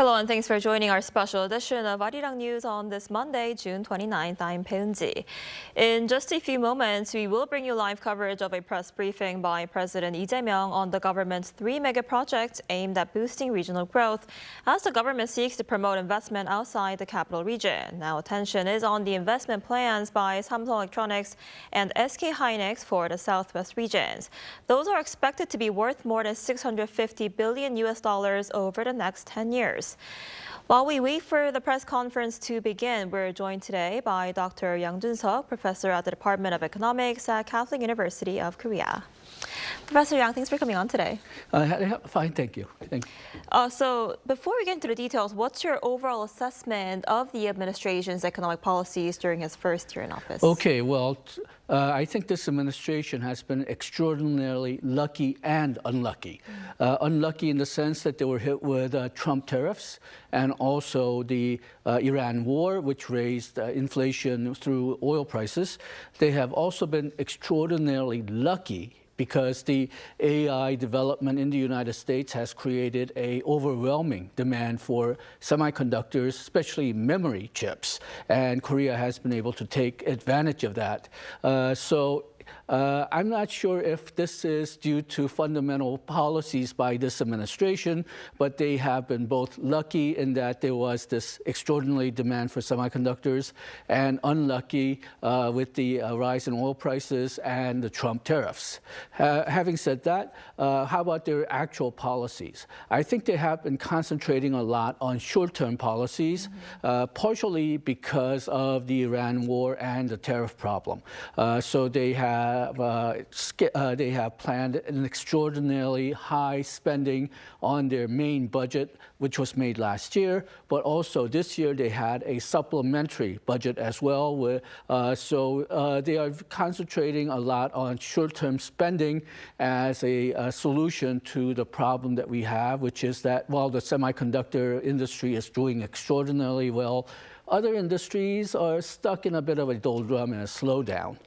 Hello and thanks for joining our special edition of Arirang News on this Monday, June 29th. I'm Peunji. In just a few moments, we will bring you live coverage of a press briefing by President Lee Jae-myung on the government's three mega projects aimed at boosting regional growth as the government seeks to promote investment outside the capital region. Now attention is on the investment plans by Samsung Electronics and SK hynix for the Southwest regions. Those are expected to be worth more than $650 billion over the next 10 years. While we wait for the press conference to begin, we're joined today by Dr. Yang Jun-seok, professor at the Department of Economics at Catholic University of Korea. Professor Yang, thanks for coming on today. Fine, thank you. So before we get into the details, what's your overall assessment of the administration's economic policies during its first year in office? Okay, well, I think this administration has been extraordinarily lucky and unlucky. Unlucky in the sense that they were hit with Trump tariffs and also the Iran war, which raised inflation through oil prices. They have also been extraordinarily lucky because the AI development in the United States has created an overwhelming demand for semiconductors, especially memory chips, and Korea has been able to take advantage of that. I'm not sure if this is due to fundamental policies by this administration, but they have been both lucky in that there was this extraordinary demand for semiconductors and unlucky with the rise in oil prices and the Trump tariffs. Having said that, how about their actual policies? I think they have been concentrating a lot on short-term policies, partially because of the Iran war and the tariff problem. So they have planned an extraordinarily high spending on their main budget, which was made last year, but also this year they had a supplementary budget as well. They are concentrating a lot on short-term spending as a solution to the problem that we have, which is that while the semiconductor industry is doing extraordinarily well, other industries are stuck in a bit of a doldrum and a slowdown.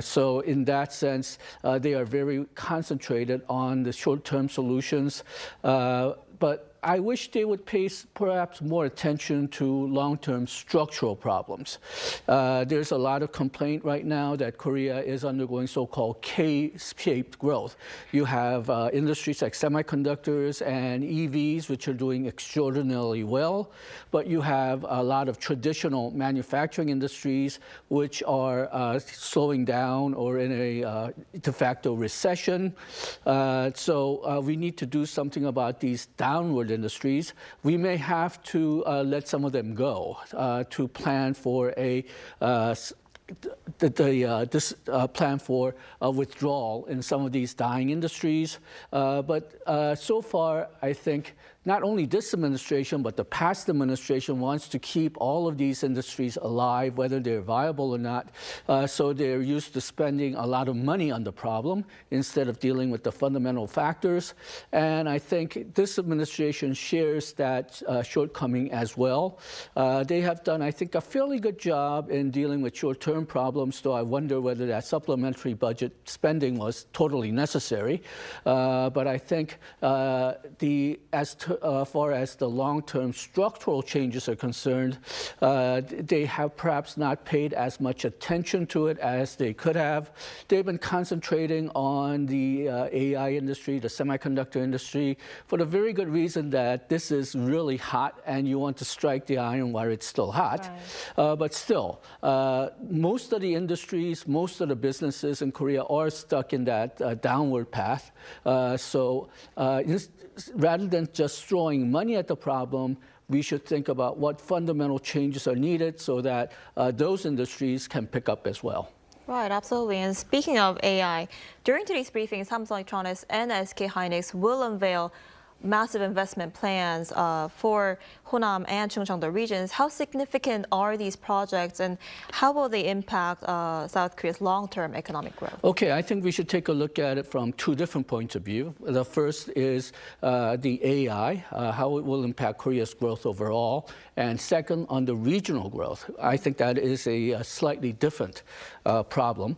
So in that sense, they are very concentrated on the short-term solutions. But I wish they would pay perhaps more attention to long-term structural problems. There's a lot of complaint right now that Korea is undergoing so-called K-shaped growth. You have industries like semiconductors and EVs, which are doing extraordinarily well, but you have a lot of traditional manufacturing industries which are slowing down or in a de facto recession. So we need to do something about these downward industries. We may have to let some of them go to plan for a plan for withdrawal in some of these dying industries. But so far, I think not only this administration, but the past administration wants to keep all of these industries alive, whether they're viable or not. So they're used to spending a lot of money on the problem instead of dealing with the fundamental factors. And I think this administration shares that shortcoming as well. They have done, I think, a fairly good job in dealing with short-term problems, though I wonder whether that supplementary budget spending was totally necessary. But I think as far as the long-term structural changes are concerned, they have perhaps not paid as much attention to it as they could have. They've been concentrating on the AI industry, the semiconductor industry, for the very good reason that this is really hot and you want to strike the iron while it's still hot. Right. But still, most of the industries, most of the businesses in Korea are stuck in that downward path. Rather than just throwing money at the problem, we should think about what fundamental changes are needed so that those industries can pick up as well. Right, absolutely. And speaking of AI, during today's briefing, Samsung Electronics and SK hynix will unveil massive investment plans for Honam and Chungcheongdo regions. How significant are these projects and how will they impact South Korea's long-term economic growth? Okay, I think we should take a look at it from two different points of view. The first is the AI, how it will impact Korea's growth overall. And second, on the regional growth. I think that is a slightly different problem.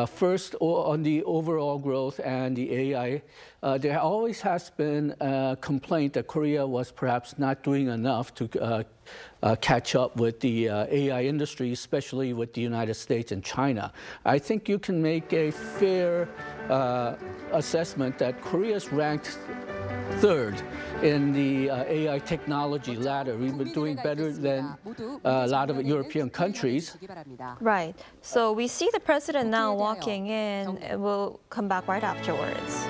First, on the overall growth and the AI there always has been a complaint that Korea was perhaps not doing enough to catch up with the AI industry, especially with the United States and China. I think you can make a fair assessment that Korea's ranked third in the AI technology ladder. We've been doing better than a lot of European countries. Right. So we see the president now walking in, and we'll come back right afterwards.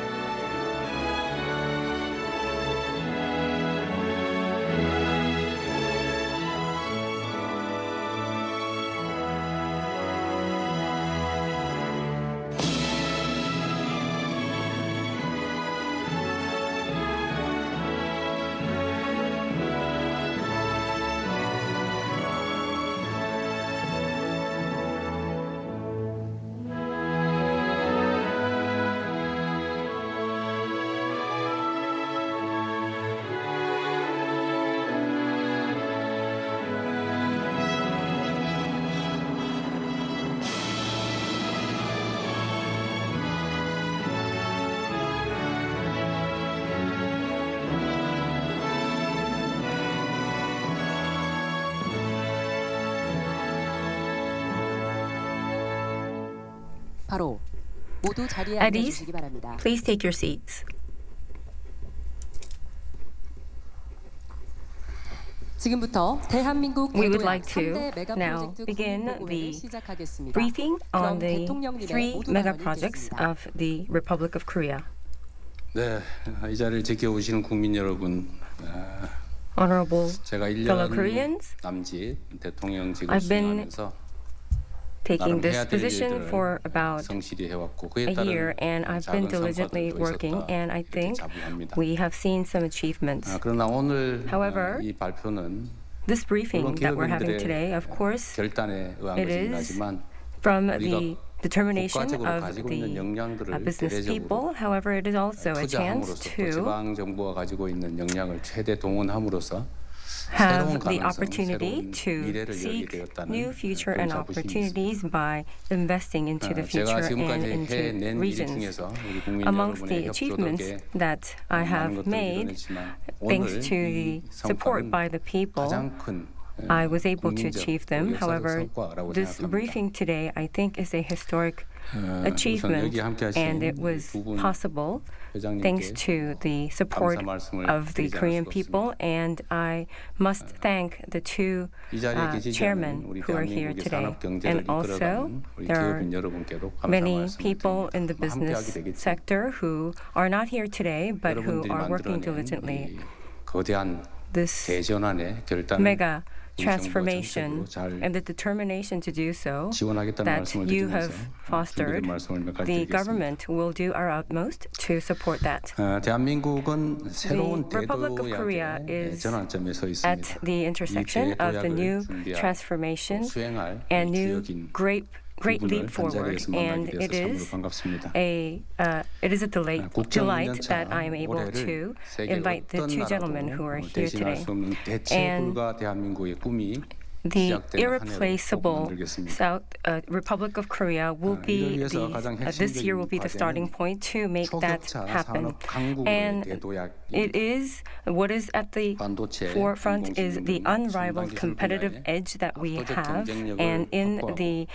바로 모두 자리에 At ease, 앉아주시기 바랍니다. please take your seats. 지금부터 대한민국 We would 궤도야 like to 3대 메가 now 프로젝트 begin 국민보고회를 the 시작하겠습니다. Briefing on 그럼 the 대통령님의 three 모두 mega 발언이 projects 있겠습니다. of the Republic of Korea. 네, 이 자리를 지켜오시는 국민 여러분, Honorable 제가 fellow 1년 Koreans, 남짓 대통령직을 I've been 수행하면서 taking 나름 this 해야 될 position 일들을 for about 성실히 해왔고 그에 a year, 따른 and I've been 작은 diligently 성과들도 working, 있었다 and I 이렇게 think 자부합니다. we have seen some achievements. 그러나 오늘 However, 이 발표는 This briefing 물론 that we're having 기업인들의 today, of course, 결단에 의한 it 것이긴 is 하지만 from 우리가 the determination 국가적으로 of 가지고 있는 the 역량들을 business 대대적으로 people. However, it is also a chance 투자함으로써 또 to 지방 정부가 가지고 있는 역량을 최대 동원함으로써 have 새로운 the 가능성, opportunity 새로운 to 미래를 열게 seek 되었다는 new future 그런 and 자부심이 opportunities by investing into the 제가 future and 지금까지 into 해낸 일 regions. 중에서 우리 국민 Amongst 여러분의 the achievements 협조 덕에 that I 많은 have 것들을 made, 이뤄냈지만 thanks 오늘 to 이 the support 성과는 by the people, 가장 큰 I was able to 국민적 achieve them. 역사적 However, 성과라고 this 생각합니다. briefing today, I think, is a historic 우선 achievement, 여기 함께 하신 and it was 두 분 possible thanks 회장님께 to the support 감사 말씀을 of the 드리지 않을 Korean 수가 people, 없습니다. and I must thank the two 이 자리에 계시지 chairmen 않은 우리 who are here 대한민국의 today. 산업 경제를 And also, 이끌어가는 우리 there are 기업인 여러분께도 감사 many 말씀을 people in the 드립니다. 함께하게 business 되겠죠. sector who are not here today, but who 여러분들이 are working 만들어낸 diligently. 이 거대한 This 대전환의 결단을 mega 우리 정부가 transformation 정책으로 잘 and the determination to do so 지원하겠다는 that 말씀을 you 드리면서 have fostered, 준비된 말씀을 몇 가지 the 드리겠습니다. government will do our utmost to support that. 대한민국은 새로운 The Republic of Korea 대도약의 is 전환점에 서 있습니다. at the intersection of the new 준비할 transformation 수행할 and new 기억인 great 두 분을 leap 한 forward. 자리에서 And 만나게 it 돼서 참으로 is 반갑습니다. it is a delight 국정운전차 that I am able 올해를 to 세계 invite the 어떤 two 나라도 gentlemen who are here 대신할 today. 수 없는 대체 불가 대한민국의 꿈이 The 시작되는 한 해로 꼭 irreplaceable 만들겠습니다. Republic of Korea will be 이를 위해서 가장 this year will be the starting 과제는 point to make that 초격차 happen. 산업 강국의 And 대도약입니다. it is what is at the 반도체, forefront is the 인공지능, unrivaled 첨단 기술 competitive 분야에 edge that we 압도적 have, 경쟁력을 and in 확보하고 the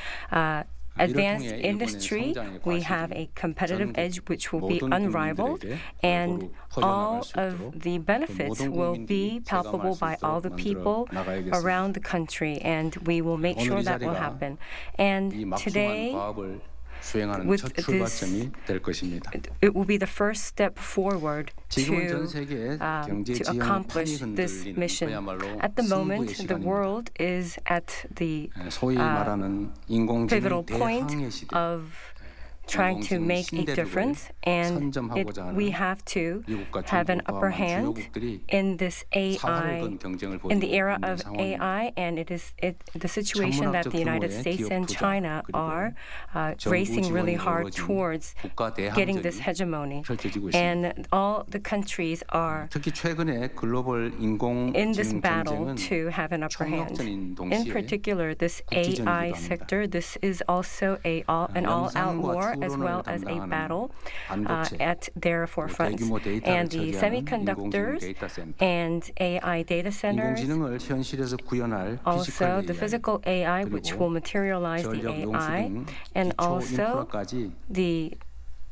advanced industry, we have a competitive edge which will be unrivaled, and all of the benefits will be palpable by all the people around the country, and we will make sure that will happen. 이 And 막중한 today, 과업을 수행하는 with 첫 this- 출발점이 될 것입니다. it will be the first step forward 지금은 전 to 세계의 경제 to 지형을 accomplish 판이 this 흔들리는 mission. 그야말로 At the 승부의 moment, the 시간입니다. world is at the 소위 말하는 인공지능 pivotal point 대항해 시대. of trying to make a difference, and we have to have an upper hand in this AI, in the era of AI, and it is the situation that the United States and China are racing really hard towards getting this hegemony, and all the countries are 특히 최근에 글로벌 in this 인공지능 battle 경쟁은 to have an upper hand. 총력전인 In 동시에 particular, this 국지전이기도 AI 합니다. sector, this is also an all-out war as well as a battle at their forefront. 대규모 데이터를 And the 처리하는 semiconductors 인공지능 데이터 센터, and AI data centers, 인공지능을 현실에서 구현할 also the 피지컬 physical AI, 그리고 which will materialize the 전력 용수 AI, 등 and 기초 also 인프라까지 the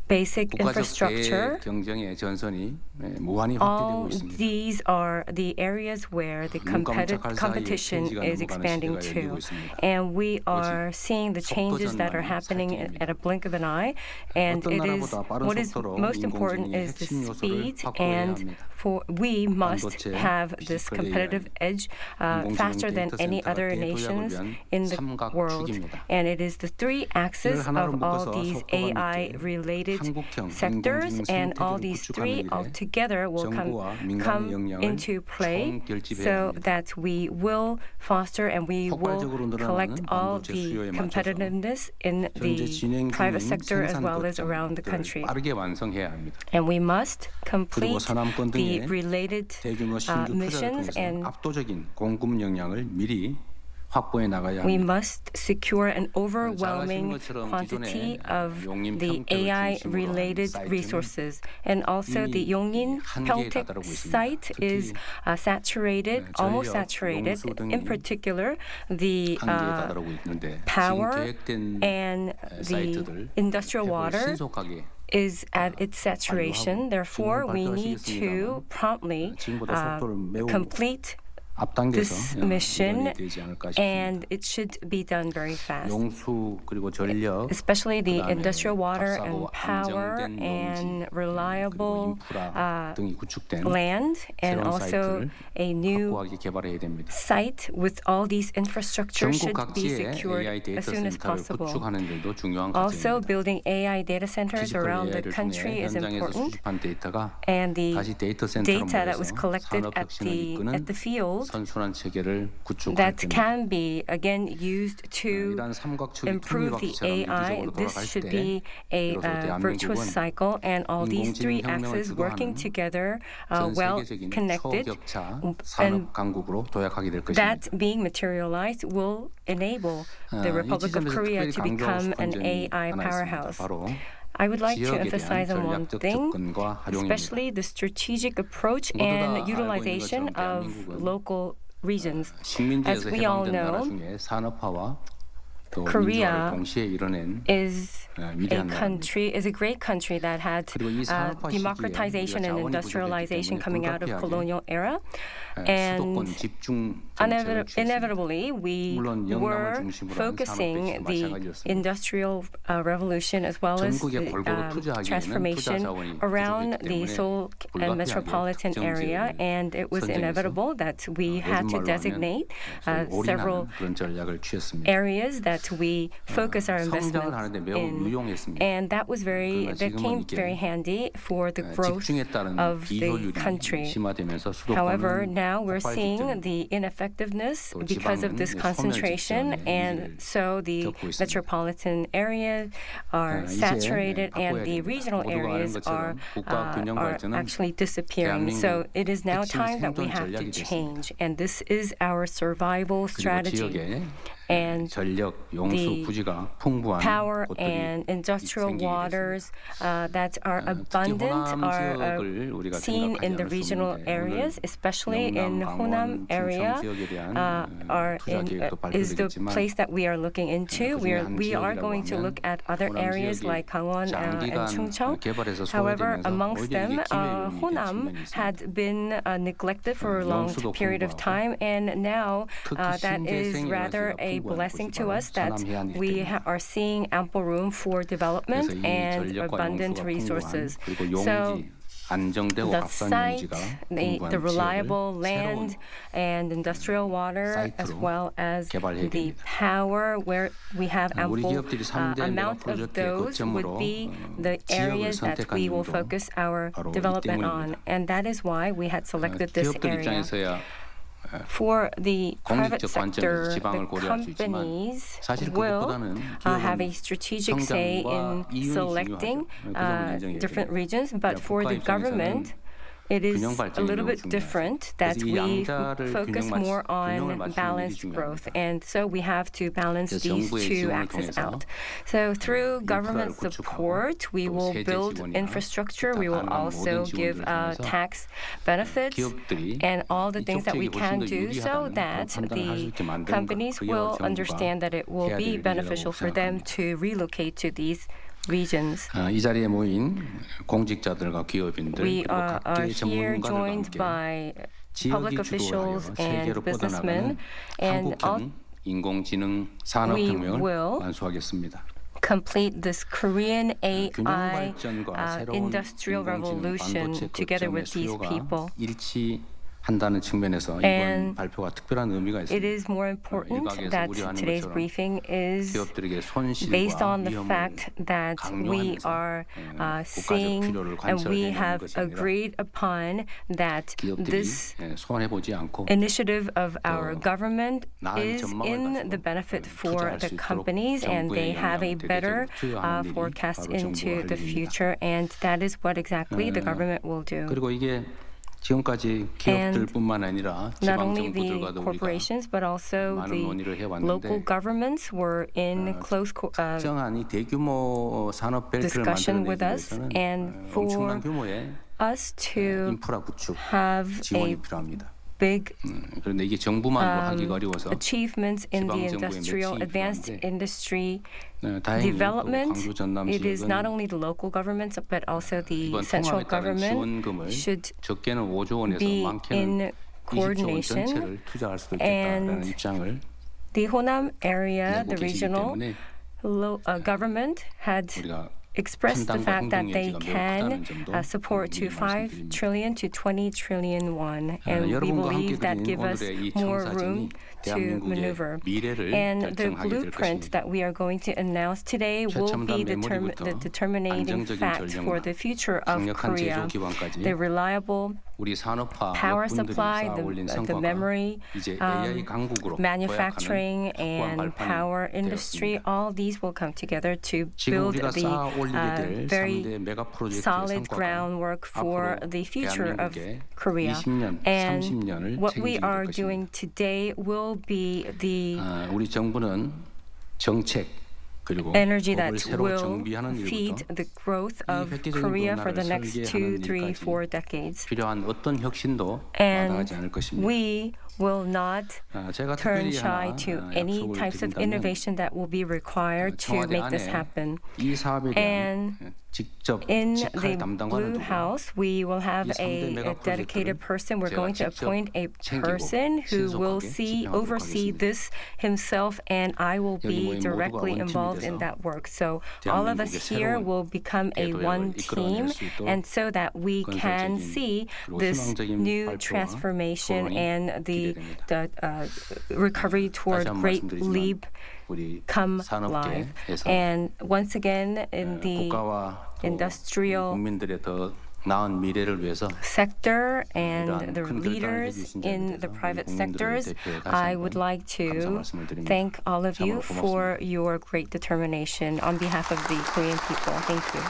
basic 국가적 infrastructure. 경쟁의 전선이 무한히 All 확대되고 있습니다. these are the areas where the 눈 깜짝할 사이에 competition 페이지가 is 넘어가는 expanding 시대가 too. 열리고 있습니다. And we are seeing the changes that are 속도전만이 happening 살펴입니다. at a blink of an eye. And 어떤 it is 나라보다 빠른 what is 속도로 most important 인공지능의 is the 핵심 요소를 speed, 확보해야 and 합니다. we must 반도체, have this 피지컬 competitive AI, edge 인공지능 faster than 데이터 any 센터가 other 대도약을 nations 위한 in the world. 삼각축입니다. And it is the three axes 이를 하나로 of all 묶어서 these 속도감 있게 AI-related 한국형 sectors, 인공지능 and all 생태계를 these 구축하는 three 일에 altogether will 정부와 민간의 come 역량을 into play 총결집해야 so 합니다. that we will foster and we will 폭발적으로 늘어나는 collect all 반도체 the 수요에 맞춰서 competitiveness in 현재 the 진행 private 중인 sector as 생산 well as around the 거점들을 country. 빠르게 완성해야 합니다. And we must 그리고 complete 산업권 the 등의 related 대규모 신규 투자를 missions, 통해서 and 압도적인 공급 역량을 미리 확보해 나가야 we 합니다. must secure an 잘 overwhelming 아시는 것처럼 quantity 기존에 of 용인 the 평택을 AI-related 중심으로 한 resources. And also the 이미 Yongin 한계에 Pyeongtaek 다다르고 있습니다. site is saturated, almost 전력, saturated. 용수 등이 In particular, the 한계에 다다르고 있는데 power 지금 계획된 and the 사이트들 industrial 해보에 water 신속하게 is at its saturation. Therefore, we need to promptly 지금보다 속도를 매우 complete 앞당겨서 this mission, 되지 않을까 싶습니다. and it should be done very fast. 용수 그리고 전력 Especially the 그다음에 industrial water 값싸고 and power 안정된 and 농지, reliable 그리고 인프라 등이 구축된 land, and 새로운 also 사이트를 a new 확고하게 개발해야 됩니다. site with all these infrastructure 전국 should be 각지에 secured AI as 데이터 soon as 센터를 possible. 구축하는 일도 중요한 Also, 과제입니다. building AI data centers 피지컬 around the AI를 country 통해 is 현장에서 important, 수집한 데이터가 and the 다시 데이터 센터로 data that was 모여서 collected 산업 at 혁신을 the 이끄는 field 선순환 체계를 구축할 that 겁니다. can be again used to 이러한 삼각축이 improve the 톱니바퀴처럼 AI. 유기적으로 This 돌아갈 should 때 be a 비로소 virtuous 대한민국은 cycle, and all these three 인공지능 혁명을 axes working 주도하는 together, 전 well 세계적인 connected, 초격차 and 산업 강국으로 도약하게 될 것입니다. that being materialized will enable the 이 Republic of 지점에서 Korea 특별히 to 강조하고 become 싶은 an 점이 AI 하나 있습니다. powerhouse. 바로 I would like to 지역에 대한 emphasize on one 전략적 thing, 접근과 활용입니다. especially the strategic approach 모두 다 and 알고 있는 utilization 것처럼 of 대한민국은 local regions. As 식민지에서 we all 해방된 나라 know, 중에 산업화와 또 Korea 민주화를 동시에 이뤄낸 is 위대한 is a great country that had 그리고 이 산업화 시기에 democratization and 우리가 자원이 industrialization 부족했기 coming out of 때문에 colonial era, 수도권 and 집중 정책을 취했습니다. inevitably we 물론 영남을 were 중심으로 한 focusing 산업 the 배치도 마찬가지였습니다. industrial revolution as well as 전국에 the 골고루 투자하기에는 투자 transformation 자원이 around 부족했기 the 때문에 Seoul and 불가피하게 metropolitan 특정 area, 지역을 and it was 선정해서 inevitable that we had to 요즘 말로 하면 designate 소위 several 올인하는 그런 전략을 취했습니다. areas that we focus our 성장을 하는데 investments 매우 in. 유용했습니다. And that 그러나 came 지금은 very 이게 handy for the growth 집중에 따른 of the 비효율이 country. 심화되면서 However, 수도권은 now we're seeing 폭발적인 the ineffectiveness 또 because of this 지방은 concentration, 소멸 and 직전의 so the 겪고 있습니다. metropolitan areas are 이제 saturated, 바꿔야 and the 됩니다. regional 모두가 아는 areas 것처럼 국가 균형 are 발전은 actually disappearing. So it is now 핵심 time that we 생존 have to 전략이 됐습니다. change, and this is our survival 그리고 strategy. 지역에 And 전력, 용수, the 부지가 풍부한 power 곳들이 and industrial 생기게 waters that are 특히 abundant 호남 are 지역을 우리가 seen 생각하지 in the 않을 수 regional 없는데 areas, 오늘 especially 영남, in Honam 강원, area, 충청 지역에 대한 투자 are 계획도 is the 발표되겠지만 place that we are looking into. 그중에 한 We are 지역이라고 going to 하면 look at other 호남 areas 지역이 like Gangwon and 장기간 Chungcheong. 개발해서 However, 소외되면서 amongst 오히려 them, 이게 기회 요인이 된 Honam 측면이 있습니다. had been neglected for a long 용수도 period of 풍부하고 time, and now 특히 that is 신재생 rather 에너지가 a 풍부한 blessing 곳이 to 바로 us that 서남 해안이기 we 때문에 are seeing ample room for development 그래서 이 and 전력과 abundant 용수가 resources. 풍부한 그리고 So 용지 안정되고 the 값싼 site, 용지가 the 풍부한 reliable 지역을 land and industrial water, as 사이트로 well as 개발해야 the 됩니다. power where we have 우리 ample 기업들이 3대 amount 메가 of 프로젝트의 those would 거점으로 be the 지역을 areas that 선택한 we will 이유도 focus our 바로 이 development on. 때문입니다. And that is why we had selected this 기업들 area. 입장에서야 For the private 공익적 sector, 관점에서 지방을 the 고려할 수 있지만 companies 사실 will 그것보다는 have a 기업은 strategic say in 성장과 이윤이 selecting 중요하죠. 그 점을 인정해야 different 됩니다. regions. But 그러니까 for 국가 the government, 입장에서는 it is 균형 a 발전이 little 매우 bit 중요해요. different that 그래서 이 we 양자를 focus 균형을 more 맞추는 on 일이 balanced 중요합니다. growth. And so we have to balance 그래서 these 정부의 two 지원을 axes 통해서 out. So through government 구축하고 support, we 또 will 세제 build 지원이나 infrastructure. 기타 We will 가능한 also 모든 give 지원들을 통해서 tax benefits 기업들이 and all the 이 things that we 정책이 can 훨씬 더 do so 유리하다는 that 그런 판단을 할수 the 있게 만드는 것, companies 그게 will 정부가 understand that it will 해야 be 될 beneficial 일이라고 for them 생각합니다. to relocate to these regions. 이 자리에 모인 공직자들과 기업인들 We 그리고 are 각계의 here 전문가들과 joined 함께 by 지역이 public officials 주도하여 세계로 and businessmen, 뻗어나가는 and 한국형 인공지능 산업혁명을 will 완수하겠습니다. complete this Korean 균형 AI 발전과 새로운 industrial 인공지능 revolution 반도체 together 거점의 with these 수요가 people. 일치한다는 측면에서 이번 And 발표가 특별한 의미가 It 있습니다. is more important 일각에서 that 우려하는 today's 것처럼 briefing is 기업들에게 based 손실과 on the 위험을 fact that we 강요하면서 are 국가적 seeing 필요를 and we 관철해내는 have 것이 아니라 agreed upon that 기업들이 this 손해보지 않고 initiative of our 더 government 나은 is 전망을 in 가지고 the benefit for 투자할 수 the 있도록 companies and they 정부의 have a 역량을 better 대대적으로 투여하는 일이 forecast 바로 into 정부가 할 the 일입니다. future, and that is what exactly the government will do. 그리고 이게 지금까지 기업들뿐만 아니라 Not 지방 only the 정부들과도 우리가 corporations, but also 많은 the 논의를 local 해왔는데 governments were in close 특정한 이 대규모 산업 벨트를 discussion 만들어내기 with us, 위해서는 and for 엄청난 규모의 us to 인프라 구축 have 지원이 a 필요합니다. big 그런데 이게 정부만으로 하기가 어려워서 achievements in the 지방 정부의 industrial 매칭이 advanced 필요한데 industry 다행히 또 development. 광주 전남 It is not 지역은 only the local governments, but also the 이번 central 통합에 따른 government 지원금을 should 적게는 5조 원에서 be 많게는 in 20조 원 coordination. 전체를 투자할 수도 있겠다라는 And 입장을 The Honam area, 내고 the 계시기 regional 때문에 government had 우리가 expressed the 판단과 fact that 행동 they 여지가 매우 can 크다는 점도 support to 미리 5 말씀드립니다. trillion to 20 trillion won, and we 여러분과 함께 believe that 그린 give us 오늘의 이 more 청사진이 room to 대한민국의 maneuver. 미래를 And the 결정하게 될 blueprint 것입니다. that we are going to announce today will 최첨단 be the 메모리부터 determining 안정적인 fact for 전력망, the future of 강력한 Korea. 제조 기반까지 The reliable 우리 산업화 power 역군들이 supply, 쌓아올린 the 성과가 memory, 이제 AI 강국으로 manufacturing 도약하는 확고한 and 발판이 power industry, 되었습니다. all these will come together to 지금 build 우리가 the 쌓아올리게 될 very 3대 메가 프로젝트의 solid 성과가 groundwork for 앞으로 the future of 대한민국의 Korea. 20년, And 30년을 what we 책임지게 are 될 doing 것입니다. today will be the 우리 정부는 정책 그리고 energy 법을 that 새로 will 정비하는 feed 일부터 the growth 이 of 획기적인 Korea for the 문화를 next 2, 설계하는 3, 일까지 4 decades. 필요한 어떤 혁신도 And 마다하지 않을 것입니다. we will not 제가 turn 특별히 shy 하나 to any 약속을 types of 드린다면 innovation that will be required to 청와대 make this 안에 happen. 이 사업에 And 대한 직접 In 직할 the 담당관을 Blue 두고 House, we will have 이 3대 a 메가 dedicated 프로젝트를 person. We're 제가 going to 직접 appoint a 챙기고 person who will 신속하게 oversee 집행하도록 this himself, and I will 여기 be 모인 모두가 directly 원팀이 involved 돼서 in that work. So all of us 대한민국의 here 새로운 will become a 궤도를 one 이끌어낼 team, 수 있도록 and so that we can 건설적인 see 그리고 this 희망적인 new 발표와 transformation 토론이 and the 기대됩니다. recovery toward 다시 한번 great 말씀드리지만 leap 우리 come live. 산업계에서 And once again, in the 국가와 또 industrial 국민들의 더 나은 미래를 위해서 sector and 이러한 the 큰 결단을 leaders 해주신 점에 in the 대해서 private 우리 국민들을 sectors, 대표해 다시 I 한번 would like 감사 to 말씀을 드립니다. thank all of you 참으로 for 고맙습니다. your great determination on behalf of the Korean people. Thank you.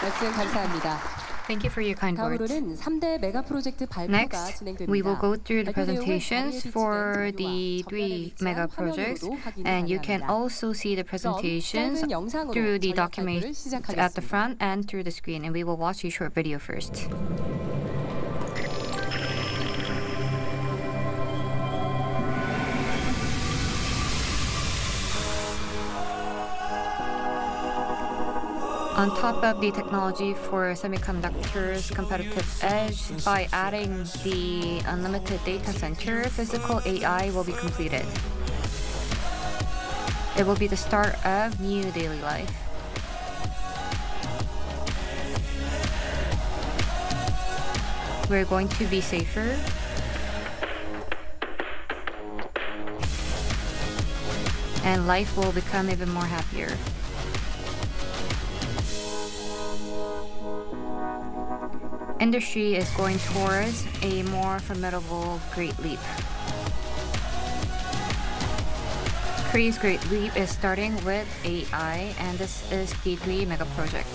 말씀 감사합니다. Thank you for your kind words. 다음으로는 3대 메가 프로젝트 발표가 Next, 진행됩니다. we will go through the 발표 내용은 presentations 자리에 for 비치된 the 자료와 three 전면에 mega 비치한 projects, 화면으로도 확인이 and you can 가능합니다. also see the presentations 짧은 영상으로 through the 전략 document 발표를 시작하겠습니다. at the front and through the screen, and we will watch a short video first. On top of the technology for semiconductors' competitive edge, by adding the unlimited data center, physical AI will be completed. It will be the start of new daily life. We're going to be safer. And life will become even more happier. Industry is going towards a more formidable Great Leap. Korea's Great Leap is starting with AI, and this is the 3 mega project.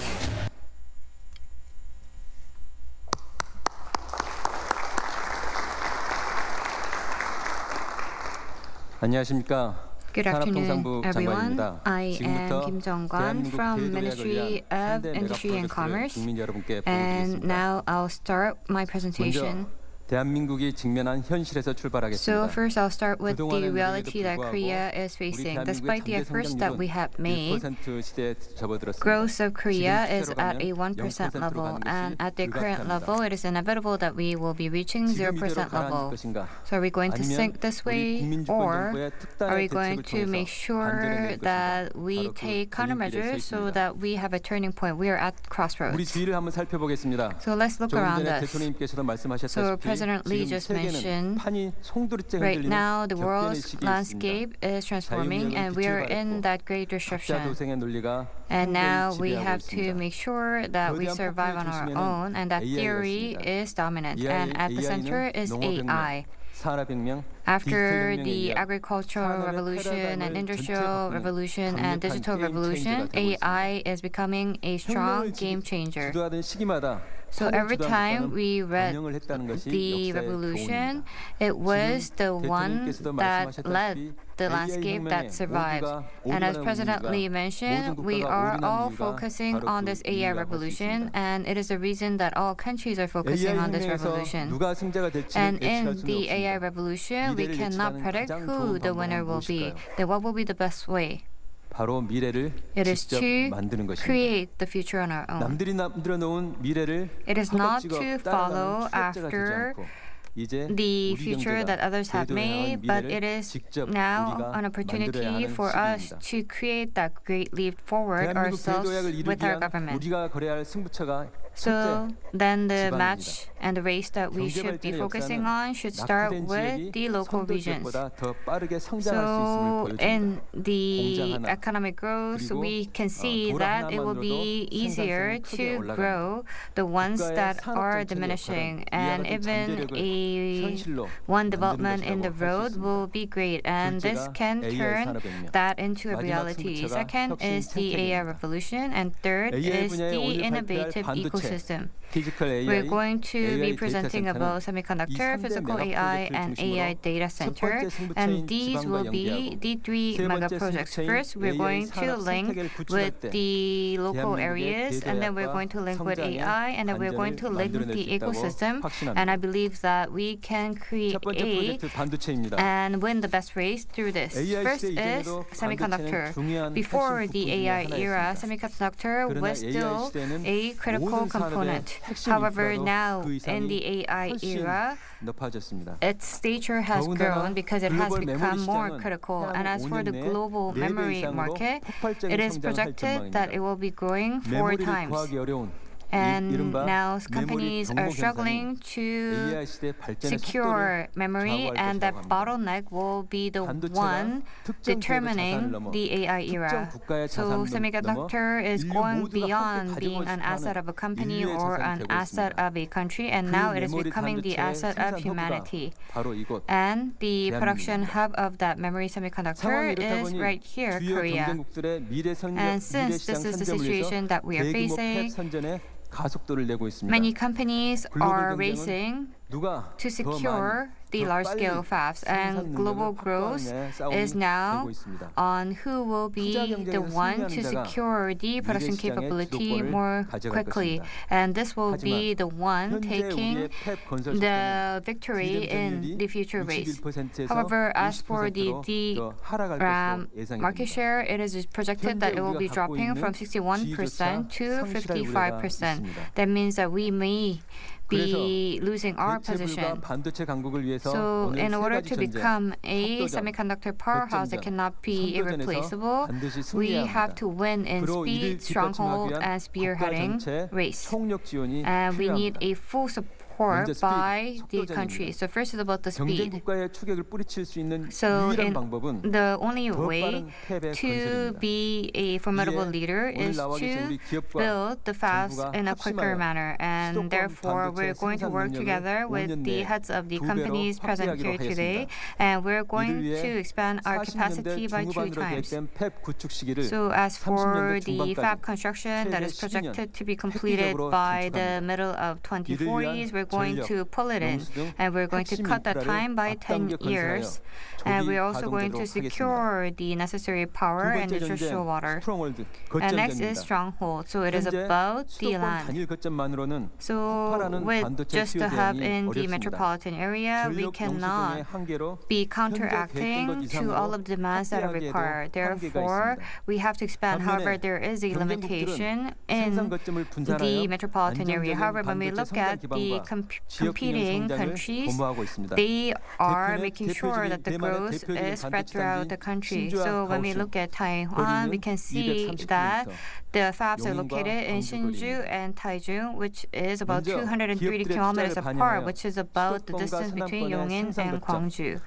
안녕하십니까. Good afternoon, 산업통상부 everyone. 장관입니다. I am 지금부터 Kim Jong-gun 대한민국 from 궤도 Ministry 계약을 of 위한 3대 Industry and 메가프로젝트를 Commerce. 국민 여러분께 And 보여드리겠습니다. now I'll start my 먼저 presentation. 대한민국이 직면한 현실에서 출발하겠습니다. So first I'll start with the 그동안의 reality that 노력에도 Korea 불구하고 is 우리 facing. 대한민국의 Despite the 장기 efforts that we have made, 1% 시대에 접어들었습니다. growth of Korea 지금 is 추세로 at a 가면 1% 0%로 level, 가는 것이 and at the current 불가피합니다. level, it is inevitable that we will be reaching 지금 0% 이대로 가라앉을 level. 것인가? So are we going to 아니면 sink this 우리 way, or 국민주권정부의 특단의 are we going 대책을 to 통해서 make sure 반전을 that 낼 we 것인가? take 바로 그 countermeasures so 고민길에 서 that we have a turning point? We are at 우리 crossroads. 주위를 한번 살펴보겠습니다. So let's look 조금 around 전에 us. 대통령님께서도 So 말씀하셨다시피 President Lee 지금 just 세계는 mentioned, 판이 송두리째 right 흔들리는 now the 격변의 world's 시기에 있습니다. landscape is transforming, and we are in that great 각자 disruption. 도생의 논리가 And now we 지배하고 have to 있습니다. make sure that we 거대한 survive on 폭풍의 our 중심에는 own, and that AI가 theory 있습니다. is dominant. And at the center is AI. 산업혁명, After 디지털 the 혁명에 이어 agricultural 산업의 revolution and 패러다임을 industrial 전체 revolution 바꾸는 and digital 강력한 게임 revolution, 체인저가 되고 있습니다. AI is becoming a strong game changer. 주도하던 시기마다 So 판을 every 주도한 time 국가는 we read 번영을 했다는 것이 the 역사의 revolution, 교훈입니다. it was the one 대통령께서도 that 말씀하셨다시피 led the AI landscape 혁명에 that survived. 모두가 And as 올인하는 President 이유가 Lee mentioned, 모든 we 국가가 are 올인하는 all 이유가 focusing 바로 on 그 this AI 이유라고 할수 revolution, 있습니다. and it is the reason that all countries are focusing AI on this 혁명에서 revolution. 누가 승자가 될지는 And 예측할 in 수는 the AI 없습니다. revolution, we 미래를 cannot 예측하는 predict 가장 who 좋은 the winner 방법은 will be. 무엇일까요? Then what will be the best way? 바로 미래를 It is 직접 to 만드는 것입니다. create the future on our own. 남들이 만들어 놓은 미래를 It is not to 허겁지겁 follow 따라가는 추격자가 되지 after 않고 이제 the 우리 future 경제가 that others have 궤도에 향한 made, but 미래를 it is 직접 now 우리가 an 만들어야 opportunity 하는 for us 시기입니다. to create that great leap forward 대한민국 ourselves 궤도약을 이루기 with our 위한 government. 우리가 거래할 승부처가 So then the 지방입니다. match and the race that we 경제 should be 발전의 focusing 역사는 on should start 낙후된 with 지역이 the local 선도 regions. 지역보다 더 빠르게 성장할 수 있음을 So 보여줍니다. in the 공장 하나, economic growth, 그리고 we can see 도로 that it will 하나만으로도 be easier 생산성은 크게 to 올라갑니다. grow the ones 국가의 that 산업 are 정책의 diminishing, 역할은 and 이와 같은 even 잠재력을 a 현실로 one 만드는 development in the 것이라고 할수 road 있습니다. will be great, and this 둘째가 can AI turn 산업혁명. that into a 마지막 reality. 승부처가 Second 혁신 is the AI 생태계입니다. revolution, and third AI is 분야의 the 오늘 발표할 innovative 반도체, ecosystem. 피지컬 AI, We're going to be AI presenting 데이터 about 센터는 semiconductor, 이 3대 physical 메가 AI, 프로젝트를 and 중심으로 AI data 첫 center, 번째 승부처인 and these 지방과 will be 연계하고 the three 세 mega 번째 projects. 승부처인 First, we're AI going to 산업 link 생태계를 구축할 with 때 the local 대한민국의 areas, and then we're 궤도약과 going to link with 성장의 AI, and then we're going to link 반전을 the 만들어낼 수 있다고 ecosystem. 확신합니다. And I believe that we can 첫 번째 create 프로젝트 반도체입니다. and win the best race through this. AI First 시대 is 이전에도 semiconductor. 반도체는 중요한 Before 핵심 the 부품 중에 AI era, 하나였습니다. semiconductor 그러나 was AI still 시대는 a critical 모든 산업의 component. 핵심 However, 인프라도 now 그 in 이상이 the AI 훨씬 era, 높아졌습니다. its stature has 더군다나 grown because it has 글로벌 메모리 become more 시장은 critical. 향후 And as for the 5년 내에 global 4배 memory 이상으로 market, 폭발적인 it is 성장할 projected that it 전망입니다. will be growing 4 메모리를 times. 구하기 어려운 And 이른바 now 메모리 companies 경고 are 현상이 struggling to AI 시대 발전의 secure 속도를 memory, 좌우할 and that 것이라고 합니다. bottleneck will be the 반도체가 one 특정 기업의 자산을 determining 넘어 the AI era. 특정 국가의 So 자산을 semiconductor is 인류 going 모두가 함께 beyond 가지고 being an 싶어하는 asset of a company 인류의 or 자산이 an 되고 asset 있습니다. of a country, and 그 now it is 메모리 becoming the 반도체의 asset 생산 of 허브가 humanity. 바로 이곳 And the production 대한민국입니다. hub of that memory semiconductor 상황이 이렇다 is 보니 right here, 주요 Korea. 경쟁국들의 미래 And since 시장 this is the 선점을 위해서 situation that we are 대규모 facing, 팹 선전에 가속도를 내고 있습니다. many companies 글로벌 are 경쟁은 racing 누가 to 더 secure 많이, the 더 large-scale 빨리 fabs, 생산 and global 능력을 growth 확보하느냐의 싸움이 is now 되고 있습니다. on who will be 투자 the 경쟁에서 one to 승리하는 자가 secure the production 미래 시장의 capability 주도권을 more 가져갈 quickly. 것입니다. And this will be 하지만 the one 현재 taking 우리의 팹 건설 the 속도는 victory in the future race. 21%에서 However, as for the 20%로 더 하락할 DRAM 것으로 예상이 market 됩니다. share, it is projected that it will be 우리가 갖고 dropping 있는 from 61% to 지위조차 상실할 우려가 55%. 있습니다. That means that we may 그래서 be losing our 대체 불가 position. 반도체 강국을 위해서 So 오늘 in 세 order 가지 to 전제, become a 속도전, semiconductor powerhouse that 거점전, cannot be 선도전에서 irreplaceable, 반드시 we 승리해야 have 합니다. to win in 그로 이를 speed, stronghold, 뒷받침하기 위한 and 국가 spearheading 전체 race. 총력 지원이 And we need 필요합니다. a full support 먼저 스피드, by the 속도전입니다. country. So first is about the 경쟁 speed. 국가의 추격을 뿌리칠 수 있는 So 유일한 in 방법은 the only 더 way 빠른 탭의 to 건설입니다. be a formidable 이에 leader 오늘 is 나와 계신 to 우리 기업과 build the fabs 정부가 in a quicker 합심하여 manner. And 수도권 therefore, 반도체 we're going to work 생산 together 능력을 with 5년 the 내에 heads of the 2배로 companies present 확대하기로 here today. 하겠습니다. And we're going 이를 위해 to expand our 40년대 capacity by 2 중후반으로 times. 계획된 팹 구축 시기를 So as for 30년대 the 중반까지 fab construction that is 최대 12년 projected to be completed 획기적으로 by 단축합니다. the middle of 이를 위한 2040s, we're going to pull it in, and we're going to cut the time by 10 years. And we're also going to secure the necessary power and nutritious water. And next is stronghold. So it is about the land. So with just the hub in the metropolitan area, we cannot be counteracting to all of the demands that are required. Therefore, we have to expand. However, there is a limitation in the metropolitan area. However, when we look at the competing countries, they are making sure that the growth is spread throughout the country. So when we look at Taiwan, we can see that the fabs are located in Hsinchu and Taichung, which is about 230 kilometers apart, which is about the distance between Yongin and Gwangju.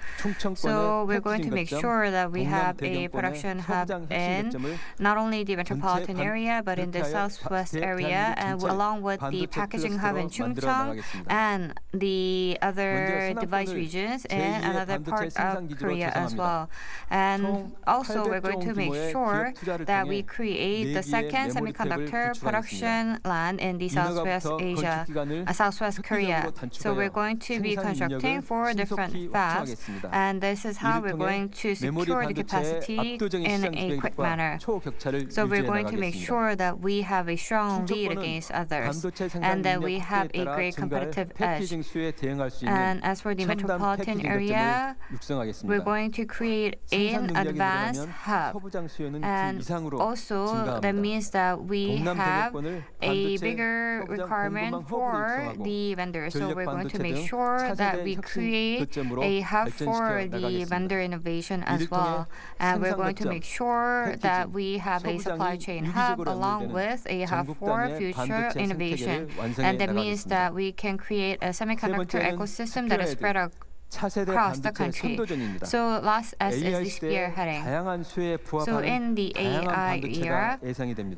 So we're going to make sure that we have a production hub in not only the metropolitan area, but in the southwest area, and along with the packaging hub in Chungcheong and the other device regions in another part of Korea as well. And also we're going to make sure that we create the second semiconductor production land in the Southwest Asia, Southwest Korea. So we're going to be constructing 4 different fabs, and this is how we're going to secure the capacity in a quick manner. So we're going to make sure that we have a strong lead against others, and that we have a great competitive edge. And as for the metropolitan area, we're going to create an advanced hub, and also that means that we have a bigger requirement for the vendors. So we're going to make sure that we create a hub for the vendor innovation as well. And we're going to make sure that we have a supply chain hub along with a hub for future innovation. And that means that we can create a semiconductor ecosystem that is spread out across the country. So last S is the spearheading. So in the AI era,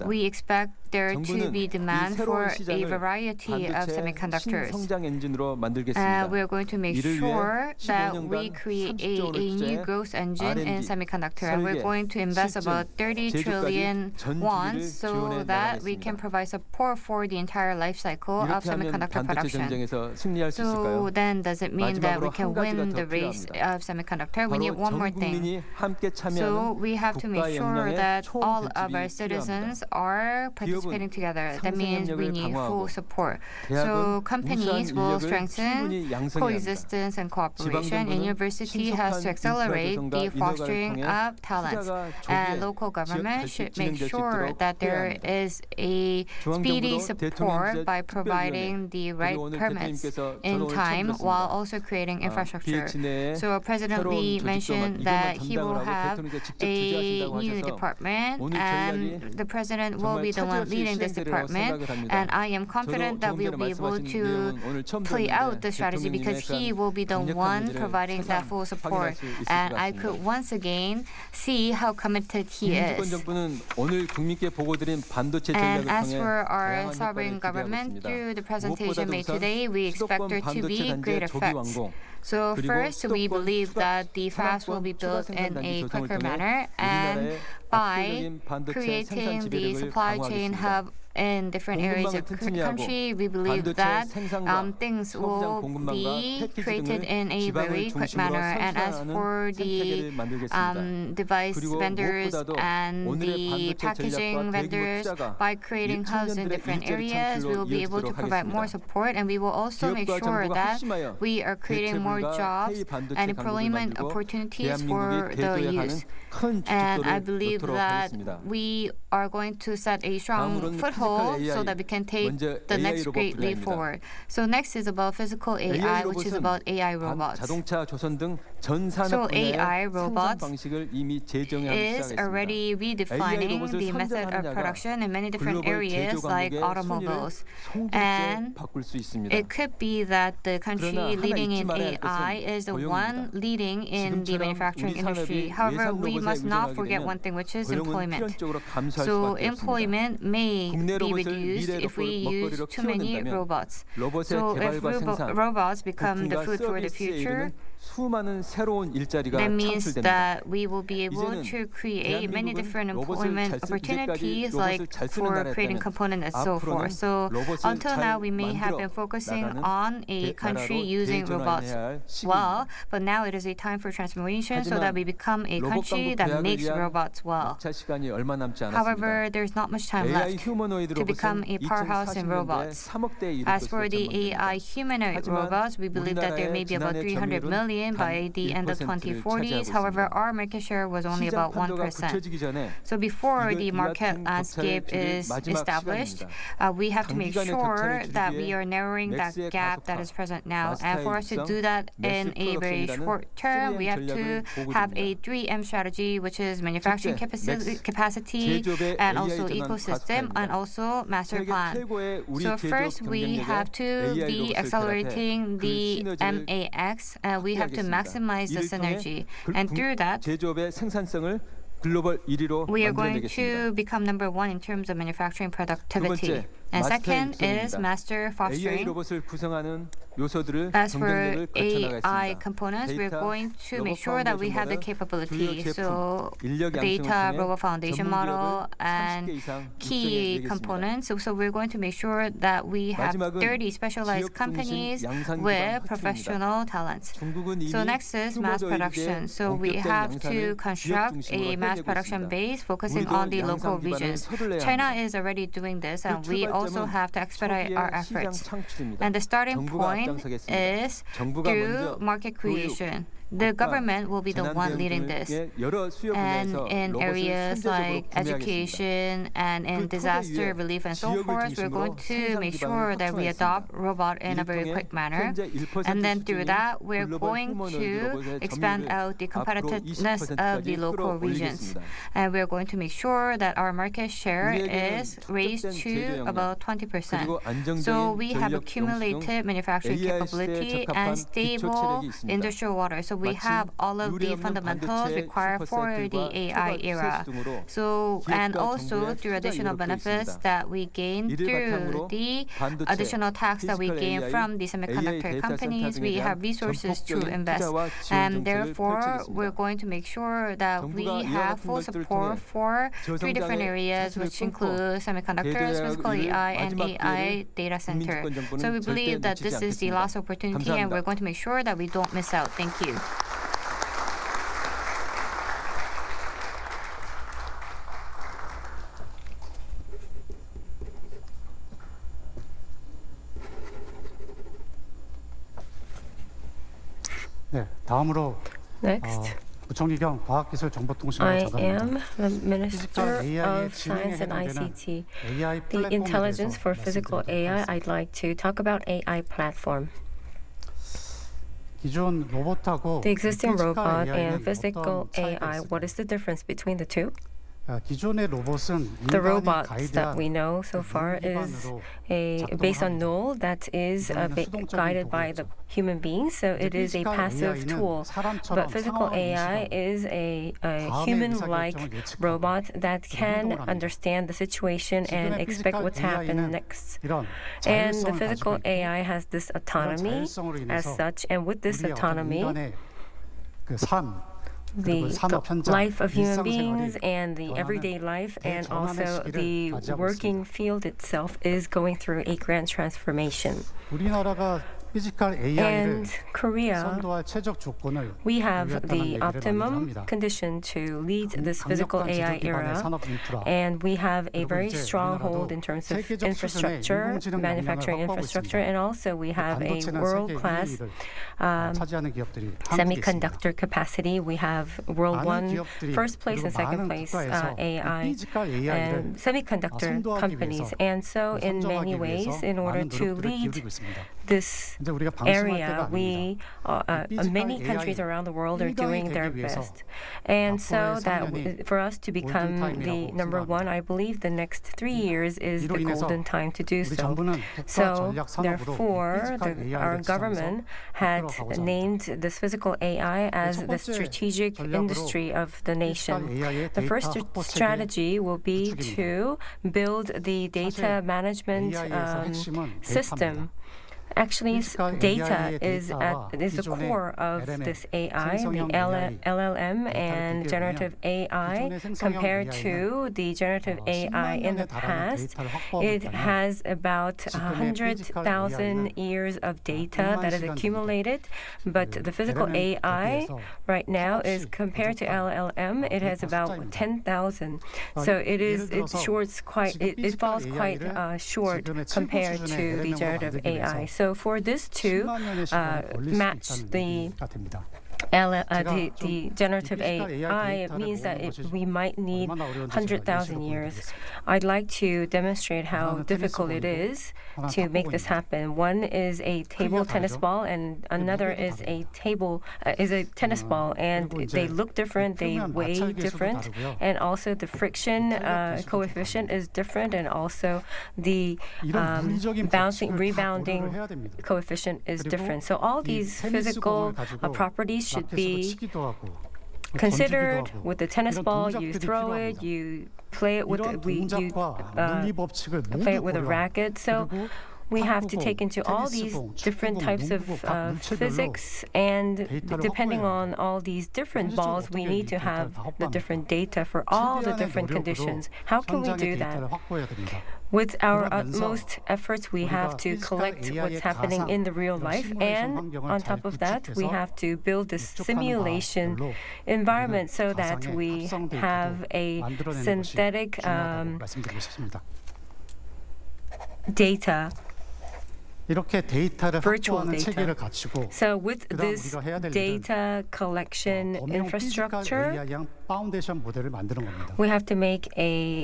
we expect there to be demand for a variety of semiconductors. We're going to make sure that we create a new growth engine in semiconductor. And we're going to invest about 30 trillion won so that we can provide support for the entire life cycle of semiconductor production. So then does it mean that we can win the race of semiconductor? We need one more thing. So we have to make sure that all of our citizens are participating together. That means we need full support. So companies will strengthen coexistence and cooperation, and university has to accelerate the fostering of talents. And local government should make sure that there is a speedy support by providing the right permits in time while also creating infrastructure. So President Lee mentioned that he will have a new department, and the president will be the one leading this department. And I am confident that we will be able to play out the strategy because he will be the one providing that full support. And I could once again see how committed he is. And as for our sovereign government, through the presentation made today, we expect there to be great effects. So first, we believe that the fabs will be built in a quicker manner, and by creating the supply chain hub in different areas of the country, we believe that things will be created in a very quick manner. And as for the device vendors and the packaging vendors, by creating hubs in different areas, we will be able to provide more support, and we will also make sure that we are creating more jobs and employment opportunities for the youth. And I believe that we are going to set a strong foothold so that we can take the next great leap forward. So next is about physical AI, which is about AI robots. So AI robots is already redefining the method of production in many different areas like automobiles. And it could be that the country leading in AI is the one leading in the manufacturing industry. However, we must not forget one thing, which is employment. So employment may be reduced if we use too many robots. So if robots become the food for the future, 수많은 새로운 일자리가 That means 창출됩니다. that we will be able 이제는 to create many 대한민국은 different 로봇을 employment 잘 opportunities, 이제까지 like 로봇을 잘 쓰는 for 나라였다면 creating components and so 앞으로는 forth. So 로봇을 until 잘 now, we may have been 만들어 focusing 나가는 on a country 나라로 using robots 대전환해야 할 시기입니다. well, but now it is a time for transformation so that we become a 로봇 country 강국 that 도약을 makes 위한 robots well. 막차 시간이 얼마 남지 않았습니다. However, there's not much time AI left 휴머노이드 to become 로봇은 a powerhouse in 2040년대에 robots. 3억대에 이를 As for 것으로 the 전망됩니다. AI humanoid 하지만 robots, we believe that there may be about 우리나라의 300 million by 단 the end of 1%를 2040s. 차지하고 However, 있습니다. our market share was only 시장 about 판도가 1%. 굳혀지기 전에 So before the 이 market 같은 landscape 격차를 is 줄일 마지막 established, 시간입니다. we have to make 단기간의 sure 격차를 that 줄이기 we are narrowing that 맥스의 gap that 가속화, is present now. And 마스터의 for us to 육성, do that in 매스 a very 프로덕션이라는 short term, we 3M have to 전략을 have a 보고 3M strategy, which is manufacturing 첫째, capacity 제조업의 and AI also 전환 ecosystem 가속화입니다. and also master 세계 plan. 최고의 우리 So 제조업 first, we 경쟁력에 have to AI be 로봇을 accelerating 결합해 그 the 시너지를 MAX, and we have to 확대하겠습니다. maximize the 이를 통해 synergy. And through that, 제조업의 생산성을 글로벌 1위로 we are going 만들어내겠습니다. to become number one in terms of manufacturing productivity. 번째, And 마스터 second is 육성입니다. master AI fostering. 로봇을 구성하는 요소들을 As for 경쟁력을 AI 거쳐나가겠습니다. components, we're 데이터, going to 로봇 make sure that we have the 파운데이션 capability. 주요 So 제품, 인력 양성을 data, 통해 robot foundation 전문 model, 기업을 30개 and 이상 key 육성해내겠습니다. components. So we're going to make sure that we have 마지막은 30 specialized 지역 중심 companies 양산 기반 with 확충입니다. professional talents. 중국은 이미 So next is mass 휴머노이드의 production. So we 본격적인 have 양산을 to 지역 construct 중심으로 a mass 해내고 production 있습니다. base focusing 우리도 on the 양산 local 기반을 regions. 서둘러야 China 합니다. is already doing this, and 그 we also 출발점은 have to expedite our 초기의 시장 efforts. 창출입니다. And the starting 정부가 point 앞장서겠습니다. is 정부가 through 먼저 market 교육, creation. The government will be the one leading this. 여러 수요 And 분야에서 in 로봇을 areas 선제적으로 like 구매하겠습니다. education and in 그 disaster 토대 위에 relief and so 지역을 forth, we're going 중심으로 to make 생산 sure 기반을 that we 확충하겠습니다. adopt robot in a very 이를 quick 통해 manner. 현재 1% And then through 수준인 that, we're 글로벌 going 휴머노이드 to 로봇의 expand 점유율을 out the 앞으로 competitiveness of the 20%까지 local regions. 끌어올리겠습니다. And we're going to make sure that our market share 우리에게는 is raised 축적된 to 제조 역량, about 20%. 그리고 So 안정적인 we have 전력 accumulated manufacturing AI 시대에 capability 적합한 and 기초 stable 체력이 있습니다. industrial water. So we 마치 have all of the 유례없는 fundamentals 반도체 required for the 슈퍼사이클과 AI 초과 era. 수혜수 등으로 So and 기업과 also 정부의 through 투자 additional 이력도 benefits 있습니다. that we gain 이를 through 바탕으로 the 반도체, additional tax that we 피지컬 gain AI, from the AI semiconductor 데이터 companies, 센터 we 등에 have 대한 resources to 전폭적인 invest. 투자와 지원 And 정책을 therefore, 펼치겠습니다. we're going to make sure that we 정부가 이와 have 같은 full 것들을 support 통해 for three different 저성장의 areas, 차질을 which 끊고 include semiconductors, 대도약 physical 의를 AI, and 마지막 AI 기회를 data center. 국민 주권 So we 정부는 believe 절대 that 놓치지 this is the 않겠습니다. last opportunity, and 감사합니다. we're going to make sure that we don't miss out. Thank you. 네, 다음으로 Next, 부총리 겸 과학기술정보통신부 I 장관입니다. am the Minister AI의 of 진행에 Science and 해당되는 ICT. AI The 플랫폼에 intelligence 대해서 for physical 말씀드리도록 AI, 하겠습니다. I'd like to talk about AI platform. 기존 로봇하고 The existing 피지컬 robot AI는 and physical 어떤 차이가 AI, what is the difference between the two? 기존의 로봇은 The 인간이 robots that 가이드한 we know so far is based on null that is guided by the human beings, so it is a passive tool. But physical AI is a human-like robot that can understand the situation and expect what's happening next. And the physical AI has this autonomy as such, and with this autonomy, the life of human beings and the everyday life and also the working field itself is going through a grand transformation. 우리나라가 피지컬 AI를 And Korea, 선도할 최적 조건을 we have 보유했다는 the 얘기를 optimum 합니다. condition to lead this physical 강력한 AI 지적 기반의 era. 산업 인프라, And we have a 그리고 very 이제 strong 우리나라도 hold in terms of 세계적 infrastructure, 수준의 인공지능 manufacturing 역량을 확보하고 infrastructure, 있습니다. and also we have a 반도체는 세계 world-class 1위를 차지하는 기업들이 한국에 있습니다. semiconductor capacity. We have world one, 많은 기업들이 first place and 그리고 second 많은 place 국가에서 AI 피지컬 AI를 and semiconductor 선도하기 companies. 위해서 And so in many 선점하기 ways, 위해서 in order 많은 to 노력들을 lead 기울이고 있습니다. this 이제 우리가 방심할 area, 때가 아닙니다. we many countries around the world are doing their best. And so that for us to become the number one, I believe the next 3 years is the golden time to do so. So therefore, our government had named this physical AI as the strategic industry of the nation. The first strategy will be to build the data management system Actually, 피지컬 data AI의 is 데이터와 the 기존의 core of LMM, this AI, the 생성형 AI LLM 데이터를 and 비교해보면 generative AI 기존의 생성형 compared AI는 to the generative AI 10만 in the 년에 달하는 past. 데이터를 확보하고 It 있다면 has about 지금의 피지컬 100,000 AI는 years of data 6만 that is 시간 accumulated, but the physical LLM AI 대비해서 right now is 수없이 compared to 부족한 LLM, it has 데이터 about 숫자입니다. 10,000. So it 예를 들어서 it falls quite short 지금의 compared 수준의 to the LLM으로 generative 만들기 위해서 AI. So for this to 10만 년의 시간이 걸릴 수 match 있다는 the 얘기가 됩니다. the generative physical AI, it 데이터를 means that 모으는 것이 we might need 얼마나 어려운지 100,000 제가 years. 예시로 I'd like to demonstrate how 하나는 difficult 테니스 it 공이고, is 하나는 to make this 탁구공입니다. happen. One is a table 크기가 tennis 다르죠? ball, and another 무게도 is a 다릅니다. tennis ball, and 그리고 이제 they look different, they 표면 weigh 마찰 계수도 different, 다르고요. and also the friction 탄력 계수도 coefficient is different, and also the 이런 물리적인 bouncing, 법칙을 다 rebounding 고려를 해야 됩니다. coefficient is 그리고 different. So all 이 these 테니스 physical 공을 가지고 properties should 라켓으로 be 치기도 하고 considered. 던지기도 하고 With the tennis 이런 ball, you 동작들이 throw it, 필요합니다. you play it with 이런 you 동작과 물리 법칙을 모두 play it with a 고려하고 racket. So 그리고 we have to 탁구공, take into all these 테니스공, different 축구공, types of 농구공 각 물체별로 physics, and 데이터를 depending 확보해야 on all these different 현실적으로 balls, we 어떻게 need 이 to 데이터를 have 다 the 확보합니까? different data for all the 최대한의 different 노력으로 conditions. How can we do 현장의 that? 데이터를 확보해야 됩니다. With our 그러면서 utmost efforts, we have to 우리가 collect 피지컬 what's AI의 happening in the real 가상, life, 이런 and 시뮬레이션 on 환경을 top 잘 of that, we 구축해서 have to build this 구축하는 simulation 바별로 environment so that 가상의 we 합성 데이터도 have a 만들어내는 것이 synthetic 중요하다고 말씀드리고 싶습니다. data. 이렇게 데이터를 virtual 확보하는 data. 체계를 갖추고 So with 그다음 this 우리가 해야 될 일은 data collection 범용 피지컬 infrastructure, AI형 파운데이션 모델을 만드는 겁니다. we have to make a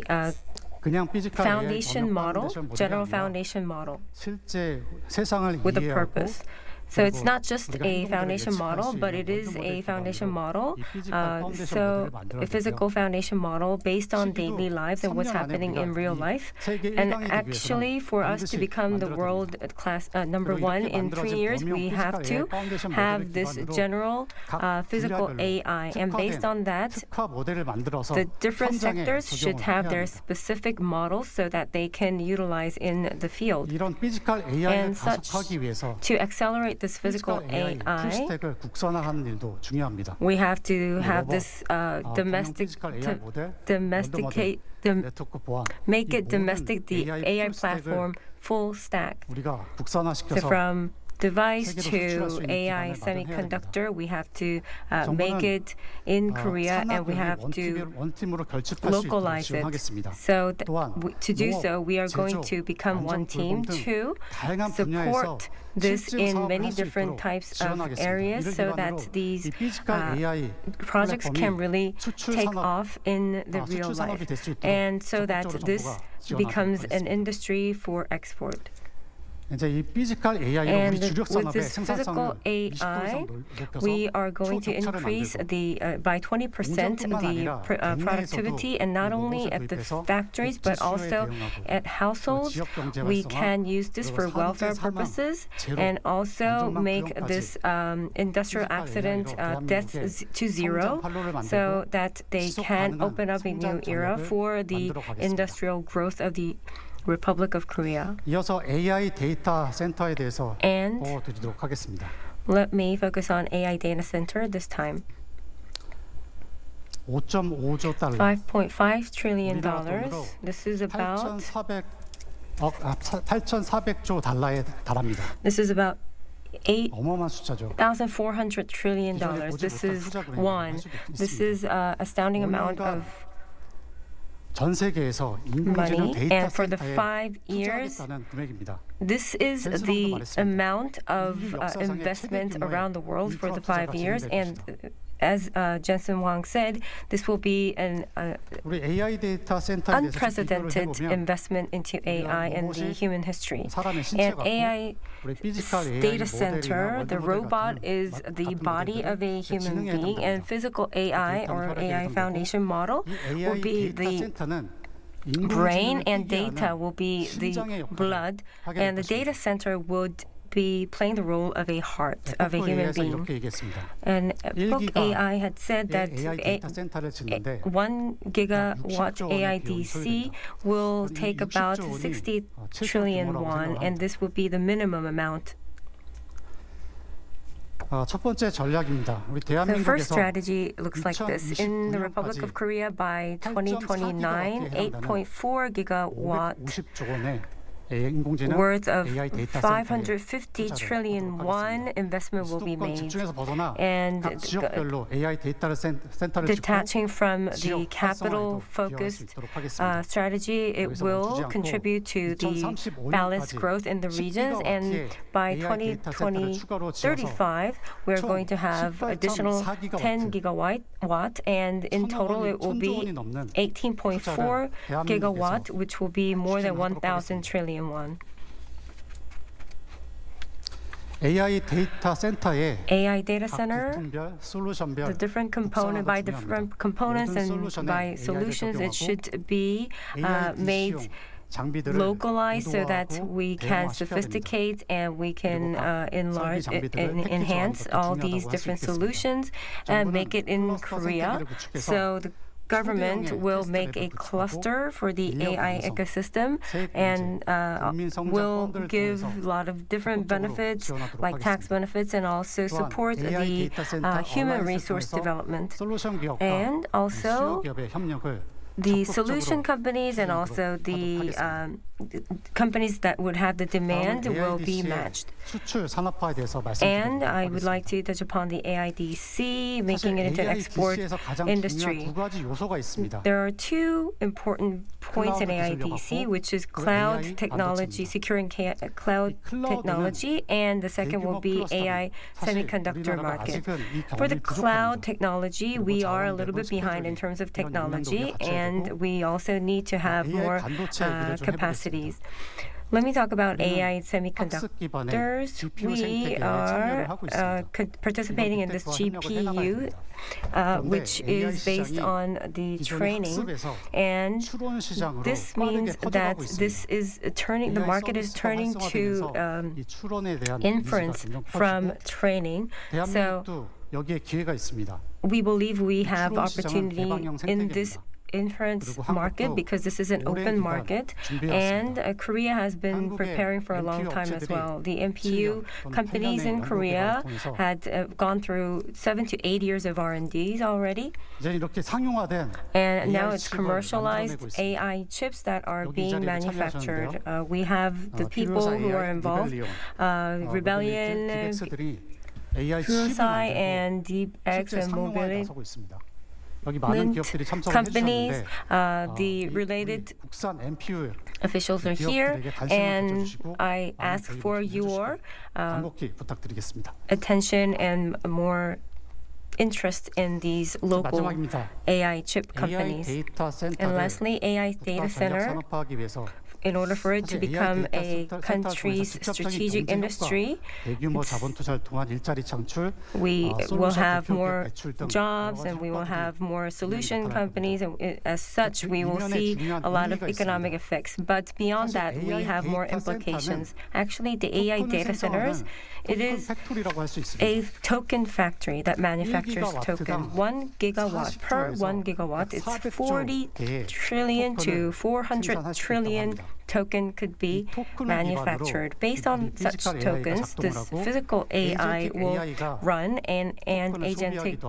그냥 피지컬 foundation AI model, 범용 파운데이션 general 모델이 아니라 foundation model 실제 세상을 with a 이해하고 purpose. So it's 그리고 not just 우리가 a 행동들을 foundation 예측할 model, 수 but 있는 it is 월드 a 모델 foundation 기반으로 model. 이 피지컬 파운데이션 So 모델을 a 만들어내고요. physical foundation model based on 시기도 daily lives and what's 3년 안에 happening in 우리가 real 이 life. 세계 And 1강이 되기 actually, for us to 반드시 become the 만들어야 world 됩니다. class number 그리고 one 이렇게 in 3 years, 만들어진 we 범용 have 피지컬 to AI 파운데이션 have 모델을 this 기반으로 general 각 physical 분야별로 AI, and based on that, 특화 모델을 만들어서 the different 현장에 sectors should 적용을 have 해야 their 합니다. specific models so that they can utilize in the field. 이런 피지컬 AI를 And such, 가속하기 위해서 to accelerate this physical 피지컬 AI AI, 풀스택을 국산화하는 일도 중요합니다. we have to have 로봇, this 범용 피지컬 AI 모델, domesticate, 네트워크 보안, make 이 it 모든 domestic the AI platform full stack. 우리가 So 국산화시켜서 from device 세계로 to 수출할 수 있는 AI 기반을 마련해야 semiconductor, we have to 정부는, make it in Korea, and we have to 원팀으로 결집할 수 있도록 localize it. 지원하겠습니다. So 또한 to do 농업, so, we are going 제조, to become one 안전, team 돌봄 등 to 다양한 분야에서 support this 실질 in 사업을 many 할 수 different 있도록 types of 지원하겠습니다. areas 이를 so 기반으로 that these 이 피지컬 AI projects can really 수출 take 산업, off in the real 수출 산업이 life, 될 수 있도록 and so that 적극적으로 this 정부가 becomes 지원하도록 an 하겠습니다. industry for export. 이제 이 피지컬 AI로 And 우리 주력 with 산업의 this physical 생산성을 AI, 20% 높여서 we are going to 초격차를 increase 만들고 the by 20% 공장뿐만 the 아니라 productivity, and not only at the factories but also at households. We can use this for welfare purposes, and also make this industrial accident deaths to zero, so that they can open up a new era for the industrial growth of the Republic of Korea. 이어서 AI 데이터 센터에 대해서 And 보여드리도록 하겠습니다. let me focus on AI data center this time. 5.5조 달러. $5.5 trillion. 우리나라 돈으로 This is about 8,400조 달러에 달합니다. this is about 어마어마한 숫자죠. $8,400 trillion. This is one. This is astounding amount of 전 세계에서 인공지능 money, 데이터 and for the 센터에 5 years, 투자하겠다는 금액입니다. this is the amount of investment around the world for the 5 years, and as Jensen Huang said, this will be an 우리 AI 데이터 센터에 대해서 unprecedented 비교를 해보면 investment into AI in the human history. 사람의 And 신체가 AI 우리 피지컬 AI data 모델이나 center, the 월드 모델 robot 같은 is the 같은 body of a human 지능에 being, and 해당됩니다. physical AI or AI foundation model 이 will AI be 데이터 the 센터는 brain, 인공지능을 and 뛰게 data 하는 will be the 심장의 역할을 blood, 하게 될 and the data 것입니다. center would be playing the role of a heart of a human 에코에이에서 being. 이렇게 얘기했습니다. And Book 1기가 AI had said that AI 데이터 센터를 짓는데 1 gigawatt 60조 원의 AIDC 비용이 will 소요된다. take 이 about 60조 원이 60 최소 trillion 규모라고 won, 생각을 and this would be the minimum amount. 첫 번째 전략입니다. 우리 The first 대한민국에서 strategy looks like this. In the Republic of Korea, by 2029, 8.4 gigawatt 550조 원의 인공지능 worth of AI 데이터 550 trillion won investment will be 수도권 made. 집중에서 벗어나 And 각 지역별로 AI 데이터 센터를 짓고 detaching from the 지역 capital 활성화에도 기여할 수 focused 있도록 하겠습니다. strategy, it 여기서 will 멈추지 않고 contribute to the 2035 balanced 년까지 growth in the regions, and by 2035 we're going to have additional 10 gigawatt, and in total it will be 18.4 gigawatt, which will be more than 1,000 trillion won. AI 데이터 센터에 AI data 각 center, 부품별, 솔루션별 the different component by different components and by solutions, it should be made localized so that we can sophisticate and we can enlarge, enhance all these different solutions and make it in Korea. So the government will make a cluster for the AI ecosystem and will give a lot of different benefits like tax benefits and also support the human resource development. And also the solution companies and also the companies that would have the demand will be matched. 수출 산업화에 대해서 And 말씀드리도록 I would like 하겠습니다. to touch upon the AIDC, making it into an export AIDC에서 가장 industry. 중요한 두 가지 요소가 있습니다. There are two important points in AIDC, which is cloud technology, securing cloud technology, and the second will be AI semiconductor market. For the cloud technology, we are a little bit behind in terms of technology, and we also need to have more capacities. Let me talk about AI semiconductors. We are participating in this GPU, which is based on the training, and this means that this is turning. The market is turning to inference from training. So 여기에 기회가 있습니다. we believe we have opportunity in this inference market because this is an open market, and Korea has been preparing for a long time as well. The NPU companies in Korea had gone through 7 to 8 years of R&Ds already, 이제 이렇게 상용화된 and now AI it's 칩을 commercialized 만들어내고 있습니다. AI chips that are 여기 being 자리에 manufactured. 참여하셨는데요. We have the people who are involved, Rebellion, AI Purosci, 칩을 and DeepX, 실제 and 상용화에 Mobility. 나서고 있습니다. 여기 많은 기업들이 참석을 companies, 해주셨는데 the related 국산 NPU officials are here, and I ask for your 간곡히 부탁드리겠습니다. attention and more interest in these local 마지막입니다. AI chip AI companies. 데이터 And 센터를 lastly, AI data 전략 center, 산업화하기 위해서 in order for it to 사실 become AI a 데이터 센터를 country's 통해서 직접적인 strategic 경제 industry, 효과, 대규모 자본 투자를 통한 일자리 창출, we will 솔루션 have 대표 more 배출 등 jobs 여러 가지 and we will 효과들이 have more solution 나타날 companies, and as such we will see a lot of economic effects. But beyond that, we have more implications. Actually, the AI data centers, it is 팩토리라고 할 수 있습니다. a token factory that manufactures token. 1 gigawatt per 1 gigawatt, it's 40 trillion to 400 trillion token could be manufactured. Based on such tokens, this physical AI will run, and agentic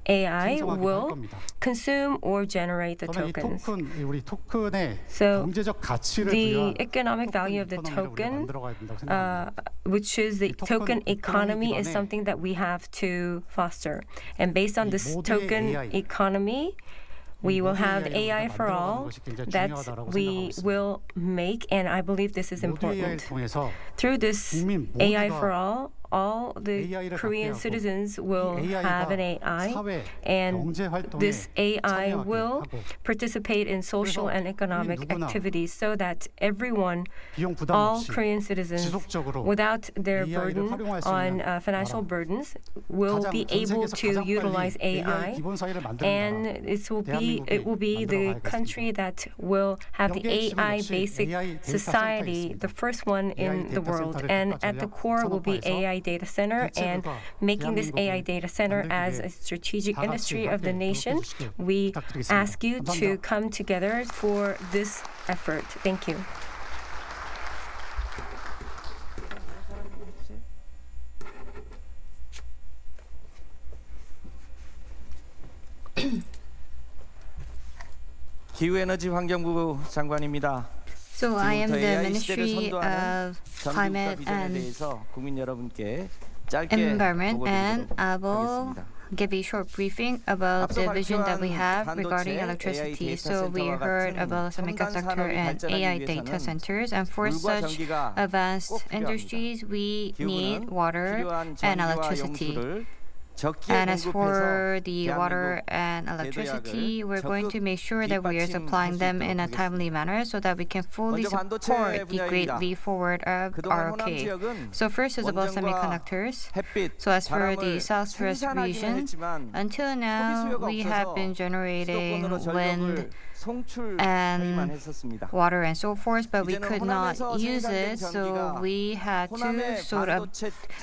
AI will consume or generate the tokens. 우리 토큰의 So 경제적 가치를 the 부여한 economic value of the token, which is the token economy, is something that we have to foster. And based on this token economy, we will have AI for all that we will make, and I believe this is important. Through this AI for all, all the AI를 Korean 갖게 하고 citizens will 이 have an AI가 AI, 사회, and 경제 활동에 this AI 참여하게 will 하고 participate in social 그래서 and economic 우리 누구나 activities so that everyone, 비용 부담 all 없이 Korean citizens, 지속적으로 without their AI를 burden 활용할 수 on 있는 financial 나라. burdens, will 가장 be 전 able 세계에서 to 가장 utilize 빨리 AI AI. 기본 사회를 만드는 And 나라. it will be the country that will have the 여기에 지금 AI 역시 basic AI 데이터 society, 센터가 the first one in AI the 데이터 world. 센터를 And 국가 at the 전략 core will be 산업화해서 AI data center, and 대체로가 making this 대한민국을 AI data center as 만들기 a strategic 다 같이 industry of the 함께 nation. 노력해 주시길 We 부탁드리겠습니다. ask you to 감사합니다. come together for this effort. Thank you. 기후에너지 환경부 장관입니다. So I am the AI 시대를 Ministry 선도하는 of 전기국가 Climate 비전에 and 대해서 국민 여러분께 짧게 Environment, 보고 and 드리도록 I will 하겠습니다. give a short briefing about the vision that we have regarding electricity. So we heard about semiconductor and AI data centers, and for such advanced industries, we need water and electricity. And as for the water and electricity, we're going to make sure that we are supplying them in a timely manner so that we can fully support the Great Leap Forward of ROK. So first is about semiconductors. So as for the southwest region, until now we have been generating wind and water and so forth, but we could not use it, so we had to sort of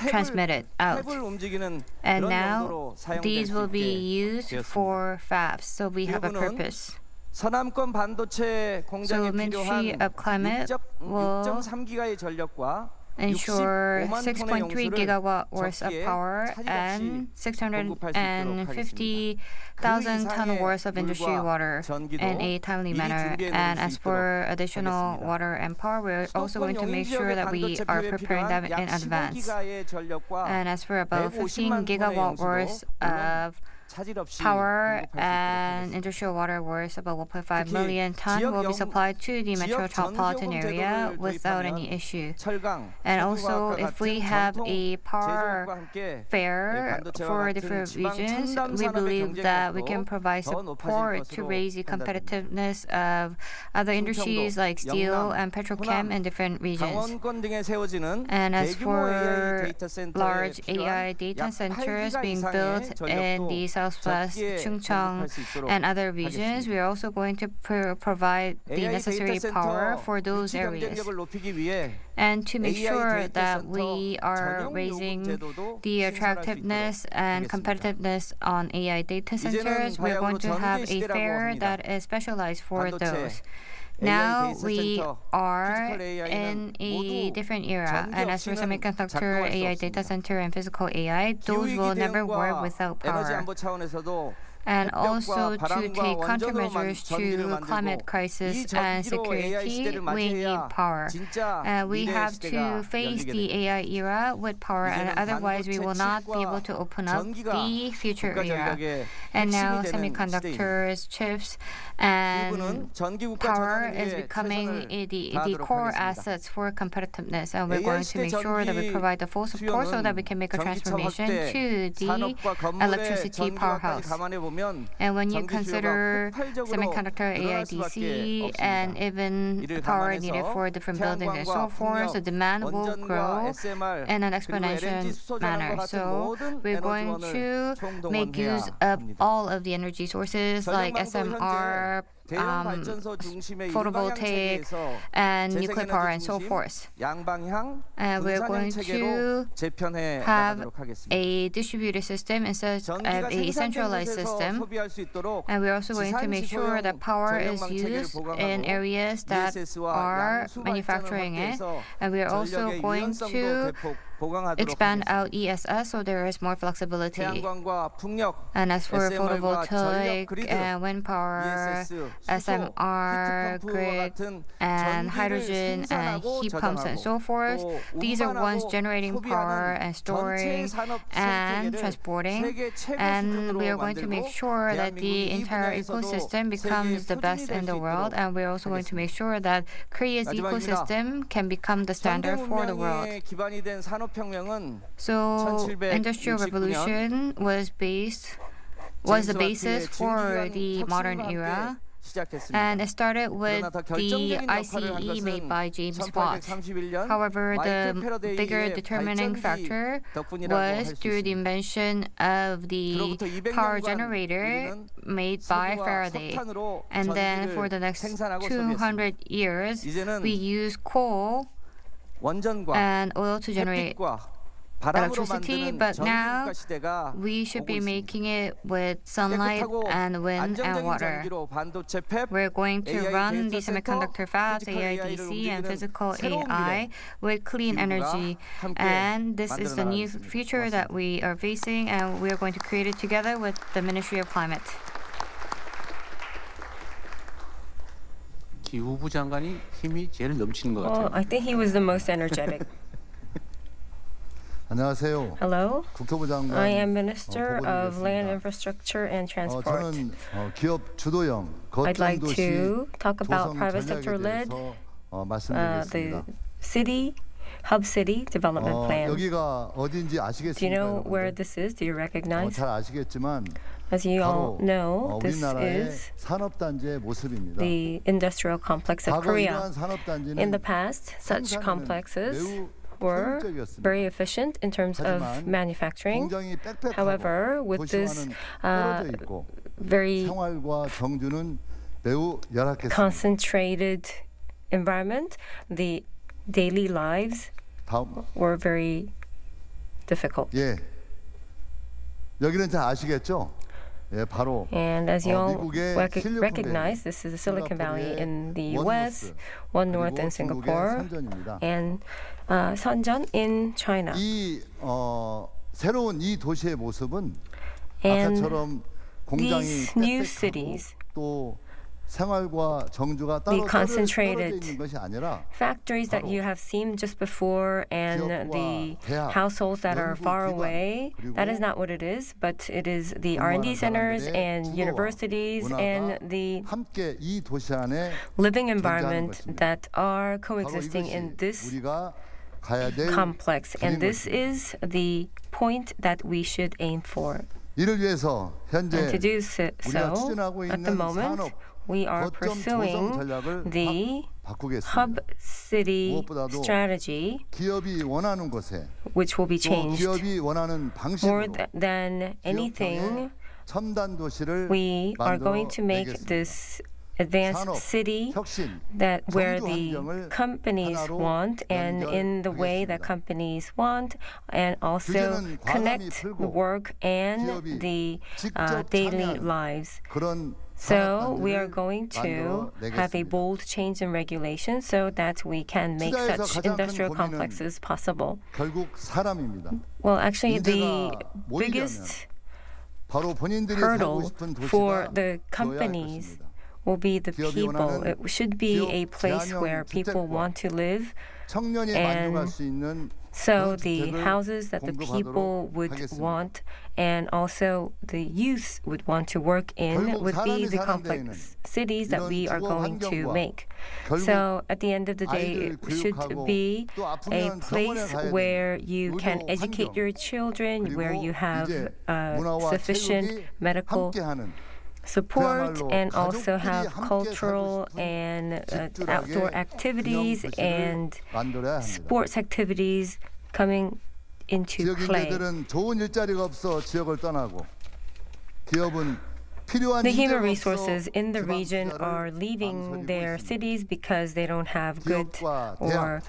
transmit it out. And now these will be used for fabs, so we have a purpose. 서남권 반도체 공장에 So Ministry 필요한 of Climate will 6.3기가의 전력과 ensure 65만 톤의 6.3 용수를 gigawatt worth of 적기에 power 차질 없이 and 공급할 수 있도록 하겠습니다. 650,000 ton 이상의 worth of industry 물과 water 전기도 in a timely 미리 manner. 준비해 놓을 And 수 as for 있도록 additional 하겠습니다. water and power, we're also going to make sure that we are preparing them in advance. And as for about 15 gigawatt worth of power and industrial water worth about 1.5 million ton will be supplied to the metropolitan area without any issue. And also, if we have a power fair for different regions, we believe that we can provide support to raise the competitiveness of other industries like steel and petrochem in different regions. And as for large AI data centers being built in the southwest, Chungcheong, and other regions, we are also going to provide the necessary power for those areas. And to make sure that we are raising the attractiveness and competitiveness on AI data centers, we're going to have a fair that is specialized for those. Now we are in a different era, and as for semiconductor, AI data center, and physical AI, those will never work without power. And also to take countermeasures to climate crisis and security, we need power. We have to face the AI era with power, and otherwise we will not be able to open up the future era. And now semiconductors, chips, and power is becoming the core assets for competitiveness. And we're going to make sure that we provide the full support so that we can make a transformation to the electricity powerhouse. And when you consider semiconductor, AIDC, and even power needed for different buildings and so forth, the demand will grow in an exponential manner. So we're going to make use of all of the energy sources like SMR, photovoltaic, and nuclear power, and so forth. And we're going to have a distributed system instead of a centralized system. And we're also going to make sure that power is used in areas that are manufacturing it. And we're also going to expand out ESS so there is more flexibility. And as for photovoltaic and wind power, SMR, grid, and hydrogen and heat pumps and so forth, these are ones generating power and storing and transporting. And we are going to make sure that the entire ecosystem becomes the best in the world. And we're also going to make sure that Korea's ecosystem can become the standard for the world. 산업혁명은 So 1769년 Industrial Revolution was the basis for the modern era. And it started with the ICE made by James Watt. However, the bigger determining factor was through the invention of the power generator made by Faraday. And then for the next 200 years, we use coal and oil to generate electricity, but now we should be making it with sunlight and wind and water. We're going to run the semiconductor fabs, AIDC, and physical AI with clean energy. And this is the new future that we are facing, and we are going to create it together with the Ministry of Climate. 기후부 장관이 힘이 제일 넘치는 것 Well, 같아요. I think he was the most energetic. 안녕하세요. Hello, 국토부 장관. I am Minister of 보건이겠습니다. Land Infrastructure and Transport. 저는 기업 주도형 I'd like 거점 도시 to talk about 조성 private 전략에 sector-led 대해서 the 말씀드리겠습니다. city, hub city development plan. 여기가 어딘지 Do you 아시겠습니까? know where 여러분들? this is? Do you recognize? 잘 아시겠지만 As you all 바로 know, this 우리나라의 is 산업단지의 모습입니다. the industrial complex of 과거 Korea. 이러한 산업단지는 In the past, such 생산에는 complexes 매우 were 효율적이었습니다. very efficient in terms of 하지만 manufacturing. 공장이 빽빽하고 However, with this 도시와는 떨어져 있고 very 생활과 정주는 매우 열악했습니다. concentrated environment, the daily lives 다음, were very difficult. 예, 여기는 잘 아시겠죠? 예, 바로 And as you all 미국의 실리콘밸리, recognize, this is the Silicon Valley in the US, One North in 그리고 중국의 Singapore, 선전입니다. and Sanjeon in China. 이 새로운 이 도시의 모습은 And 아까처럼 공장이 these new 빽빽하고 cities, 또 생활과 정주가 the 떨어져 concentrated 있는 것이 아니라 factories that you have seen just before and the households that are far away, that is not what it is, but it is the R&D centers and universities and the 함께 이 도시 안에 living environment that are coexisting in this 우리가 가야 될 complex. And this 것입니다. is the point that we should aim for. 이를 위해서 현재 And to do so, 우리가 추진하고 at the 있는 moment, 산업 we are 거점 조성 pursuing 전략을 the 바꾸겠습니다. hub city 무엇보다도 strategy, 기업이 원하는 곳에 which will be 또 changed. 기업이 원하는 More 방식으로 than anything, 첨단 도시를 we are going to make 만들어내겠습니다. this advanced 산업, city 혁신, that where 정주 the 환경을 companies 하나로 want and in the way that 연결하겠습니다. companies want, and also 규제는 과감히 connect 풀고 the work and 기업이 the 직접 daily 참여하는 lives. 그런 So we are 산업단지를 going to have a 만들어내겠습니다. bold change in regulation so that we can make 투자에서 such 가장 큰 industrial 고민은 complexes possible. 결국 사람입니다. Well, actually, the 인재가 모이려면 biggest 바로 본인들이 살고 hurdle 싶은 for 도시가 the 되어야 할 companies 것입니다. will be the 기업이 people. 원하는 It should be 기업 a place 제한형 where people 주택과 want to live. 청년이 and 만족할 수 있는 So 그런 the 주택을 houses that the people 공급하도록 would 하겠습니다. want and also the youth would want to work in 결국 would be 사람이 the 사는 complex cities that 이런 we are 주거 going to 환경과 make. 결국 So at the end of the day, 아이들 it should 교육하고 be 또 a 아프면 병원에 place 가야 where 되는 you can 의료 educate 환경, your children, where 그리고 you have 이제 문화와 sufficient 체육이 medical 함께하는 support 그야말로 and also 가족들이 have 함께 cultural 살고 싶은 and 집주락의 outdoor activities 균형 도시를 and 만들어야 합니다. sports activities coming into 지역 play. 인재들은 좋은 일자리가 없어 지역을 떠나고 기업은 필요한 The human 인재가 resources 없어 in the 지방 region 투자를 are leaving 망설이고 their 있습니다. cities because they don't have good 기업과 or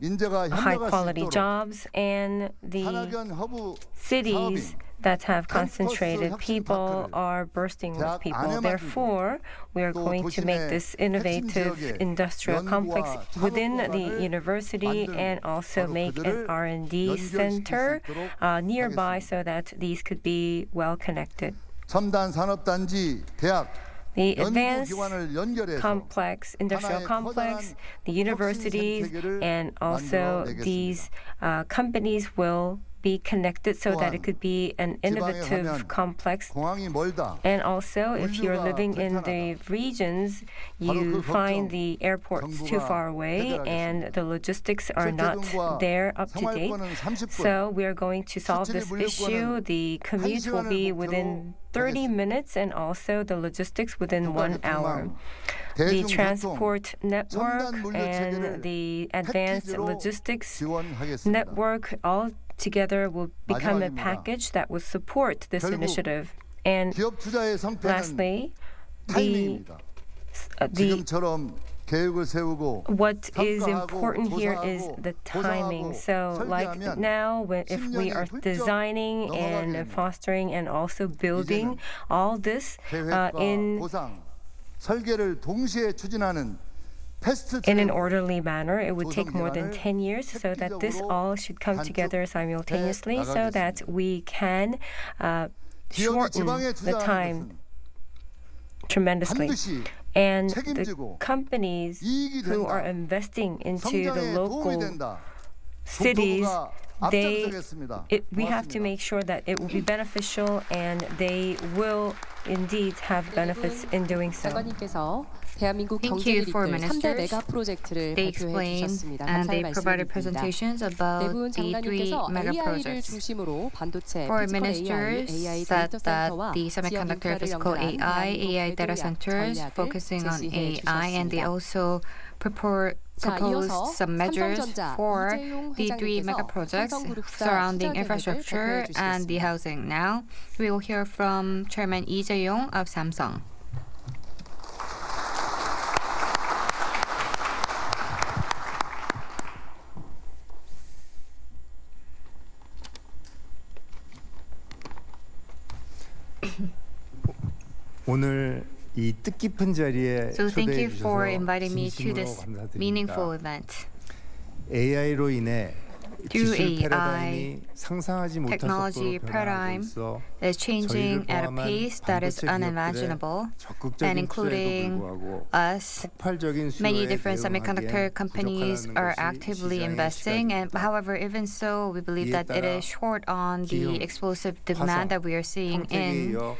인재가 high 협력할 수 quality 있도록 jobs, and the 산학연 허브 cities 사업인 that have 캠퍼스 concentrated 혁신 people 파크를 are bursting with 대학 people. 안에만 Therefore, we are 또 going to make 도심의 this 핵심 innovative 지역에 industrial 연구와 complex within the 창업공간을 university 만들고 and also 바로 make 그들을 an R&D 연결시킬 수 center 있도록 nearby 하겠습니다. so that these could be well connected. 첨단 산업단지 대학 The advanced 연구기관을 연결해서 complex, industrial 하나의 complex, 커다란 the universities, 혁신 생태계를 and also 만들어내겠습니다. these companies will be connected so that it could be an innovative 가면 complex. 공항이 멀다. And also, if you're living in the regions, you find the airports too far away and the logistics are not there up to date. So we are going to solve this issue. The commute will be within 30 minutes and also the logistics within 1 hour. The transport network and the advanced logistics network all together will become a package that will support this initiative. And lastly, what is important here is the timing. So like now, if we are designing and fostering and also building all this in an orderly manner, it would take more than 10 years, so that this all should come together simultaneously so that we can shorten the time tremendously. And the companies who are investing into the local cities, we have to make sure that it will be beneficial and they will indeed have benefits in doing so. 장관님께서 대한민국 Thank 경제 you for 리더들 3대 ministers. 메가 프로젝트를 They 발표해 explained 주셨습니다. and they 감사의 provided 말씀드립니다. presentations about 대부분 the three 장관님께서 mega AI를 projects. 중심으로 반도체, For 피지컬 AI, ministers AI said 데이터 that 센터와 the 지역 semiconductor, 인프라를 physical 연결한 AI, AI 대한민국 data 궤도약 centers 전략을 focusing on 제시해 AI, and they 주셨습니다. also proposed 이어서 some measures 삼성전자 for 이재용 the three 회장님께서 mega projects 삼성그룹사 surrounding 투자 infrastructure 계획을 and the 발표해 housing. Now we will hear from Chairman Lee Jae-yong of Samsung. 오늘 이 뜻깊은 자리에 So thank 초대해 you for 주셔서 inviting me to 진심으로 this 감사드립니다. meaningful event. AI로 인해 Through 기술 AI, 패러다임이 상상하지 못한 technology 속도로 변화하고 paradigm 있어 is changing 저희를 at a 포함한 pace that is 반도체 기업들의 unimaginable, and 적극적인 including 투자에도 불구하고 us, 폭발적인 many 수요에 different semiconductor 대응하기엔 companies 부족하다는 are 것이 actively 시장의 investing. And 시각입니다. however, even so, we believe 이에 that it 따라 is short on the 기형, explosive 화성, demand that we are seeing 평택에 in 이어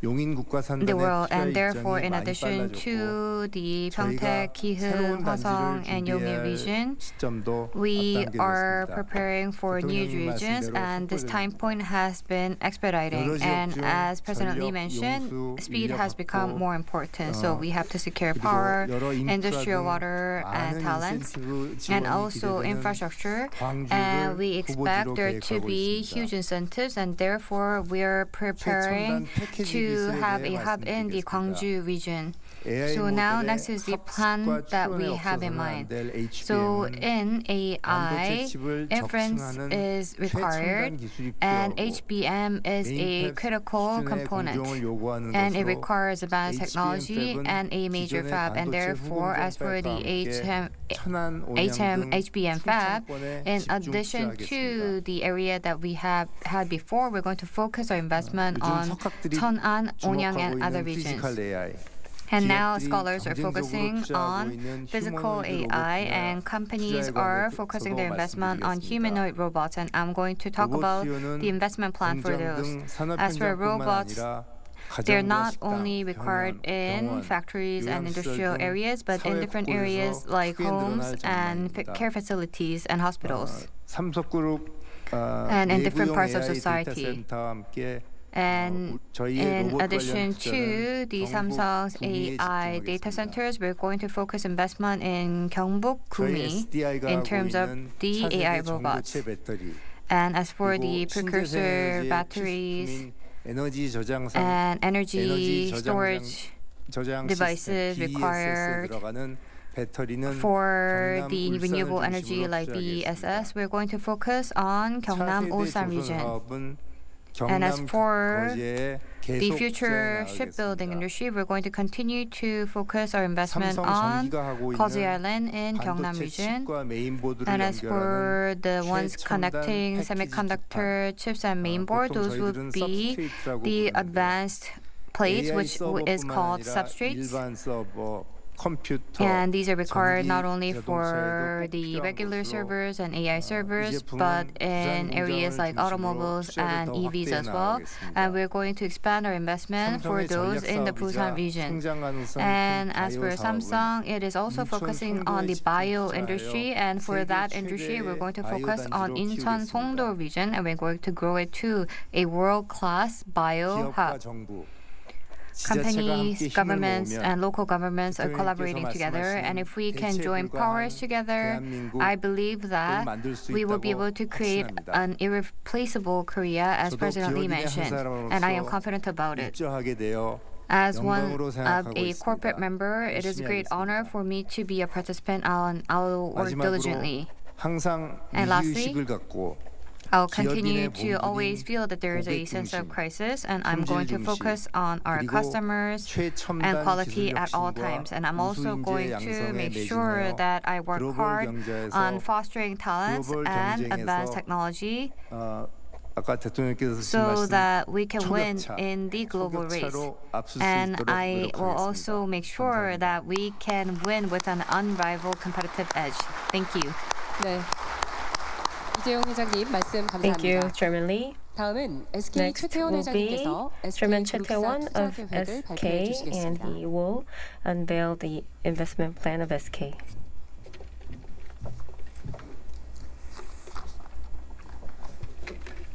용인 국가 산단의 the world. 투자 And therefore, 일정이 in 많이 addition 빨라졌고 to the 저희가 Pyeongtaek, Gihun, 새로운 Hwasong, 단지를 and Yongin 준비할 region, 시점도 we are 앞당겨졌습니다. preparing for new 대통령님 regions, 말씀대로 and this time 속도적입니다. point has been expediting. 여러 지역 And 중 as President Lee 전력, mentioned, 용수, speed 인력 has become 확보, more important. So we have to secure 그리고 power, 여러 인프라 industrial 등 water, and 많은 talents, 인센티브 and 지원이 also 기대되는 infrastructure. 광주를 And we expect 후보지로 there to 계획하고 be 있습니다. huge incentives, and therefore we are preparing 최첨단 패키지 to 기술에 have 대해 a hub in the 말씀드리겠습니다. Gwangju region. AI So now 모델의 next is the plan 학습과 that we 추론에 have in 없어서는 안 mind. 될 So HBM은 in AI, 반도체 칩을 inference 적층하는 is required, 최첨단 기술이 and 필요하고 HBM is a 메인팹 critical 수준의 component, 공정을 요구하는 and it 것으로 requires advanced technology HBM and a major 기존의 fab. And 반도체 therefore, as for the 후공정 천안, 온양 등 HBM fab, 충청권에 in 집중 addition to 투자하겠습니다. the area that we have had before, we're going to focus our investment 요즘 on 석학들이 Cheonan, Onyang, 주목하고 and other 있는 regions. 피지컬 AI. And now 기업들이 scholars are 경쟁적으로 focusing 투자하고 on 있는 physical 휴머노이드 AI, 로봇이나 and companies 투자에 are 관해서도 focusing their investment on 말씀드리겠습니다. humanoid robots. And I'm going to talk 로봇 about 수요는 the investment plan for 공장 those. 등 산업 As for 현장뿐만 robots, 아니라 they're 가정과 not 식당, only required in 병원, factories and 요양시설 industrial 등 areas, but in 사회 different 곳곳에서 areas like 크게 homes 늘어날 and 전망입니다. care facilities and hospitals. 삼성그룹 And in different 내부용 parts of AI society. 데이터 센터와 함께 And 저희의 in 로봇 addition 관련 to 투자는 the 경북 Samsung's 구미에 AI data 집중하겠습니다. centers, we're going to focus investment in Gyeongbuk, 저희 Gumi, SDI가 in 하고 terms of 있는 the AI 차세대 robots. 전고체 배터리 And as for the 그리고 precursor 신재생 에너지의 batteries 필수품인 에너지 저장상 and energy 에너지 storage 저장 devices 시스템 required BESS에 들어가는 배터리는 for 경남, the 울산을 renewable energy 중심으로 like 투자하겠습니다. BESS, we're going to focus on Gyeongnam, 차세대 Ulsan 조선 region. 사업은 And as 경남 for 거제에 the 계속 future 투자해 shipbuilding 나가겠습니다. industry, we're going to continue to focus our investment on 삼성전기가 하고 Kosi 있는 Island in Gyeongnam 반도체 region. 칩과 메인보드를 And as for 연결하는 the ones 최첨단 connecting 패키지 semiconductor chips and mainboard, 보통 those would 저희들은 be substrate라고 the 부르는데 advanced plates, AI which is 서버뿐만 called 아니라 substrates. 일반 서버, 컴퓨터, And these are required not 전기 only for 자동차에도 the 필요한 regular 것으로 servers and AI servers, 이 제품은 but in 부산 areas 공장을 like 중심으로 automobiles 투자를 and 더 EVs 확대해 as well. 나가겠습니다. And we're going to expand our investment for 삼성의 those in the 전략 Busan 사업이자 region. 성장 가능성이 And 큰 as for 바이오 Samsung, 사업은 it is also 인천 focusing on the 송도에 bio 집중 industry. 투자하여 And for 세계 that industry, we're going to 최대의 focus on 바이오 Incheon 단지로 Songdo 키우겠습니다. region, and we're going to grow it to a world-class bio 기업과 hub. 정부, Companies, 지자체가 함께 힘을 governments, 모으면 and local governments are 대통령께서 collaborating together. And if we can 대체 join powers 불가한 together, 대한민국 I believe that 만들 수 we will be 있다고 able to create 확신합니다. an irreplaceable Korea, as 저도 President Lee 기업인의 한 mentioned. And I am 사람으로서 confident about it. 입주하게 되어 As one 영광으로 of 생각하고 a corporate 있습니다. member, it is a great 열심히 honor 하겠습니다. for me to be a participant, and I'll work 마지막으로 diligently. 항상 And lastly, 위기의식을 갖고 I'll continue 기업인의 to always 본분인 feel that there is a 고객 sense of 중심, crisis, and I'm going to 품질 focus 중심, on our 그리고 customers and 최첨단 quality 기술 at all 혁신과 times. And I'm also 우수 going 인재 to 양성에 make sure 매진하여 that I work 글로벌 hard 경제에서 on fostering talents 글로벌 and 경쟁에서 advanced technology 아까 대통령께서 주신 so 말씀 that we can win 초격차, in the global race. 초격차로 앞설 수 And 있도록 I will also 노력하겠습니다. make sure that we can win with an unrivaled competitive edge. Thank you. 네. 이재용 회장님 말씀 Thank you, 감사합니다. Chairman Lee. 다음은 SK Next 최태원 will be 회장님께서 Chairman SK Chae-tae-won 그룹사 of 투자 계획을 발표해 SK, and 주시겠습니다. he will unveil the investment plan of SK.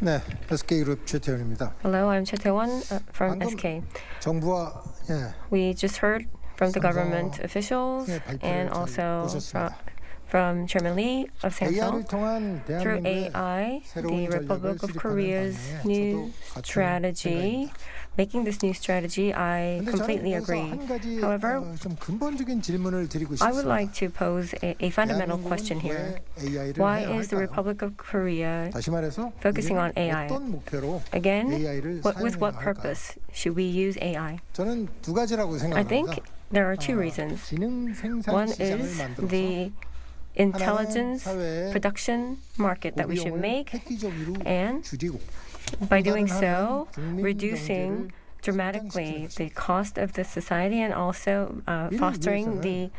네, SK그룹 최태원입니다. Hello, I'm Chae-tae-won from 방금 SK. 정부와 We just heard from the government officials 예, 발표를 and 잘 also 보셨습니다. from Chairman Lee of AI를 Samsung. 통한 Through 대한민국의 AI, 새로운 the 전략을 Republic of 수립하는 Korea's 방향에 new 저도 같은 strategy, making this new strategy, I 근데 저는 completely 여기서 agree. 한 가지 However, 좀 근본적인 질문을 드리고 I would 싶습니다. like to pose a fundamental question here. AI를 Why 해야 is the 할까요? Republic of Korea 다시 말해서 focusing on 우리는 AI? 어떤 목표로 Again, AI를 with what 사용해야 할까요? purpose should we use AI? 저는 두 가지라고 I think 생각합니다. there are two reasons. 지능 생산 One 시장을 is 만들어서 the intelligence 사회에 production market that we should 고비용을 make, 획기적으로 and 줄이고 by 또 doing 다른 so, 하나는 국민 reducing 경제를 dramatically the cost of the society and also fostering the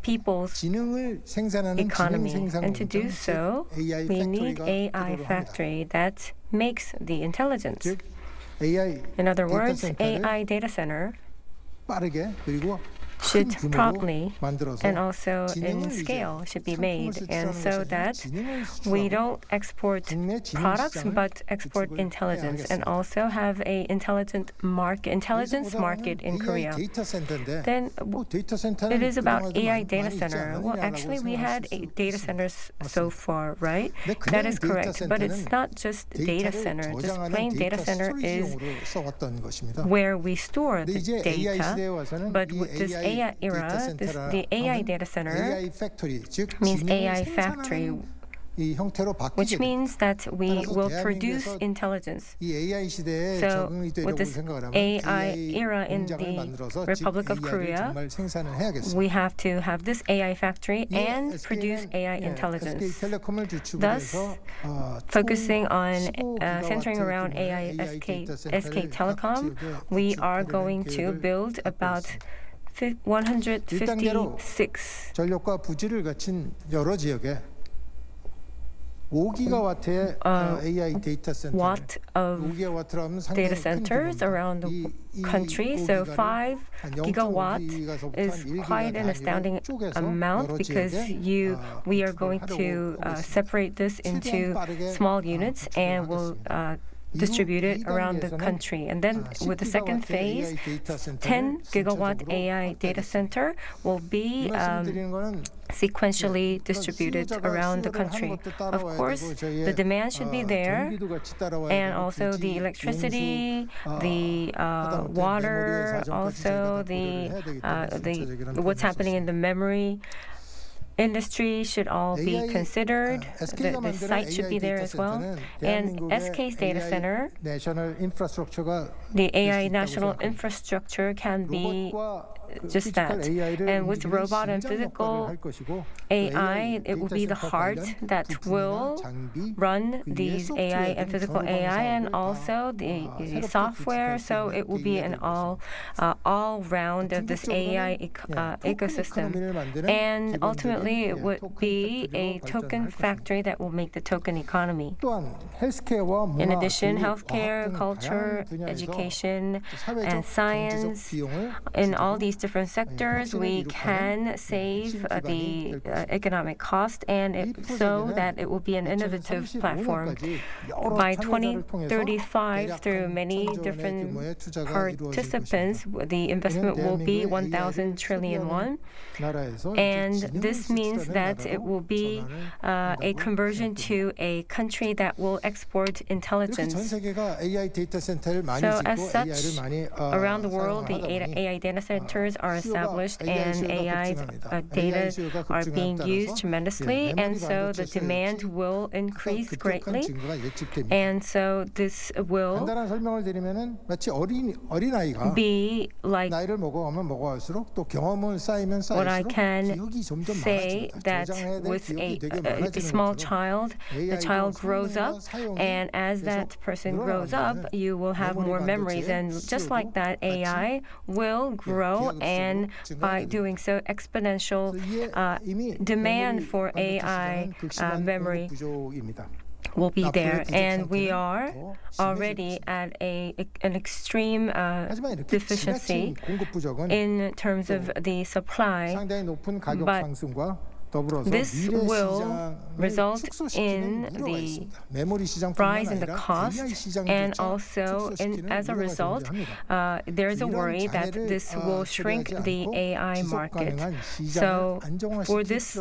people's 지능을 생산하는 economy. 지능 생산 And to do 공장, so, 즉 AI we need 팩토리가 AI 필요로 합니다. factory that makes the intelligence. 즉 AI In other 데이터 words, 센터를 AI data center 빠르게 그리고 큰 should 규모로 promptly 만들어서 and also in 지능을 scale 이제 should be 상품을 made, and 수출하는 so 것이 that 지능을 we 수출하고 don't export 국내 지능 products 시장을 but export 구축을 해야 intelligence and 하겠습니다. also have a intelligence market in Korea. AI 데이터 센터인데 Then 데이터 센터는 it is about 그동안도 AI 많이 data 있지 center. Well, 않느냐라고 actually, we had 생각하실 수 data 있습니다. centers so far, right? 근데 그냥 That is 데이터 correct. But it's 센터는 not just data 데이터를 center. Just 저장하는 plain data 데이터 center is 스토리지용으로 써왔던 것입니다. where we store 근데 the 이제 AI data. 시대에 와서는 But 이 with this AI era, the AI data center AI 팩토리, 즉 means 지능을 AI factory, 생산하는 이 형태로 which 바뀌게 됩니다. means that we 따라서 will produce 대한민국에서 intelligence. 이 AI 시대에 So 적응이 with 되려고 this 생각을 하면 AI era in 공장을 the 만들어서 Republic 즉 of AI를 Korea, 정말 생산을 해야겠습니다. we have to have this AI factory 이 and produce SK는 AI intelligence. SK텔레콤을 주축으로 Thus, 해서 focusing on 15 centering around 기가와트 AI 데이터 SK 센터를 Telecom, 각 we 지역에 are 구축하려는 going to 계획을 build 갖고 about 있습니다. 156 전력과 부지를 갖춘 여러 지역에 5기가와트의 AI 데이터 센터, watt of 5기가와트라면 data 상당히 큰 centers 규모입니다. around the country. So 5 gigawatt is quite an astounding amount because we are going to separate this into small units and will distribute it around the country. And then with the second phase, 10 gigawatt AI data center will be sequentially distributed around the country. Of course, the demand should be there, and also the electricity, the water, also the what's happening in the memory industry should all be considered. The site should be there as well. And SK's data center 내셔널 인프라스트럭처가 the AI national infrastructure can be just that. And with robot and physical AI, it will be the heart that will run these AI and physical AI and also the software. So it will be an all round of this AI ecosystem. And ultimately, it would be a token factory that will make the token economy. In addition, healthcare, culture, education, and science, in all these different sectors, we can save the economic cost and so that it will be an innovative platform. By 2035, through many different participants, the investment will be 1,000 trillion won. And this means that it will be a conversion to a country that will export intelligence. So as such, around the world, the AI data centers are established and AI data are being used tremendously, and so the demand will increase greatly. And so this will be like what I can say, that with a small child, the child grows up, and as that person grows up, you will have more memories, and just like that, AI will grow, and by doing so, exponential demand for AI memory will be there, and we are already at an extreme deficiency in terms of the supply, but this will result in the rise in the cost, and also as a result, there is a worry that this will shrink the AI market. So for this,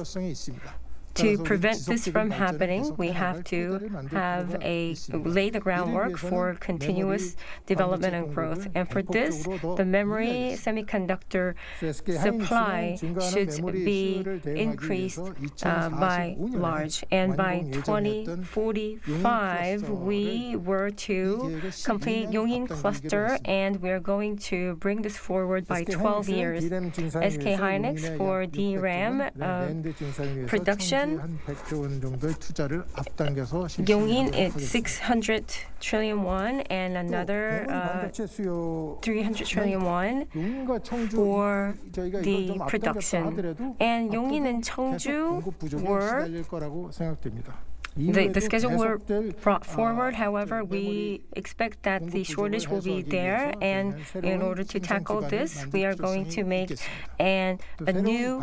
to prevent this from happening, we have to lay the groundwork for continuous development and growth. And for this, the memory semiconductor supply should be increased by large. And by 2045, we were to complete Yongin cluster, and we're going to bring this forward by 12 years. SK hynix for DRAM production. Yongin is 600 trillion won and another 300 trillion won for the production. And Yongin and Cheongju were the schedule were brought forward. However, we expect that the shortage will be there, and in order to tackle this, we are going to make a new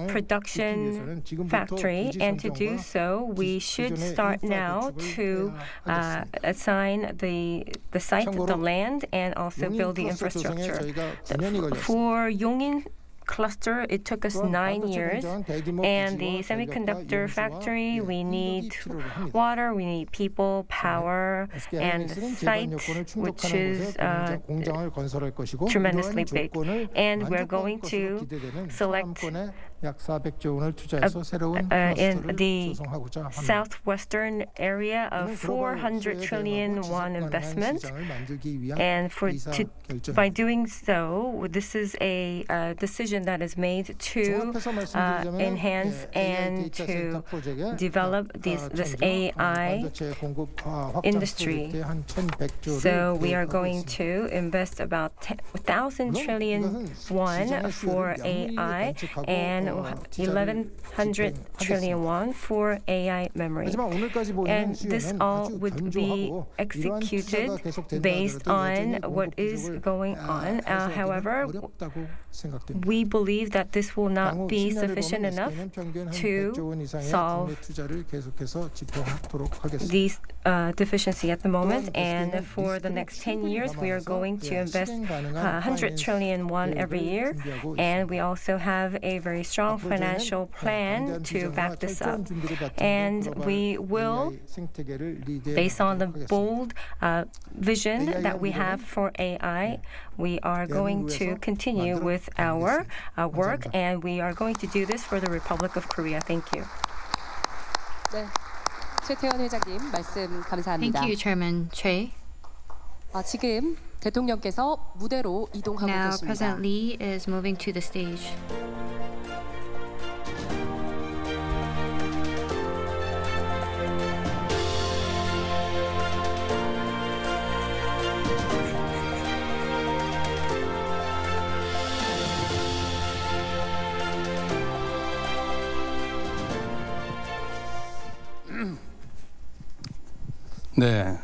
production factory. And to do so, we should start now to assign the site, the land, and also build the infrastructure. For Yongin cluster, it took us 9 years, and the semiconductor factory, we need water, we need people, power, and site, which is tremendously big. And we're going to select in the southwestern area of 400 trillion won investment. And by doing so, this is a decision that is made to enhance and to develop this AI industry. So we are going to invest about 1,000 trillion won for AI and 1,100 trillion won for AI memory. And this all would be executed based on what is going on. However, we believe that this will not be sufficient enough to solve these deficiency at the moment. And for the next 10 years, we are going to invest 100 trillion won every year. And we also have a very strong financial plan to back this up. And we will, based on the bold vision that we have for AI, we are going to continue with our work, and we are going to do this for the Republic of Korea. Thank you. 네, 최태원 회장님 말씀 감사합니다. Thank you, Chairman Choi. 지금 대통령께서 무대로 이동하고 Now 계십니다. President Lee is moving to the stage. 네,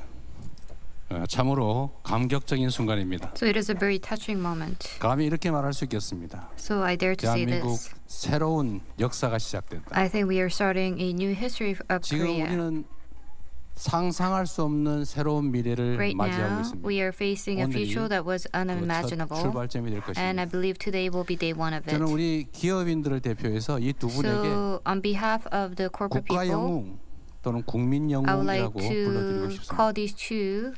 참으로 감격적인 순간입니다. So it is a very touching moment. 감히 이렇게 말할 수 있겠습니다. So I dare to say 대한민국 this. 새로운 역사가 시작됐다. I think we are starting a new history of 지금 Korea. 우리는 상상할 수 없는 새로운 미래를 Right 맞이하고 now, 있습니다. we are facing a 오늘이 future that was 그 첫 unimaginable, 출발점이 될 and I 것입니다. believe today will be day one of it. 저는 우리 기업인들을 대표해서 이 두 분에게 So, on behalf of the corporate 국가 people, 영웅 또는 국민 I would like 영웅이라고 불러드리고 to 싶습니다. call these two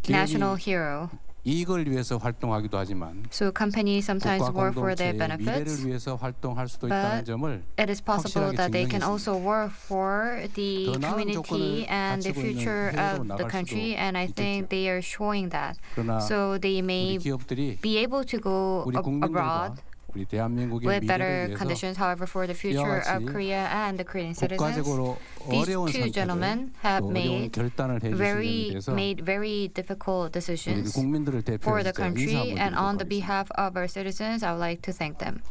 national hero. 이익을 위해서 활동하기도 하지만 So companies sometimes 국가 work for their 공동체의 미래를 benefits, 위해서 활동할 수도 but 있다는 점을 it is possible 확실하게 that they can 증명했습니다. also work for the 더 나은 community 조건을 and the 갖추고 있는 future 해외로 of the 나갈 country, 수도 and I think 있겠죠. they are showing that. 그러나 So they may 우리 기업들이 be able to go 우리 국민들과 abroad 우리 대한민국의 with better 미래를 위해서 conditions. However, for the future of 이와 같이 Korea and the Korean citizens, 국가적으로 these 어려운 two 선택을 gentlemen have 또 어려운 made 결단을 해주신 점에 대해서 very difficult 우리 decisions 국민들을 for 대표해서 the 인사 country, 한번 and on the 드리도록 하겠습니다. behalf of our citizens, I would like to thank them.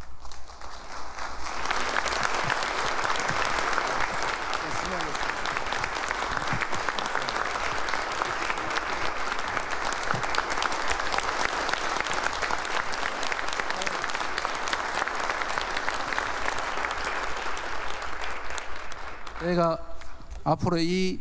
저희가 앞으로 이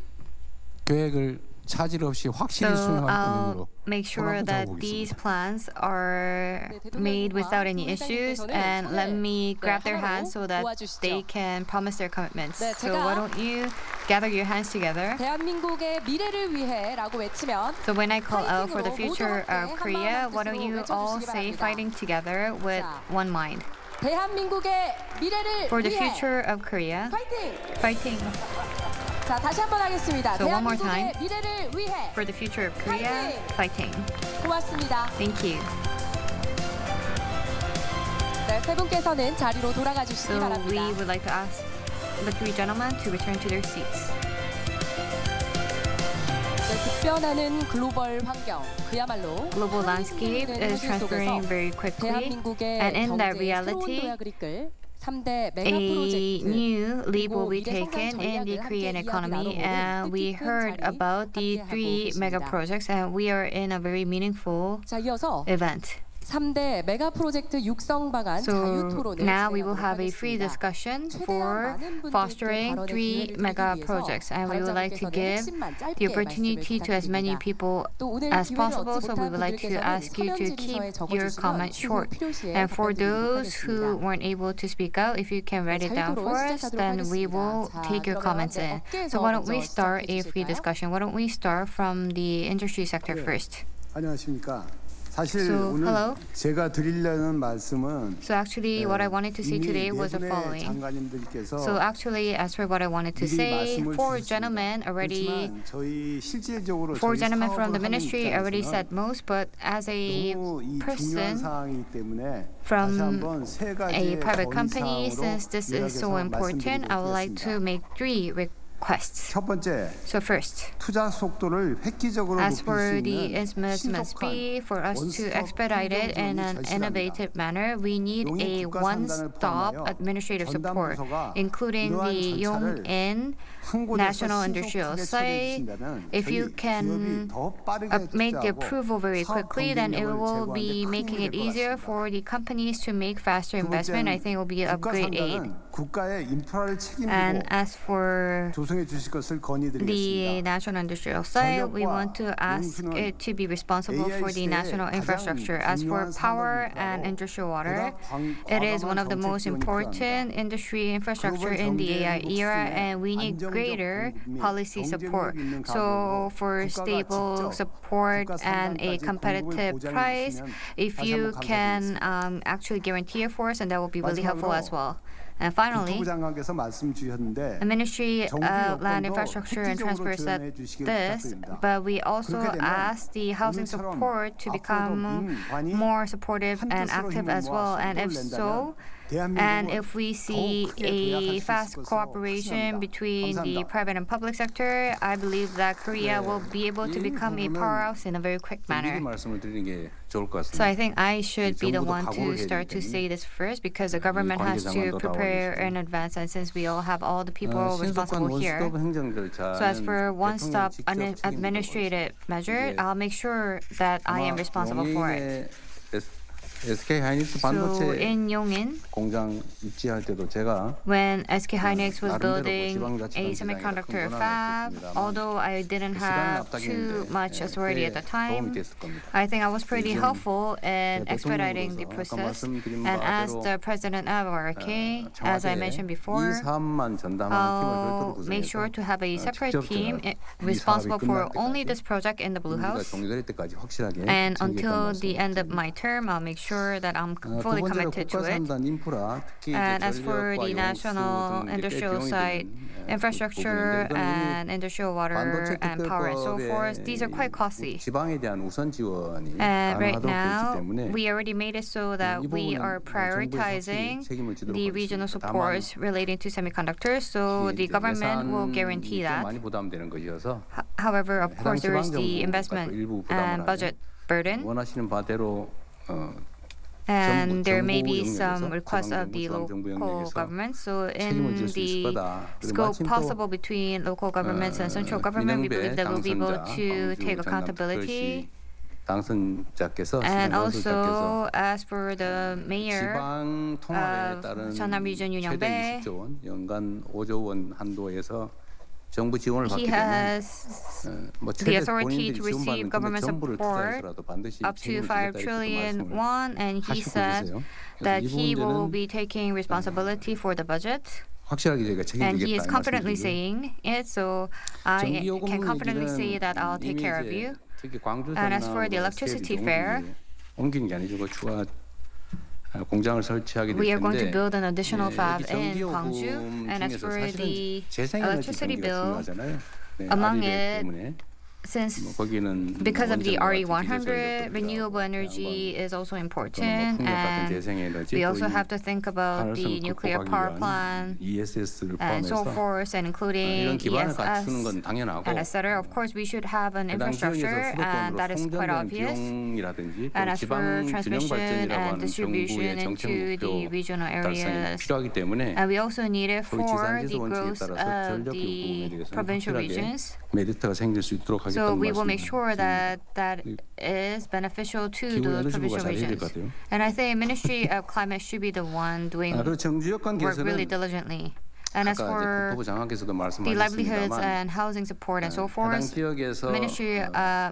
계획을 차질 없이 확실히 So 수행할 I'll 것으로 make sure that these plans are made without any issues, and let me grab their hands so that they can promise their commitments. So why don't you gather your hands together? 대한민국의 미래를 위해라고 외치면 So when I call out for the future of Korea, why don't you all say fighting together with one mind? 대한민국의 미래를 For the 위해 future of Korea, 파이팅! fighting. 자, 다시 한번 하겠습니다. So one more 대한민국의 time. 미래를 위해 For the future of Korea, fighting. 고맙습니다. Thank you. 네, 세 분께서는 자리로 돌아가 주시기 So we 바랍니다. would like to ask the three gentlemen to return to their seats. 네, 급변하는 글로벌 환경, 그야말로 Global landscape is transferring very quickly, 대한민국의 and in that 경제의 새로운 reality, 도약을 이끌 3대 메가 a 프로젝트 new leap will be 그리고 미래 taken 성장 in the 전략을 Korean 함께 economy, 이야기 and we 나눠보는 heard 뜻깊은 about the 자리 three 함께하고 mega 계십니다. projects, and we are in a very meaningful 자, 이어서 event. 3대 메가 프로젝트 육성 방안 자유 So 토론을 now we will 진행하도록 have a free 하겠습니다. discussion 최대한 for 많은 분들께 fostering 발언의 three 기회를 mega 드리기 위해서 projects, and we would like to 발언자분께서는 give 핵심만 짧게 the opportunity 말씀을 to as many 부탁드립니다. people 또 오늘 as 기회를 possible, 얻지 so we 못한 would like to 분들께서는 ask you to 서면 keep 질의서에 your 적어주시면 comment 추후 short. 필요시에 And for 답변드리도록 those who 하겠습니다. weren't able to speak out, if you can write it down for us, then we will take your comments in. So why don't we start a free discussion? Why don't we start from the industry sector first? 안녕하십니까. 사실 So, 오늘 hello. 제가 드리려는 말씀은 So actually, what I wanted to say today was the following. 장관님들께서 So actually, as for what I wanted to 미리 say, 말씀을 four 주셨습니다. gentlemen already, 그렇지만 저희 실질적으로 four 저희 gentlemen 사업을 from the 하는 ministry already 입장에서는 said most, but as a 너무 이 중요한 person 사항이기 때문에 from 다시 한번 세 a 가지의 private company, 건의사항으로 since this is so 요약해서 important, I would like to 말씀드리도록 make three requests. 첫 번째, So first, 투자 속도를 획기적으로 as 높일 수 for the 있는 investment 신속한 speed, for us to 원스톱 expedite it in an 행정지원이 innovative manner, we need a 용인 one-stop 국가산단을 administrative support, 전담부서가 including 이러한 the 절차를 Yongin 한 곳에서 National Industrial 신속하게 Site. 처리해주신다면 If you 저희 can 기업이 더 빠르게 make the 투자하고 approval very 사업 quickly, then it 경쟁력을 will 제고하는 be 데 큰 making 힘이 it 될 것 easier 같습니다. for the companies to make faster 두 investment. I 번째는 think it will be of great aid. 국가산단은 국가의 인프라를 And 책임지고 as for 조성해 주실 것을 the 건의드리겠습니다. National Industrial Site, we want to ask it to be responsible for the national infrastructure. As for power and industrial water, it is one of the most important industry infrastructure in the AI era, and we need greater policy support. So for stable support and a competitive price, if you can actually guarantee it for us, and that will be really helpful as well. And finally, 국토부 장관께서 말씀 주셨는데 the Ministry of Land, 정부 Infrastructure and 여건도 Transport said 획기적으로 지원해 주시길 this, 부탁드립니다. but we also 그렇게 되면 asked the housing 오늘처럼 support to 앞으로도 become 민관이 more supportive and 한 뜻으로 active 힘을 as 모아 well. And 속도를 if 낸다면 so, and 대한민국은 if we see 더욱 크게 도약할 수 a 있을 fast 것으로 cooperation 확신합니다. between the 감사합니다. private and public sector, I believe that Korea will be able to 이 become a 부분은 powerhouse in a very quick 미리 manner. 말씀을 드리는 게 좋을 것 So I 같습니다. think I should be the 정부도 one 각오를 to 해야 start 되기 to 때문에 say this first because the government has to 관계장관도 prepare 나와 in advance, and since we all have all the people 신속한 responsible here. 원스톱 행정 So as for 절차는 one-stop 대통령이 직접 책임지도록 administrative measure, 이게 I'll make sure that I am responsible for it. SK 하이닉스 So 반도체 in Yongin, 공장 입지할 때도 제가 when SK hynix was 나름대로 building 지방자치단체장이라 a 큰 semiconductor 권한을 fab, 줬습니다만 although I didn't have too much authority at the 도움이 time, 됐을 겁니다. I think I was pretty 요즘 helpful in expediting the 대통령으로서 아까 process. 말씀드린 And as 바대로 the president of RK, as I mentioned 이 before, 사업만 전담하는 팀을 별도로 I'll make sure 구성해서 to have a separate 직접 team 이 responsible 사업이 for 끝날 only 때까지 this project in the Blue 임기가 House. 종료될 때까지 확실하게 And 챙기겠다는 until the 말씀을 end of 드립니다. my term, I'll make sure that I'm 두 fully 번째로 committed to it. 국가산단 인프라, 특히 And 이제 as for 전력과 the 용수 national 등 industrial 꽤 site 비용이 드는 infrastructure 부분인데 and industrial water 반도체 and power and so forth, these are quite costly. 지방에 대한 우선 지원이 And right 가능하도록 되어 있기 now, 때문에 we already made it so that 이 we 부분은 are prioritizing 책임을 지도록 the regional 하겠습니다. supports relating to semiconductors, so the government will guarantee 좀 that. 많이 부담되는 것이어서 However, of course, there is the 해당 investment 지방 정부가 또 일부 부담을 and budget burden. 원하시는 바대로 And there may 정부 be some 영역에서 requests of the 지방정부, local 지방정부 government. So 책임을 in 질 수 있을 the 거다. 그리고 scope 마침 또 possible between local governments and central government, we believe that we'll be able to take accountability. 당선자께서 And 당선자께서 also, as for the mayor 지방 통합에 따른 전남 리전 최대 윤영배, 20조 원, 연간 5조 원 한도에서 정부 지원을 he 받기 때문에 has 뭐 the 최대 authority 본인들이 to receive 지원받는 government 금액 전부를 support 투자해서라도 반드시 up to 책임을 5 지겠다 이렇게 trillion 말씀을 won, and he 하시고 said 계세요. that 그래서 이 he will 문제는 be taking responsibility for the budget. 확실하게 저희가 And he is 책임지겠다 confidently 말씀드리고요. saying it, so I 전기요금 can confidently 얘기는 say that I'll take 이미 care of 이제 you. 특히 광주 And as for the 전남 electricity 스케일이 fair, 옮기는 게 아니죠. 그 추가 공장을 설치하게 될 we are going to 텐데 build an additional fab in 전기요금 Gwangju. And as 중에서 for 사실은 the 재생에너지 electricity 전기가 bill, 중요하잖아요. 네, among RE100 it, 때문에 since 거기는 because of the 원전과 같은 기술 RE100, 전력도 renewable 필요하고, energy is also 또는 뭐 important, 풍력 같은 and 재생에너지, we 또 also 이 have to think about the 가능성을 nuclear 극복하기 power 위한 plant ESS를 and so 포함해서 forth, and including 이런 기반을 갖추는 ESS 건 당연하고 and etc. Of course, we should have an 해당 지역에서 infrastructure, and 수도권으로 that is quite 송전된 obvious. 비용이라든지 또 And as 지방 for 균형 transmission 발전이라고 and 하는 distribution 정부의 정책 into the 목표 regional 달성이 areas, 필요하기 때문에 and we also need it 거기 for 지산지수 the 원칙에 growth 따라서 of 전력 the 요금에 대해서는 provincial 확실하게 regions. 메리트가 생길 수 있도록 So 하겠다는 we will make 말씀입니다. sure that that is beneficial to those 기후에너지부가 provincial 잘 해야 될 regions. 것 같아요. And I think Ministry of Climate should be the one doing 그리고 정주 여건 work really 개선은 diligently. And as 아까 이제 for 국토부 장관께서도 the livelihoods 말씀하셨습니다만 and housing support and so 해당 forth, 지역에서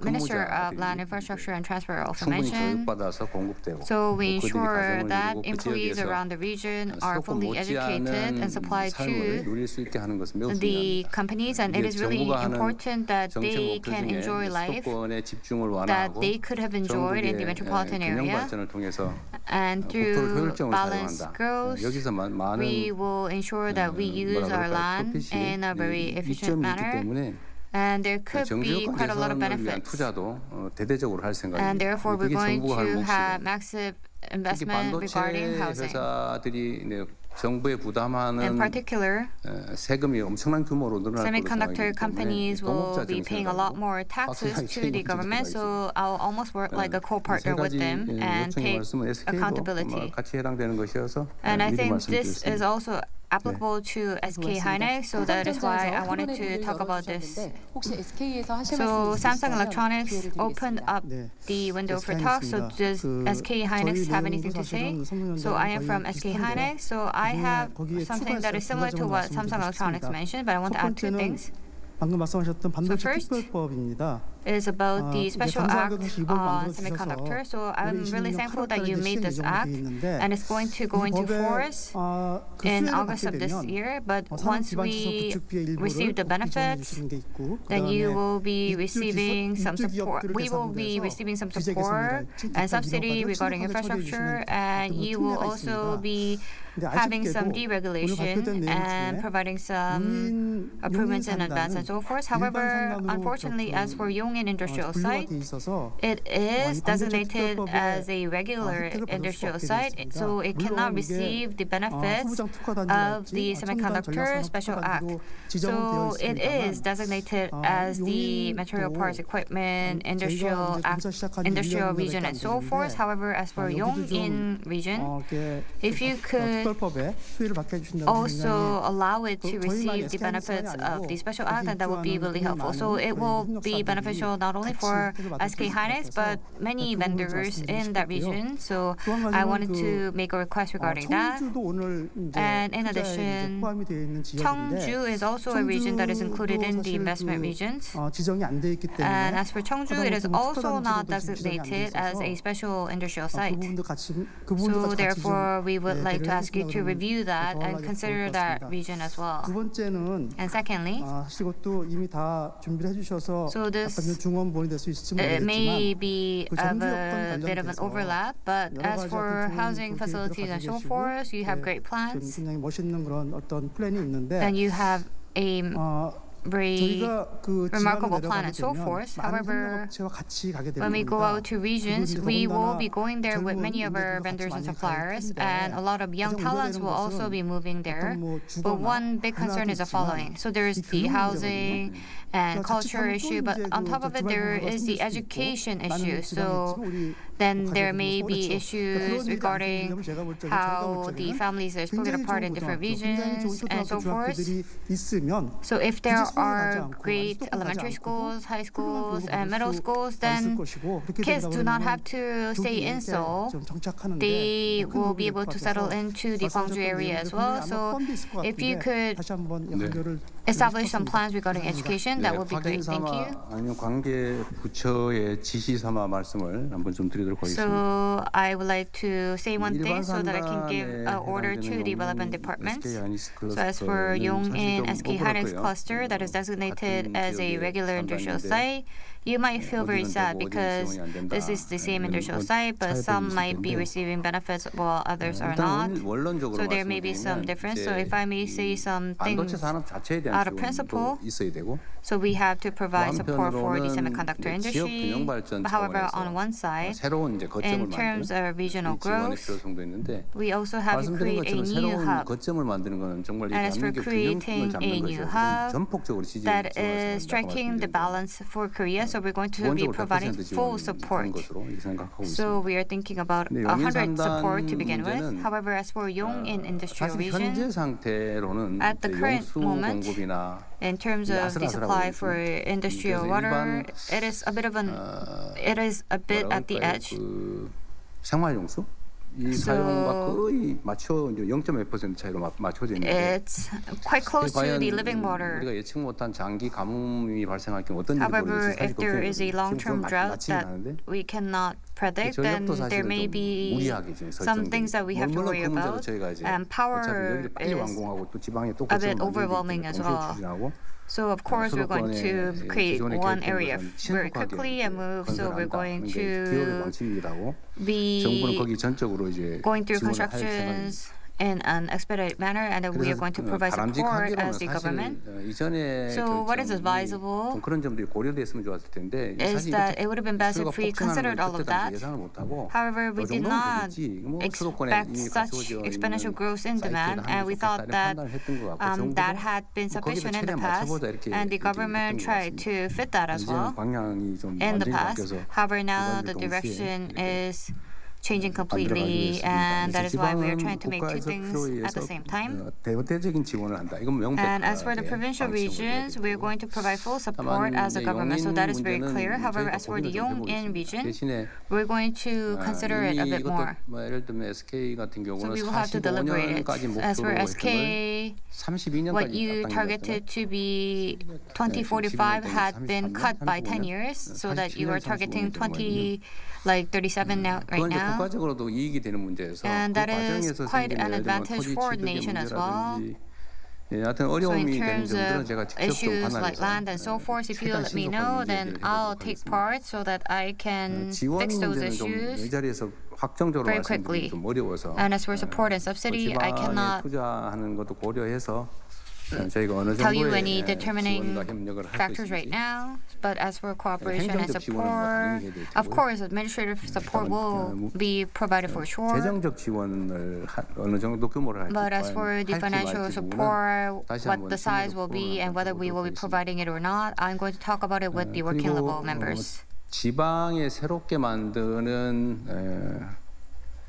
Minister of Land, 근무자들이 Infrastructure and Transport also 충분히 mentioned. 교육받아서 공급되고 So we 또 그들이 ensure 가정을 that 이루고 그 employees 지역에서 around the region are 수도권 fully educated and 못지않은 supplied 삶을 to 누릴 수 있게 하는 것은 매우 the 중요합니다. companies, and it 이게 is really 정부가 하는 important that 정책 they 목표 can 중에 enjoy life 수도권의 집중을 that 완화하고 they could have enjoyed in the 전국의 metropolitan 균형 area. 발전을 통해서 And 국토를 through 효율적으로 balanced 사용한다. growth, 여기서 많은 we will ensure that we use our land in a very efficient 이점이 있기 manner. 때문에 And there could be 정주여건 quite a lot of 개선을 위한 benefits. 투자도 대대적으로 할 생각입니다. And therefore, we're 그게 going 정부가 할 to have 몫이고 massive 특히 investment 반도체 regarding housing. 회사들이 정부에 부담하는 In particular, 세금이 엄청난 규모로 늘어날 것으로 semiconductor 생각하기 companies 때문에 will 동업자 be paying a lot 정책을 more taxes 확실하게 to the 책임질 government, 필요가 so I'll almost work like a co-partner 세 with 가지 them and 요청의 take 말씀은 SK도 accountability. 같이 해당되는 것이어서 And I 미리 think this is 말씀드렸습니다. also applicable to SK hynix, so that is why I wanted to talk about this. 혹시 SK에서 하실 So 말씀 Samsung 있으시다면 Electronics 기회를 opened 드리겠습니다. up the window for talk. So does SK hynix have anything to say? So I am from SK hynix, so I have something that is similar to what Samsung Electronics mentioned, but I want to add two things. 방금 말씀하셨던 반도체 first, 특별법입니다. Is about the special act 이번 on 만들어 semiconductor. 주셔서 So I'm 올해 really 2020년 thankful that you 8월달에 made this 시행 act, 예정돼 있는데 and it's going to go 이 into 법에 force 그 in 수혜를 August 받게 of this 되면 year. But 산업 once 기반 지속 we 구축비의 일부를 receive the 지원해 benefits, 주시는 게 있고 then you 그다음에 will be 입주 receiving some 입주 support. 기업들을 We will be 대상으로 receiving some 규제 support 개선이나 and subsidy 이런 regarding 것까지 처리해 infrastructure, 주시는 and 어떤 you will 특례가 also 있습니다. be having some 아쉽게도 오늘 deregulation 발표된 내용 and 중에 providing some improvements in advance and so forth. However, unfortunately, as for Yongin industrial site, 분류가 돼 있어서 it is designated 반도체 as a 특별법에 regular 혜택을 받을 수 industrial 없게 site, 되어 so it 있습니다. cannot 물론 receive the benefits 소부장 of 특화단지랄지 the 첨단 Semiconductor 전략산업 Special Act. 특화단지도 지정은 되어 So it is 있습니다만 designated as the material parts, equipment, industrial region, and so forth. However, as for Yongin region, if you could 특별법에 수혜를 받게 해주신다면 also allow it to 저희만 receive the SK benefits 하이닉스만이 of the 아니고 special act, then that would be really helpful. So it will be beneficial not only for SK hynix but many vendors in that region. So I wanted to make a request regarding that. 청주도 오늘 이제 And in 투자에 addition, 이제 포함이 되어 있는 지역인데 Cheongju is also a region that is included in the investment regions. 지정이 안 돼 있기 때문에 And as for Cheongju, it is also not 특화단지로도 지정이 안 돼 designated as a 있어서 special industrial 그 site. 부분도 같이 So therefore, we would 네, like to 배려해 ask you to 주신다고 review that 그러면 and 더 consider 좋을 것 that 같습니다. region as well. 두 번째는 And secondly, 사실 이것도 이미 다 준비를 해주셔서 So this, 약간 좀 중원본이 될 수 있을지 it may 모르겠지만 be 그 of 정부 여건 a bit of an 관련돼서 overlap, but 여러 as 가지 for 어떤 좋은 housing 계획들을 facilities and so 가지고 forth, you have 계시고, great plans, 굉장히 멋있는 그런 어떤 플랜이 있는데 and you have a very 저희가 그 remarkable 지방을 plan 내려가게 and so 되면 forth. 많은 However, 협력업체와 같이 가게 되는 when we go 겁니다. out to regions, 그리고 we 이제 will 더군다나 be going there with many of our 젊은 vendors and 인재들과 같이 suppliers, 많이 갈 and a lot of young 가장 talents 우려되는 will also 것은 be moving there. 어떤 뭐 But 주거나 one big concern is the 문화도 following. So there's 이 the 교육 housing 문제거든요. and 그러니까 culture 자칫하면 issue, 또 but 이제 on 그 top of it, there 지방에 is the 생길 수도 education 있고, issue. 나는 So 지방에 있지만 우리 then there 가족이 may 뭐 be 그렇죠. issues 그런 일이 regarding 안 생기려면 제가 볼 적에 how the families are split 굉장히 apart 좋은 in different 고등학교, 굉장히 좋은 regions and so 초등학교 forth. 중학교들이 있으면 So if there 굳이 서울에 가지 are 않고 great 수도권 가지 elementary 않고도 schools, high 훌륭한 schools, 교육을 and 받을 middle 수 schools, 있을 then 것이고 그렇게 kids 된다고 do not 그러면 have to stay in 여기에 Seoul. 좀 정착하는데 They 큰 will 도움이 be 될 able 것 to 같아서 settle into the Gwangju 말씀하셨던 area 내용들 as well. 분명히 아마 So 포함돼 있을 것 if you 같은데 could 다시 한번 연결을 establish some 드리고 plans regarding 싶습니다. education, that would be great. Thank you. 아니면 관계 부처의 지시 삼아 말씀을 한번 좀 드리도록 하겠습니다. So I would like to say one thing so that I can give 일반 an order to the relevant departments. So as for Yongin SK hynix cluster that is designated as a regular industrial site, you might feel very sad because this is the same industrial site, but some might be receiving benefits while others are not. So there may be some difference. So if I may say some things out of principle, so we have to provide support for the semiconductor industry. However, on one side, in terms of regional growth, we also have to create a new hub. And as for creating a new hub that is striking the balance for Korea, so we're going to be providing full support. So we are thinking about 100 support to begin with. However, as for Yongin industrial region, at the current moment, in terms of the supply for industrial water, it is a bit at the edge. 생활용수? 이 사용과 거의 맞춰 이제 0.몇% 차이로 맞춰져 있는데 it's quite close to the living water. 우리가 예측 못한 장기 가뭄이 발생할 경우 어떤 일이 However, 벌어질지 if there is a long-term drought that we cannot predict, then there may be some things that we have to worry about. And power is a bit overwhelming as well. So of course we're going to create one area very quickly and move. So we're going to be going through constructions in an expedited manner, and we are going to provide support as the government. So what is advisable is that it would have been best if we considered all of that. However, we did not expect such exponential growth in demand, and we thought that that had been sufficient in the past, and the government tried to fit that as well in the past. However, now the direction is changing completely, and that is why we are trying to make two things at the same time. And as for the provincial regions, we are going to provide full support as a government, so that is very clear. However, as for the Yongin region, we're going to consider it a bit more. So we will have to deliberate it. As for SK, what you targeted to be 2045 had been cut by 10 years, so that you are targeting 37 now, right now. And that is quite an advantage for the nation as well. 하여튼 So in 어려움이 되는 terms 점들은 of 제가 직접 좀 issues like 관할해서 land and so forth, if you 최대한 let me 신속하게 know, 문제를 then I'll 해보도록 take 하겠습니다. part so that I can 지원 fix those 문제는 좀 이 issues 자리에서 확정적으로 very 말씀드리기 quickly. 좀 어려워서 And as for support and subsidy, I 지방에 cannot 투자하는 것도 고려해서 저희가 어느 tell you 정도의 any determining 지원과 협력을 할 수 factors right 있는지 now. But as for cooperation and 행정적 지원은 뭐 support, 당연히 해야 될 of 테고요. course, administrative support will be provided for sure. 재정적 지원을 어느 정도 규모를 할지 But as for the financial support, 다시 what 한번 the size 심리로 will be and whether we will be 토론을 providing it or not, I'm going to talk about it with the working 그리고 level members. 지방에 새롭게 만드는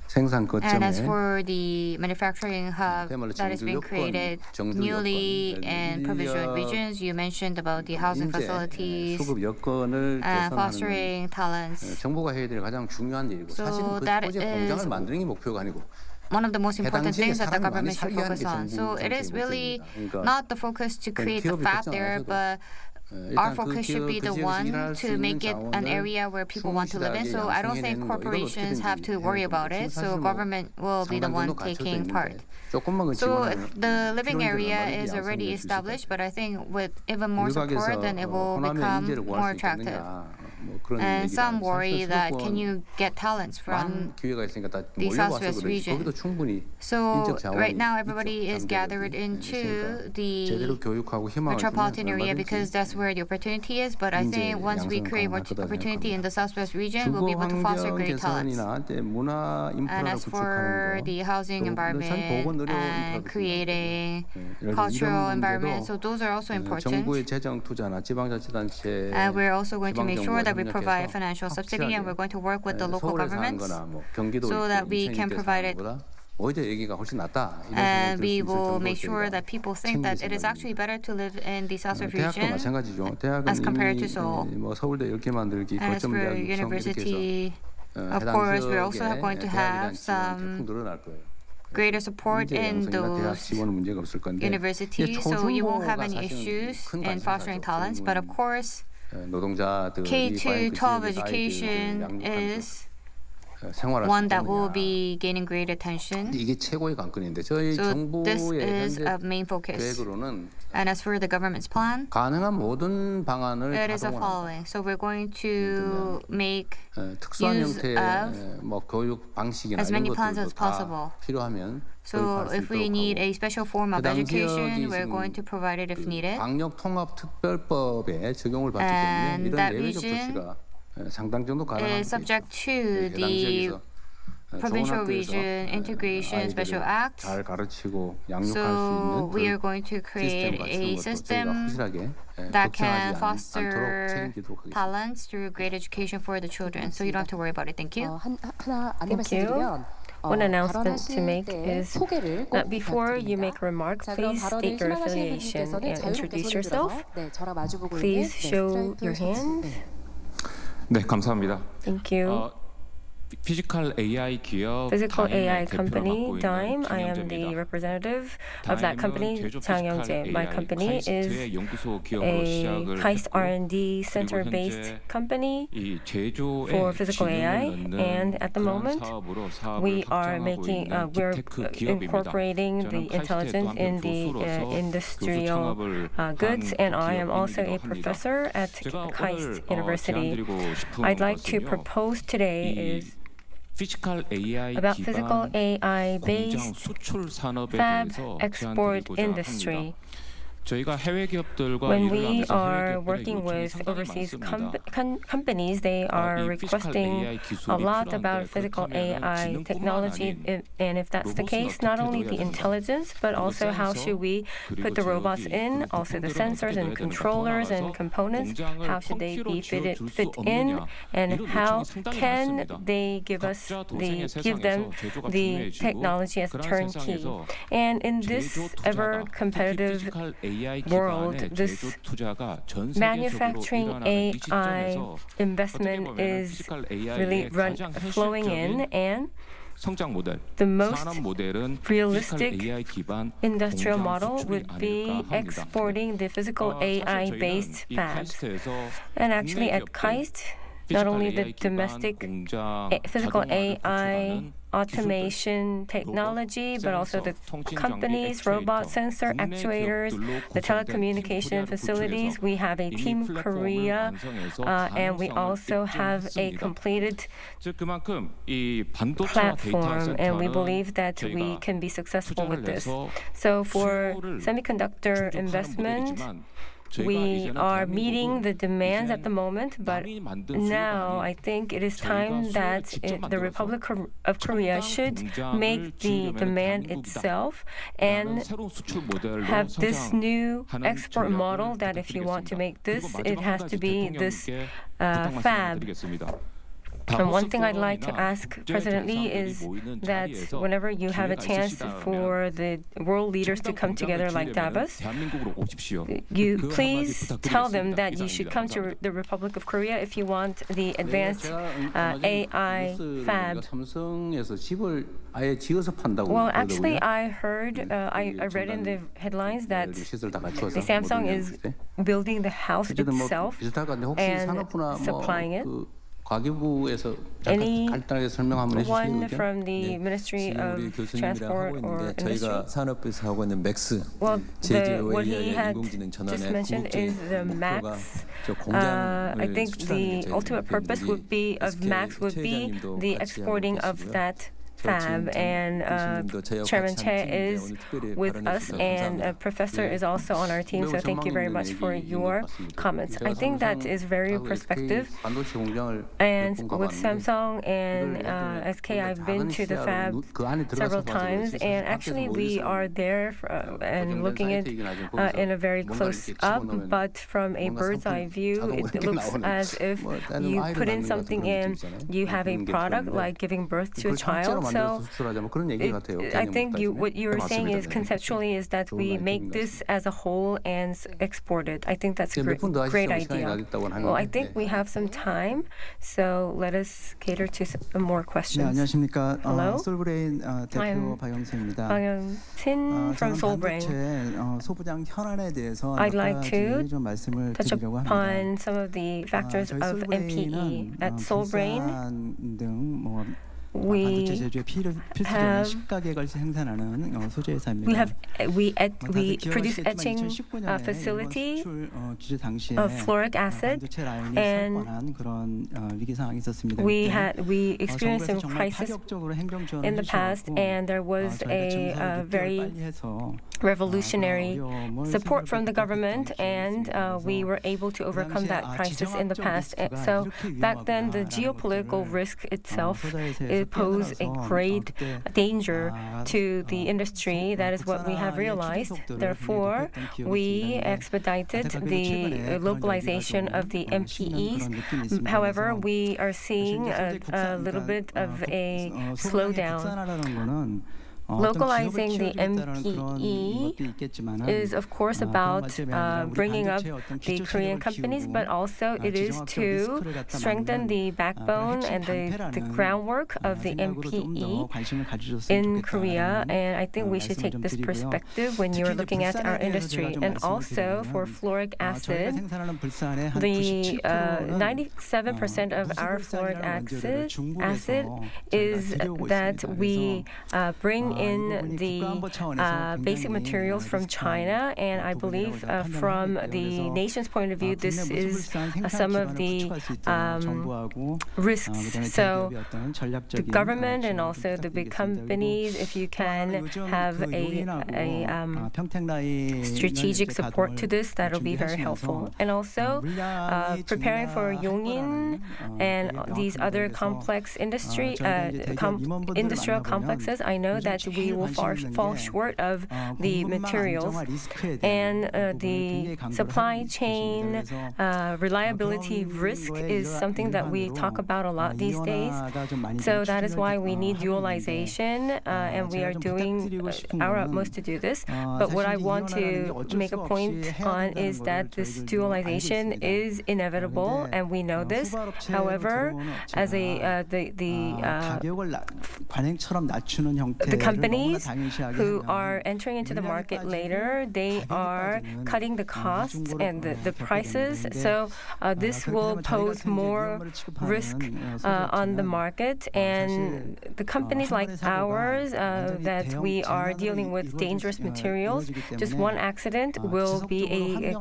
생산 And as 거점에 for the manufacturing hub 그야말로 that is being 정규 created 정규 newly 여건, in provisional 인력, regions, you mentioned about the housing 인재, facilities 수급 여건을 and 개선하는 fostering talents. 정부가 해야 될 가장 중요한 일이고 So 사실은 그 that 토지의 is 공장을 만드는 게 목표가 아니고 one of the most important 해당 지역에 things that the 사람이 많이 government should 살게 하는 focus 게 on. 정부 So it is 정책의 really 목적입니다. 그러니까 not the focus to create the 기업이 fat 걱정 안 there, 하셔도 but our focus should be the one to make it an area where people want to live in. So I don't think corporations have to worry about it. So government will be the one taking part. So the living area is already established, but I think with even more support, then it will become more attractive. And some worry that can you get talents from the Southwest region. So right now everybody is gathered into the metropolitan area because that's where the opportunity is. But I think once we create more opportunity in the Southwest region, we'll be able to foster great talents. And as for the housing environment and creating cultural environment, so those are also important. 정부의 재정 투자나 지방자치단체 And we're also going to make sure that we provide financial subsidy, and we're going to work with the local governments so that we can provide it. And we will make sure that people think that it is actually better to live in the Southwest region as compared to Seoul. And as for university, of course, we're also going to have some greater support in those universities, so you won't have any issues in fostering talents. But of course, K-12 education is one that will be gaining great attention. So this is a main focus. And as for the government's plan, it is the following. So we're going to make use of as many plans as possible. So if we need a special form of education, we're going to provide it if needed. And that region is subject to the Provincial Region Integration Special Act. So we are going to create a system that can foster talents through great education for the children. So you don't have to worry about it. Thank you. 하나 안내 Thank you. 말씀드리면 One announcement to make 발언하실 때 is 소개를 꼭 that before you 부탁드립니다. make a remark, 자, 그럼 please 발언을 state your 희망하시는 affiliation 분께서는 and 자유롭게 introduce 손을 yourself. 들어서 네, 저랑 마주보고 Please 있는 show 스트라이프 your 셔츠. hand. 네, 감사합니다. Thank you. 피지컬 AI 기업 Physical AI 다임의 대표를 company 맡고 Dime. 있는 I am the 장영재입니다. representative of that company. 다임은 Chang 제조 Youngjae. 피지컬 My AI company is 카이스트의 연구소 기업으로 a 시작을 KAIST 했고 R&D 그리고 center-based 현재 company 이 제조에 for physical AI, 지능을 넣는 and at the 그런 moment 사업으로 사업을 we are 확장하고 making 있는 we're 빅테크 기업입니다. incorporating 저는 the 카이스트의 또 intelligence 한편 in the 교수로서 교수 industrial 창업을 goods, 한 and I am also a 기업인이기도 합니다. professor at 제가 KAIST 오늘 University. 제안드리고 싶은 I'd like to 것은요. propose today 이 is 피지컬 AI about 기반 physical AI 공장 based 수출 산업에 fab 대해서 export 제안드리고자 industry. 합니다. 저희가 해외 기업들과 When 일을 we 하면서 해외 are 기업들의 working 요청이 with 상당히 overseas 많습니다. companies, they are 이 피지컬 requesting AI a 기술이 lot 필요한데 about physical 그렇다면 AI 지능뿐만 technology. 아닌 And if that's the 로봇은 case, not 어떻게 only 넣어야 the 되는가? intelligence, but 그리고 also how 센서, should we put the 그리고 robots 저기 in, 그 also the 부품들은 sensors 어떻게 and 넣어야 되는가? 더 controllers and 나아가서 components, 공장을 how should they 펑키로 be 지어줄 수 fit in, 없느냐? and 이런 how 요청이 상당히 can 많습니다. they give us 각자 도생의 give them 세상에서 제조가 the 중요해지고 technology as 그런 turnkey. 세상에서 And in this 제조 투자가 ever 특히 competitive 피지컬 AI world, 기반의 this 제조 투자가 전 세계적으로 manufacturing 일어나는 이 AI 시점에서 investment 어떻게 보면 is 피지컬 AI의 really 가장 flowing in, 현실적인 and 성장 모델, the most 산업 모델은 realistic 피지컬 AI 기반 industrial 공장 model 수출이 would be 아닐까 합니다. exporting the physical 사실 AI 저희는 based 이 fabs. 카이스트에서 And actually 국내 at 기업들, KAIST, not only the domestic physical AI automation technology, but also the companies, robot sensor actuators, the telecommunication facilities. We have a Team Korea, and we also have a completed platform, and we believe that we can be successful with this. So for semiconductor investment, we are meeting the demands at the moment, but now I think it is time that the Republic of Korea should make the demand itself and have this new export model that if you want to make this, it has to be this fab. And one thing I'd like to ask President Lee is that whenever you have a chance for the world leaders to come together like Davos, you please tell them that you should come to the Republic of Korea if you want the advanced AI fab. Well, actually, I heard, I read in the headlines that the Samsung is building the house itself and supplying it. Anyone from the Ministry of Transport or Industry? Well, what he had just mentioned is the MAX. I think the ultimate purpose would be of MAX would be the exporting of that fab, and Chairman Che is with us, and Professor is also on our team, so thank you very much for your comments. I think that is very perspective, and with Samsung and SK, I've been to the fab several times, and actually we are there and looking at in a very close up, but from a bird's eye view, it looks as if you put in something in, you have a product like giving birth to a child. So I think what you were saying is conceptually is that we make this as a whole and export it. I think that's a great idea. Well, I think we have some time, so let us cater to some more questions. Hello? 솔브레인 대표 박영수입니다. 박영신 from Solbrain. 소부장 현안에 대해서 I'd like to 좀 말씀을 touch 드리려고 합니다. upon some of the factors of MPE. At Solbrain, we produce etching facility of fluoric acid, and we experienced some crisis in the past, and there was a very revolutionary support from the government, and we were able to overcome that crisis in the past. So back then, the geopolitical risk itself pose a great danger to the industry. That is what we have realized. Therefore, we expedited the localization of the MPEs. However, we are seeing a little bit of a slowdown. Localizing the MPE is, of course, about bringing up the Korean companies, but also it is to strengthen the backbone and the groundwork of the MPE in Korea. And I think we should take this perspective when you're looking at our industry. And also for fluoric acid, the 97% of our fluoric acid is that we bring in the basic materials from China, and I believe from the nation's point of view, this is some of the risks. So the government and also the big companies, if you can have a strategic support to this, that will be very helpful. And also preparing for Yongin and these other complex industrial complexes, I know that we will fall short of the materials, and the supply chain reliability risk is something that we talk about a lot these days. So that is why we need dualization, and we are doing our utmost to do this. But what I want to make a point on is that this dualization is inevitable, and we know this. However, as the companies who are entering into the market later, they are cutting the costs and the prices. So this will pose more risk on the market. And the companies like ours that we are dealing with dangerous materials, just one accident will be a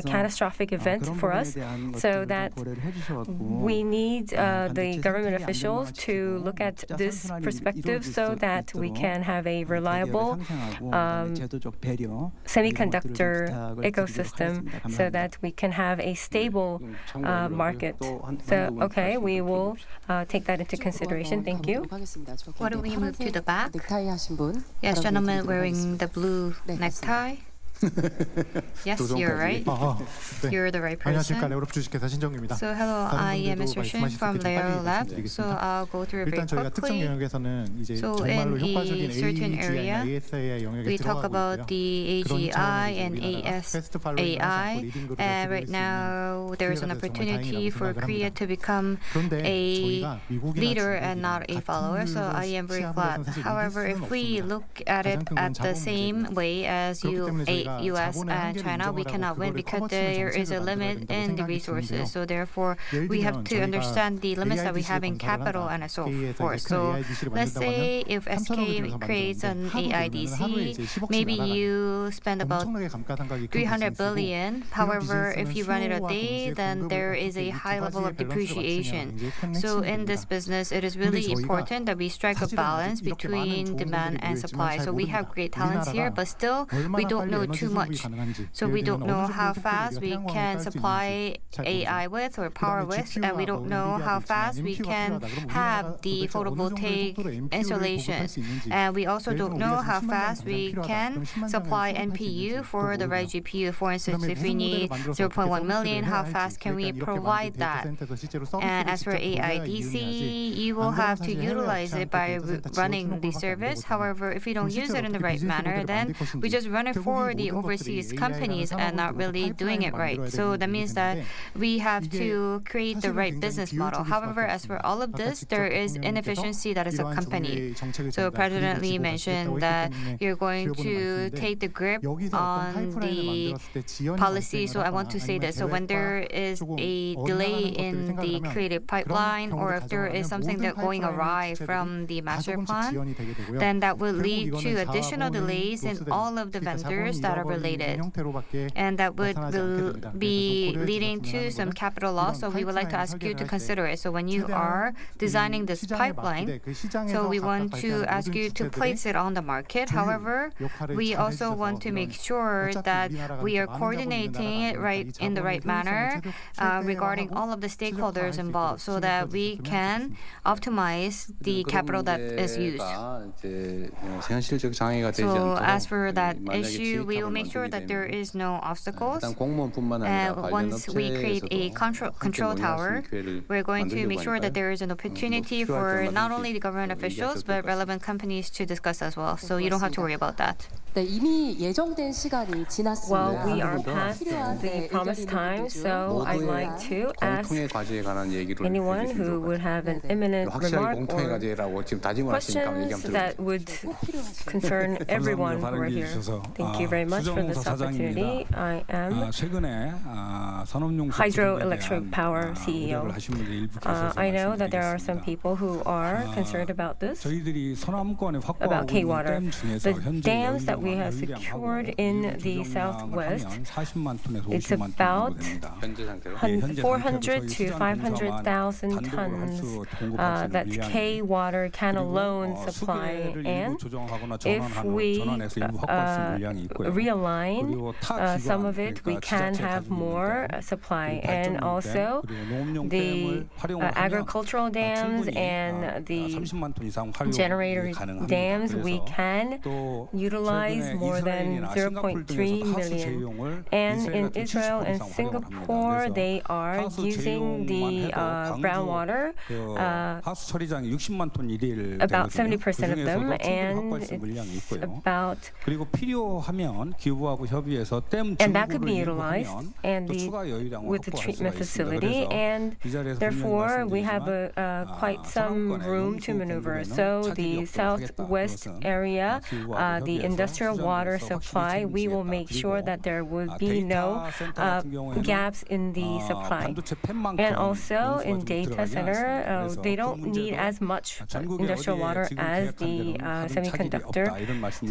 catastrophic event for us. So that we need the government officials to look at this perspective so that we can have a reliable semiconductor ecosystem so that we can have a stable market. So, okay, we will take that into consideration. Thank you. Why don't we move to the back? 넥타이 하신 분. Yes, gentleman wearing the blue necktie. Yes, you're right. 네. You're the right person. 안녕하십니까. 레오롭 주식회사 신정규입니다. So hello, I am Mr. Shin from Leo Lab. So I'll go through it very 일단 저희가 특정 quickly. 영역에서는 이제 So 정말로 in 효과적인 a certain AGI, area, ASA의 영역에 we talk 들어가고 about 있고요. the 그런 AGI 차원에서 and 우리나라가 패스트 팔로잉을 하지 않고 ASAI, 리딩 그룹에 and 들어올 right 수 있는 now there is an 기회가 돼서 정말 opportunity 다행이라고 for 생각을 Korea 합니다. to become 그런데 a 저희가 미국이나 leader 중국이나 and not a follower. So I am very glad. However, if we look at it at the same way as US and China, we cannot win because there is a limit in the resources. So therefore, we have to understand the limits that we have in capital and so forth. So let's say if SK creates an AIDC, maybe you spend about 300 billion. However, if you run it a day, then there is a high level of depreciation. So in this business, it is really important that we strike a balance between demand and supply. So we have great talents here, but still we don't know too much. So we don't know how fast we can supply AI with or power with, and we don't know how fast we can have the photovoltaic installations. And we also don't know how fast we can supply NPU for the right GPU. For instance, if we need 0.1 million, how fast can we provide that? And as for AIDC, you will have to utilize it by running the service. However, if you don't use it in the right manner, then we just run it for the overseas companies and not really doing it right. So that means that we have to create the right business model. However, as for all of this, there is inefficiency that is accompanied. So President Lee mentioned that you're going to take the grip on the policy. So I want to say that. So when there is a delay in the creative pipeline, or if there is something that going awry from the master plan, then that will lead to additional delays in all of the vendors that are related. And that would be leading to some capital loss. So we would like to ask you to consider it. So when you are designing this pipeline, so we want to ask you to place it on the market. However, we also want to make sure that we are coordinating it right in the right manner regarding all of the stakeholders involved, so that we can optimize the capital that is used. So as for that issue, we will make sure that there is no obstacles. Once we create a control tower, we're going to make sure that there is an opportunity for not only the government officials but relevant companies to discuss as well. So you don't have to worry about that. 네, 이미 예정된 시간이 지났습니다. Well, we are past the promised time, so I'd like to ask anyone who would have an imminent remark or questions that would concern everyone who are here. Thank you very much for this opportunity. I am Hydroelectric Power CEO. I know that there are some people who are concerned about this, about K-Water. The dams that we have secured in the southwest, it's about 400 to 500,000 tons. That's K-Water can alone supply. And if we realign some of it, we can have more supply. And also the agricultural dams and the generator dams, we can utilize more than 0.3 million. And in Israel and Singapore, they are using the brown water, about 70% of them, and it's about 기부하고 협의해서 댐 And that could 증부를 be utilized 일부하면 and 또 추가 여유량을 with the 확보할 수가 treatment 있습니다. facility, 그래서 and 이 자리에서 therefore we have 분명히 quite some room to maneuver. So the southwest area, the industrial water supply, we will make sure that there will be no gaps in the supply. And also in data center, they don't need as much industrial water as the semiconductor.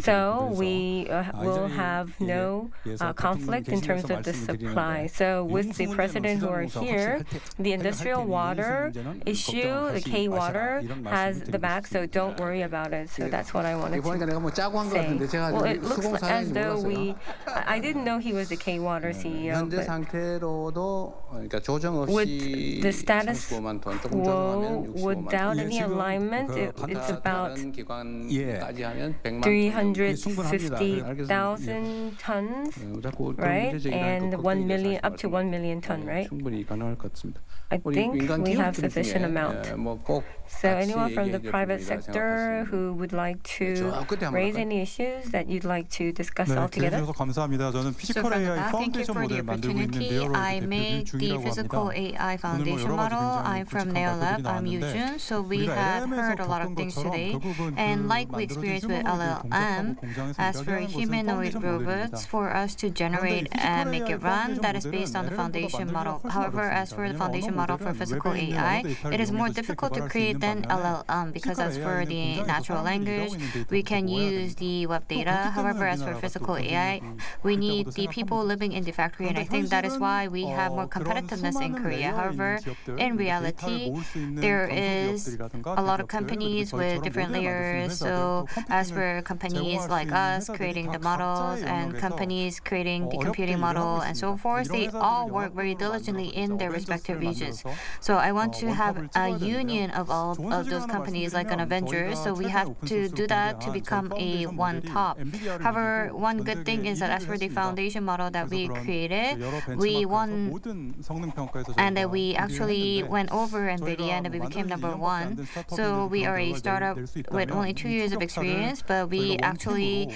So we will have no conflict in terms of the supply. So with the president who are here, the industrial water issue, the K water, has the back, so don't worry about it. So that's what I wanted to say. Well, it looks as though I didn't know he was the K water CEO. 현재 상태로도 그러니까 조정 없이 With the status 25만 톤 조금 quo, 조정하면 65만 without any alignment, it's about 350,000 tons, right? And 1 million, up to 1 million ton, right? 충분히 가능할 것 같습니다. I think we have sufficient amount. So anyone from the private sector who would like to raise any issues that you'd like to discuss all together? 감사합니다. 저는 So from the back, thank you for the opportunity. I made the physical AI foundation model. I'm from NeoLab. I'm Yoo-jun. So we have heard a lot of things today. And like we experienced with LLM, as for humanoid robots, for us to generate and make it run, that is based on the foundation model. However, as for the foundation model for physical AI, it is more difficult to create than LLM because as for the natural language, we can use the web data. However, as for physical AI, we need the people living in the factory, and I think that is why we have more competitiveness in Korea. However, in reality, there is a lot of companies with different layers. So as for companies like us creating the models and companies creating the computing model and so forth, they all work very diligently in their respective regions. So I want to have a union of all of those companies like an Avengers. So we have to do that to become a one top. However, one good thing is that as for the foundation model that we created, we won, and that we actually went over NVIDIA and we became #1. So we are a startup with only 2 years of experience, but we actually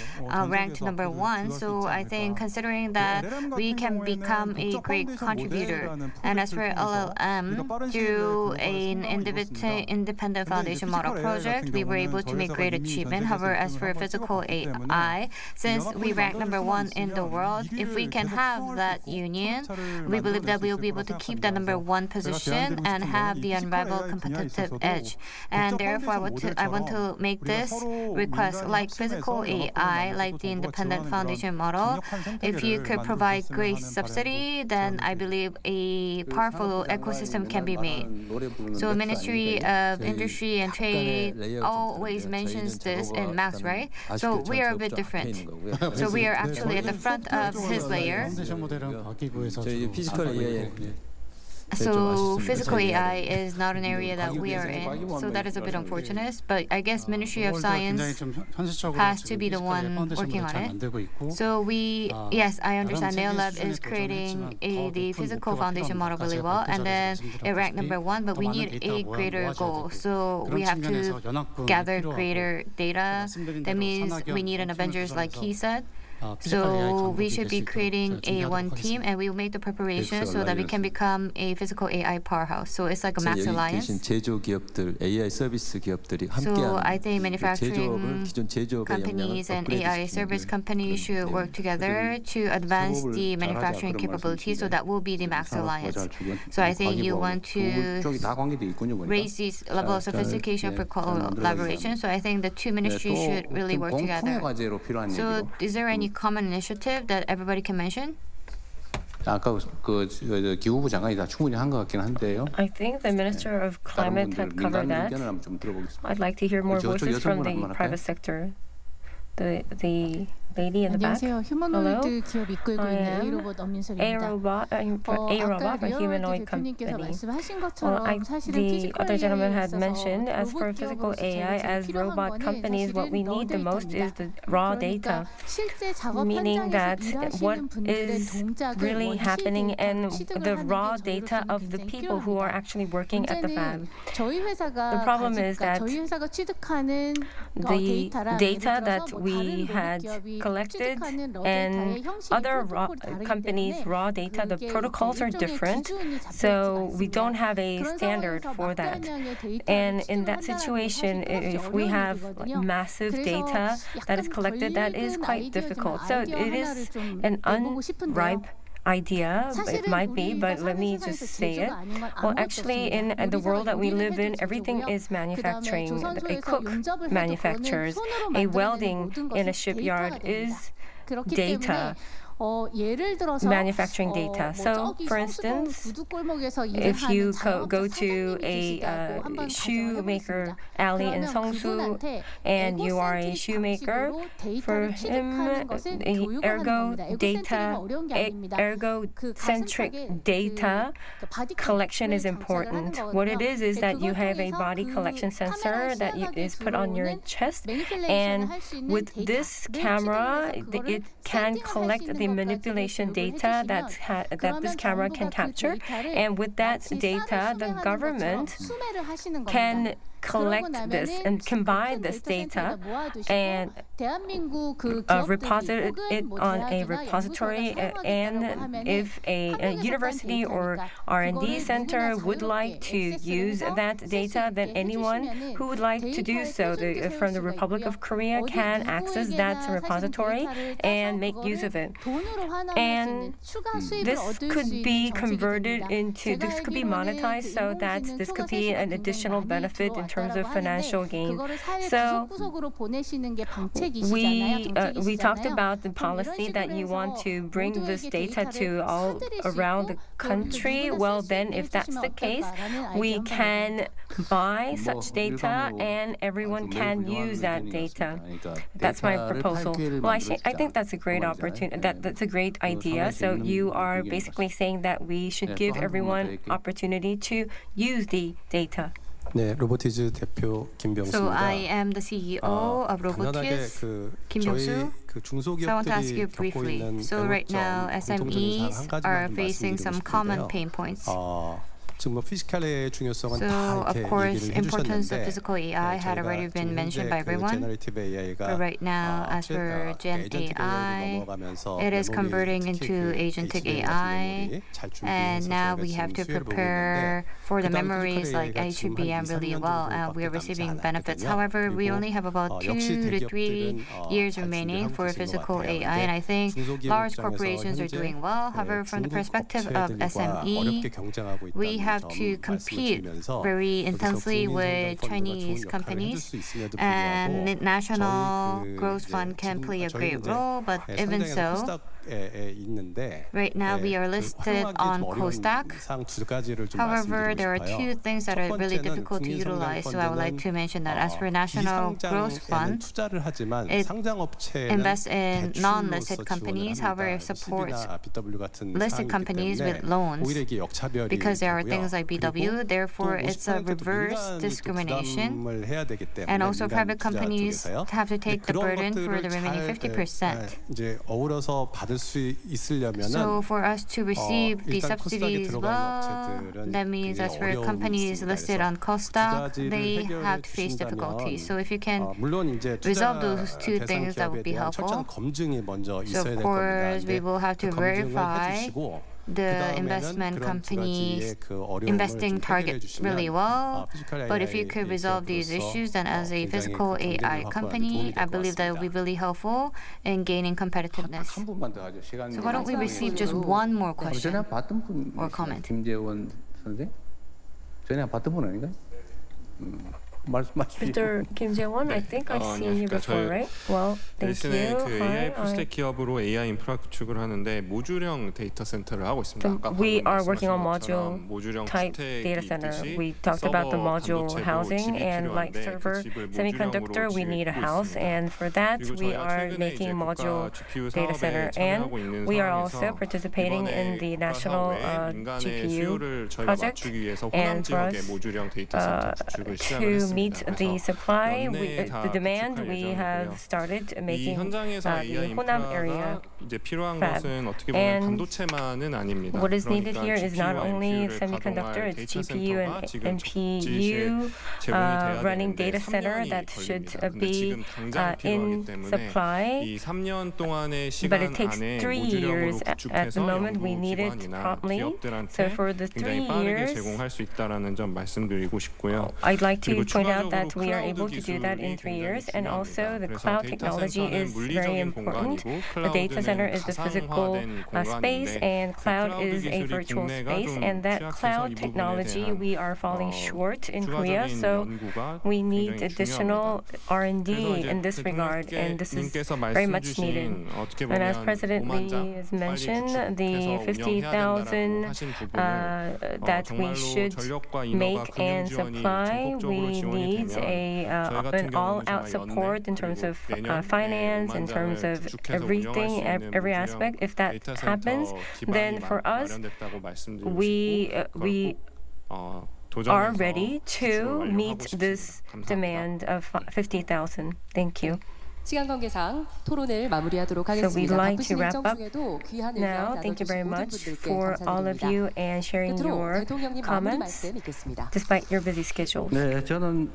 ranked #1. So I think considering that we can become a great contributor. And as for LLM, through an independent foundation model project, we were able to make great achievement. However, as for physical AI, since we rank #1 in the world, if we can have that union, we believe that we will be able to keep that #1 position and have the unrivaled competitive edge. And therefore, I want to make this request, like physical AI, like the independent foundation model. If you could provide great subsidy, then I believe a powerful ecosystem can be made. So Ministry of Industry and Trade always mentions this in maps, right? So we are a bit different. So we are actually at the front of his layer. So physical AI is not an area that we are in, so that is a bit unfortunate. But I guess Ministry of Science has to be the one working on it. So yes, I understand NeoLab is creating the physical foundation model really well, and then it ranked #1, but we need a greater goal. So we have to gather greater data. That means we need an Avengers, like he said. So we should be creating a one team, and we will make the preparation so that we can become a physical AI powerhouse. So it's like a max alliance. So I think manufacturing companies and AI service companies should work together to advance the manufacturing capability. So that will be the max alliance. So I think you want to raise this level of sophistication for collaboration. So I think the two ministries should really work together. So is there any common initiative that everybody can mention? 아까 기후부 장관이 다 충분히 한 것 같긴 한데요. I think the Minister of Climate have covered that. I'd like to hear more voices from the private sector. The lady in the back. 안녕하세요. 휴머노이드 기업 이끌고 있는 A-로봇 엄민솔입니다. A-robot, a humanoid company. 말씀하신 것처럼 사실은 The other gentleman had mentioned, as for physical AI, as robot companies, what we need the most is the raw data, meaning that what is really happening and the raw data of the people who are actually working at the fab. The problem is that the data that we had collected and other companies' raw data, the protocols are different, so we don't have a standard for that. And in that situation, if we have massive data that is collected, that is quite difficult. So it is an unripe idea, it might be, but let me just say it. Well, actually, in the world that we live in, everything is manufacturing. A cook manufactures. A welding in a shipyard is data. Manufacturing data. So, for instance, if you go to a shoemaker alley in Seongsu and you are a shoemaker, for him, ergo-centric data collection is important. What it is that you have a body collection sensor that is put on your chest, and with this camera, it can collect the manipulation data that this camera can capture, and with that data, the government can collect this and combine this data and reposit it on a repository. And if a university or R&D center would like to use that data, then anyone who would like to do so from the Republic of Korea can access that repository and make use of it. And this could be converted into, this could be monetized so that this could be an additional benefit in terms of financial gain. So we talked about the policy that you want to bring this data to all around the country. Well, then if that's the case, we can buy such data and everyone can use that data. That's my proposal. Well, I think that's a great opportunity. That's a great idea. So you are basically saying that we should give everyone opportunity to use the data. 네, 로보티즈 대표 김병수입니다. So I am the CEO of Robotiz, Kim Byung-soo. So I want to ask you briefly. So right now, SMEs are facing some common pain points. So, of course, importance of physical AI had already been mentioned by everyone. But right now, as for Gen AI, it is converting into agentic AI. And now we have to prepare for the memories like HBM really well. And we are receiving benefits. However, we only have about 2 to 3 years remaining for physical AI. And I think large corporations are doing well. However, from the perspective of SME, we have to compete very intensely with Chinese companies, and National Growth Fund can play a great role, but even so, right now we are listed on Kosdaq. However, there are 2 things that are really difficult to utilize, so I would like to mention that. As for National Growth Fund, it invests in non-listed companies. However, it supports listed companies with loans because there are things like BW. Therefore, it's a reverse discrimination. And also, private companies have to take the burden for the remaining 50%. So for us to receive the subsidies well, that means as for companies listed on Kosdaq, they have to face difficulties. So if you can resolve those 2 things, that would be helpful. So of course, we will have to verify the investment companies investing target really well. But if you could resolve these issues, then as a physical AI company, I believe that will be really helpful in gaining competitiveness. So why don't we receive just one more question or comment? Mr. Kim Jae-won, I think I've seen you before, right? Well, thank you. AI 풀스택 기업으로 AI 인프라 구축을 하는데 모듈형 데이터 센터를 하고 있습니다. We are working on module type data center. We talked about the module housing, and like server semiconductor, we need a house, and for that we are making module data center, and we are also participating in the national GPU project, and for us to meet the supply, the demand, we have started 이 making 현장에서 the AI Honam area. 인프라가 이제 필요한 fab. 것은 어떻게 보면 And 반도체만은 아닙니다. What is needed 그러니까 here is not GPU와 only NPU를 semiconductor, 가동할 it's 데이터 GPU 센터가 지금 and 적지시에 NPU 제공이 돼야 running 되는데 data center 3년이 that should 걸립니다. 근데 be 지금 당장 필요하기 in 때문에 supply. 이 3년 동안의 But 시간 it takes 안에 3 모듈형으로 years. At 구축해서 the moment, we 연구 need it 기관이나 promptly. So 기업들한테 for the 3 굉장히 빠르게 years, 제공할 수 있다라는 점 말씀드리고 싶고요. I'd like to 그리고 point out 추가적으로 that we are 클라우드 able to do that in 3 기술이 years, and 굉장히 also the 중요합니다. cloud 그래서 technology 데이터 is 센터는 very 물리적인 important. 공간이고 The data center is the physical 가상화된 space, 공간인데 and 그 cloud 클라우드 is a 기술이 virtual 국내가 space, 좀 and that 취약해서 cloud 이 부분에 technology 대한 we are falling short in Korea, 추가적인 so 연구가 we need 굉장히 additional 중요합니다. R&D 그래서 in this regard, and this is 대통령께서 very 말씀 much needed. 주신 어떻게 And as 보면 President 5만 장 Lee has 빨리 mentioned, the 구축해서 운영해야 50,000 된다라고 하신 부분을 that we 정말로 should 전력과 인허가 make and 금융 지원이 supply, 적극적으로 we 지원이 need 되면 저희 같은 an 경우는 all-out 정말 support in terms 연내 of 그리고 finance, in 내년 terms of 5만 장을 구축해서 everything, 운영할 수 있는 every 무주형 aspect. If that 데이터 센터 happens, 기반이 then for us, 마련됐다고 말씀드리고 we 싶고 are ready to meet this demand of 50,000. Thank you. 시간 관계상 토론을 마무리하도록 So we'd 하겠습니다. like to 바쁘신 wrap 일정 up 중에도 귀한 now. 의견 Thank you very 나눠주신 모든 much 분들께 for all of 감사드립니다. you and sharing 끝으로 your 대통령님 마무리 comments 말씀 있겠습니다. despite your busy schedules. 네, 저는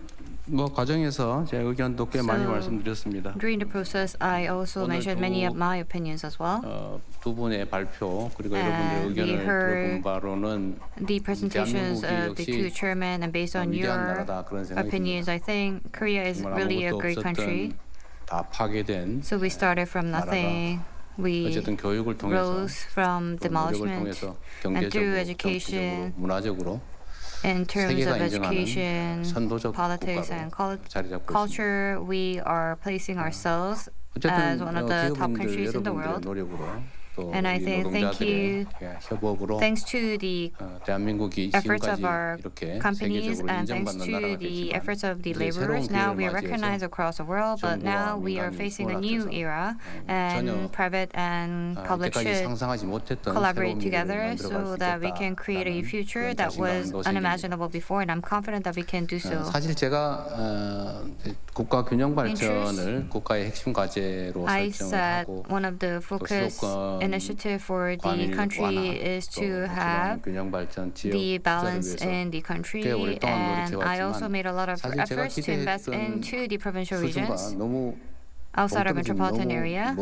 뭐 과정에서 제 의견도 꽤 많이 말씀드렸습니다. During the process, I also mentioned many of my opinions as well. 두 분의 발표 그리고 And 여러분들의 we 의견을 heard 들어본 바로는 the presentations of the two chairmen, and based on 위대한 your 나라다 그런 생각이 opinions, I think Korea is 정말 really a 아무것도 great country. 없었던 다 파괴된 So we started from nothing. We 어쨌든 교육을 통해서 rose from 또 노력을 demolishment, 통해서 and through 경제적으로, education, 정치적으로, 문화적으로 in terms 세계가 of 인정하는 education, 선도적 politics, 국가로 and 자리 잡고 있습니다. culture, we are placing ourselves as 어쨌든 one of the top 기업인들 countries in the 여러분들의 world. 노력으로 또 And I 우리 think thank you, 노동자들의 협업으로 thanks to the 대한민국이 efforts 지금까지 of our 이렇게 companies 세계적으로 and thanks 인정받는 to 나라가 the 됐지만 efforts of the 이제 새로운 laborers, now 기회를 we are 맞이해서 recognized across the world, but now we are facing a new era, and private and public 이때까지 should 상상하지 못했던 collaborate 새로운 미래를 together 만들어갈 수 so that we can create a 있겠다라는 future 그런 that was 자신감도 생깁니다. unimaginable before, and I'm confident that we can do so. 사실 제가 국가 균형 발전을 국가의 핵심 과제로 I 설정을 said 하고 one of the focus initiative for the country is to have the balance in the country, and I also made a lot of efforts to invest into the provincial regions outside of metropolitan area.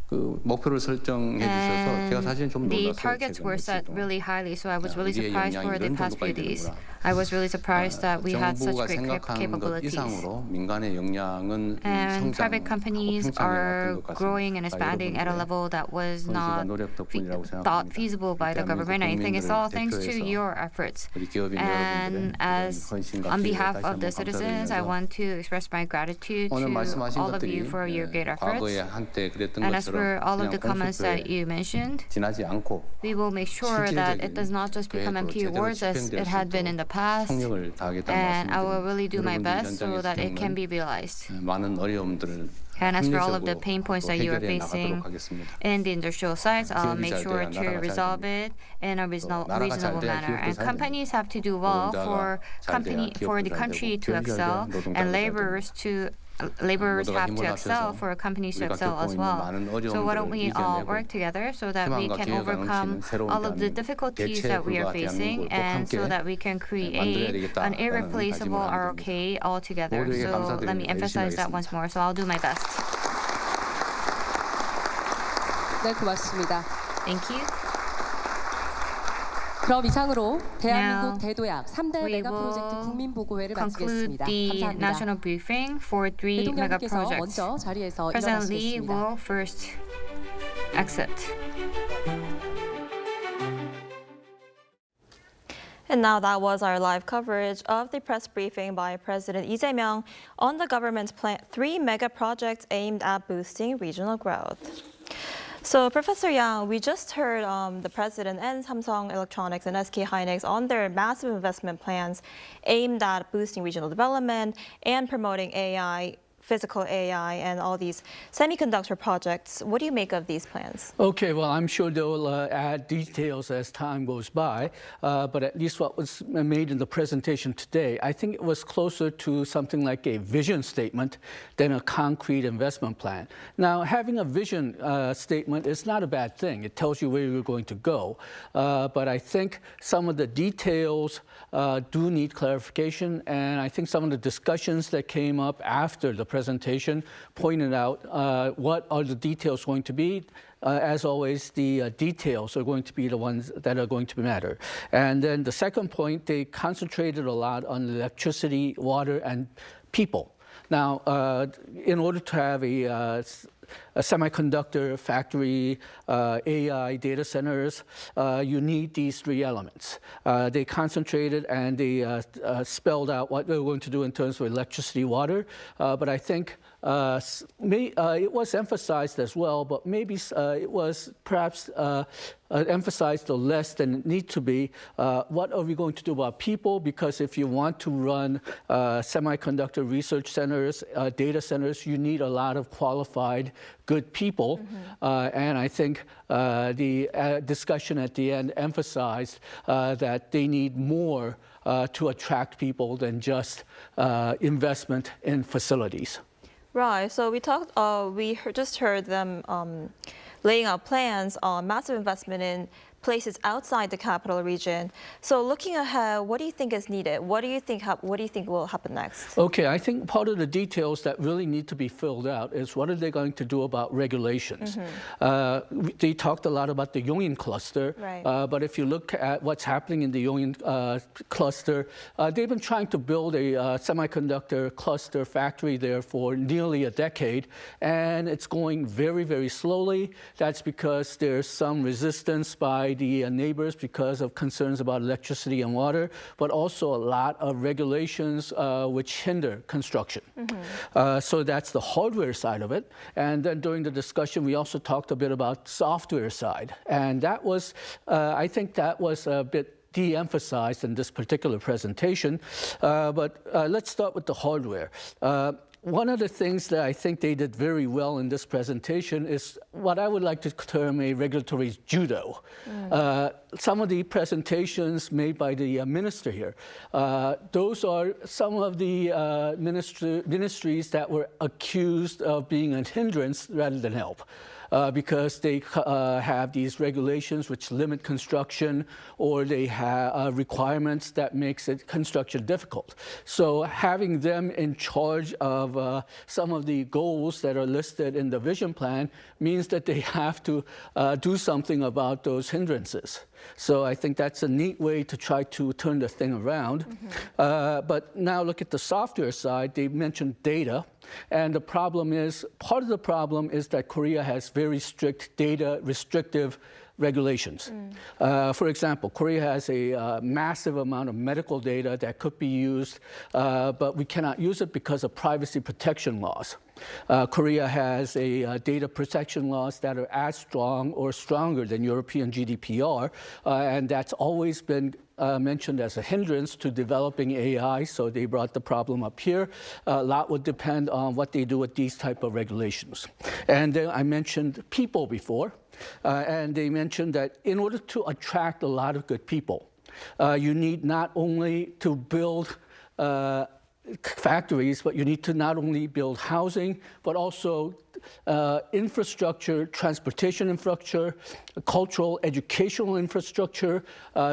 그 목표를 설정해 주셔서 제가 사실 좀 The 놀랐어요. targets were set really highly, so I was really 우리의 surprised for the 역량이 past few 이런 days. 정도까지 I was really surprised that we had such 정부가 great 생각한 것 capabilities. 이상으로 민간의 역량은 And private 성장하고 companies 팽창해 are 왔던 것 growing and 같습니다. expanding at a level that was not 노력 덕분이라고 thought 생각합니다. feasible by the government. I think it's all thanks to your efforts. 우리 기업인 And 여러분들의 as 헌신과 on 기여를 behalf 다시 of the 한번 citizens, I 감사드리면서 want to express my gratitude 오늘 to 말씀하신 all of 것들이 you for your great efforts. 과거에 한때 그랬던 And as for 것처럼 all of 그냥 the comments 공수표에 that you mentioned, 지나지 않고 we will make sure that it does not just become empty words as it had been in the past. 총력을 다하겠다는 And I will 말씀드립니다. really do my 여러분들이 best so 현장에서 that it can 겪는 be realized. 많은 어려움들을 And as for all of the pain points that you are 해결해 facing 나가도록 하겠습니다. in the industrial sites, I'll 기업이 make 잘 sure 돼야 to 나라가 잘 resolve 됩니다. it in a 나라가 잘 reasonable 돼야 manner. 기업도 And 잘 companies have to do well for 잘 돼야 the 기업도 잘 country 되고, to 기업이 잘 돼야 excel, 노동자도 and 잘 laborers 모두가 have 힘을 to excel 합쳐서 for companies to 우리가 excel 겪고 as 있는 well. 많은 So why don't 어려움들을 we all 이겨내고 work together so that we 희망과 can 기회가 overcome 넘치는 새로운 all of the 대한민국, difficulties 대체에 that we are 불과한 facing, 대한민국을 꼭 and so 함께 that we can create 만들어야 an 되겠다라는 irreplaceable 다짐을 하게 ROK all together. 모두에게 So let me 감사드립니다. emphasize that 열심히 once more. So I'll do my best. 네, 고맙습니다. Thank you. 그럼 이상으로 대한민국 Now, 대도약 3대 we 메가 프로젝트 will 국민보고회를 conclude 마치겠습니다. the 감사합니다. national briefing for 3 mega 대통령께서 projects. 먼저 자리에서 President Lee 일어나시겠습니다. will first exit. And now that was our live coverage of the press briefing by President Lee Jae-myung on the government's 3 mega projects aimed at boosting regional growth. So, Professor Yang, we just heard the President and Samsung Electronics and SK Hynix on their massive investment plans aimed at boosting regional development and promoting AI physical AI and all these semiconductor projects. What do you make of these plans? Okay, well, I'm sure they'll add details as time goes by, but at least what was made in the presentation today, I think it was closer to something like a vision statement than a concrete investment plan. Now, having a vision statement is not a bad thing. It tells you where you're going to go, but I think some of the details do need clarification, and I think some of the discussions that came up after the presentation pointed out what are the details going to be. As always, the details are going to be the ones that are going to matter. And then the second point, they concentrated a lot on electricity, water, and people. Now, in order to have a semiconductor factory, AI data centers, you need these three elements. They concentrated and they spelled out what they were going to do in terms of electricity, water, but I think it was emphasized as well, but maybe it was perhaps emphasized less than it needs to be. What are we going to do about people? Because if you want to run semiconductor research centers, data centers, you need a lot of qualified, good people. And I think the discussion at the end emphasized that they need more to attract people than just investment in facilities. Right. So we just heard them laying out plans on massive investment in places outside the capital region. So looking ahead, what do you think is needed? What do you think will happen next? Okay, I think part of the details that really need to be filled out is what are they going to do about regulations? They talked a lot about the Yongin cluster, right. But if you look at what's happening in the Yongin cluster, they've been trying to build a semiconductor cluster factory there for nearly a decade, and it's going very, very slowly. That's because there's some resistance by the neighbors because of concerns about electricity and water, but also a lot of regulations which hinder construction. So that's the hardware side of it. And then during the discussion, we also talked a bit about software side. And that was, I think that was a bit de-emphasized in this particular presentation. But let's start with the hardware. One of the things that I think they did very well in this presentation is what I would like to term a regulatory judo. Some of the presentations made by the minister here, those are some of the ministries that were accused of being a hindrance rather than help. Because they have these regulations which limit construction, or they have requirements that makes it construction difficult. So having them in charge of some of the goals that are listed in the vision plan means that they have to do something about those hindrances. So I think that's a neat way to try to turn the thing around. But now look at the software side. They mentioned data. And the problem is, part of the problem is that Korea has very strict data restrictive regulations. For example, Korea has a massive amount of medical data that could be used, but we cannot use it because of privacy protection laws. Korea has a data protection laws that are as strong or stronger than European GDPR, and that's always been mentioned as a hindrance to developing AI, so they brought the problem up here. A lot would depend on what they do with these type of regulations. And then I mentioned people before, and they mentioned that in order to attract a lot of good people, you need not only to build factories, but you need to not only build housing, but also infrastructure, transportation infrastructure, cultural, educational infrastructure,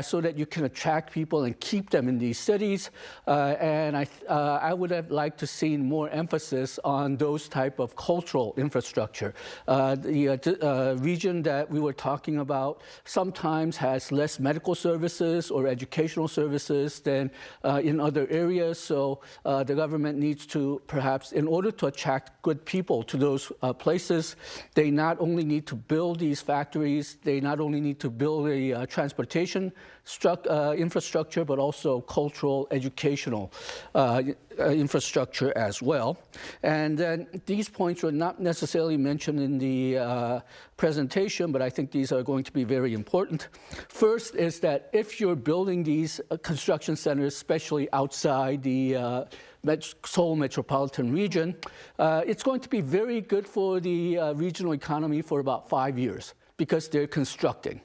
so that you can attract people and keep them in these cities. And I would have liked to see more emphasis on those type of cultural infrastructure. The region that we were talking about sometimes has less medical services or educational services than in other areas. So the government needs to perhaps, in order to attract good people to those places, they not only need to build these factories, they not only need to build a transportation infrastructure, but also cultural, educational infrastructure as well. And then these points were not necessarily mentioned in the presentation, but I think these are going to be very important. First is that if you're building these construction centers, especially outside the Seoul metropolitan region, it's going to be very good for the regional economy for about 5 years because they're constructing.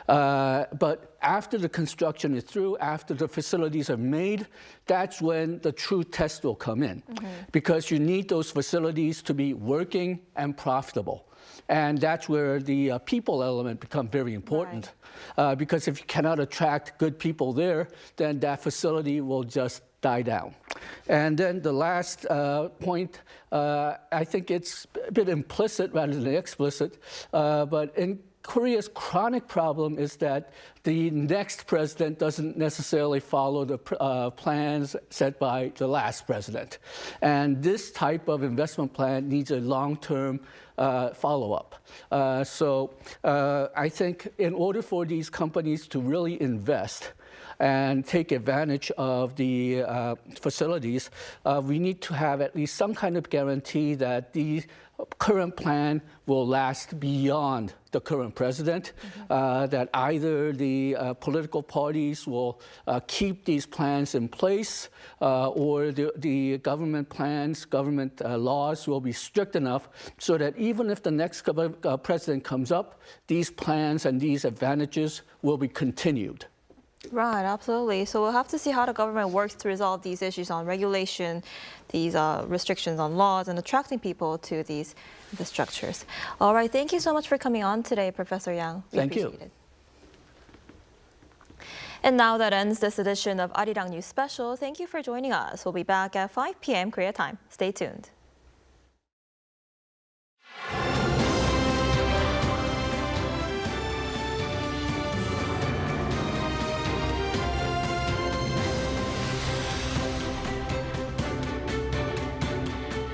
But after the construction is through, after the facilities are made, that's when the true test will come in. Because you need those facilities to be working and profitable. And that's where the people element becomes very important. Because if you cannot attract good people there, then that facility will just die down. And then the last point, I think it's a bit implicit rather than explicit, but in Korea's chronic problem is that the next president doesn't necessarily follow the plans set by the last president. And this type of investment plan needs a long-term follow-up. So I think in order for these companies to really invest and take advantage of the facilities, we need to have at least some kind of guarantee that the current plan will last beyond the current president, that either the political parties will keep these plans in place or the government plans, government laws will be strict enough so that even if the next president comes up, these plans and these advantages will be continued. Right, absolutely. So we'll have to see how the government works to resolve these issues on regulation, these restrictions on laws, and attracting people to these infrastructures. All right, thank you so much for coming on today, Professor Yang. Thank you. It. And now that ends this edition of Arirang News Special. Thank you for joining us. We'll be back at 5 p.m. Korea time. Stay tuned.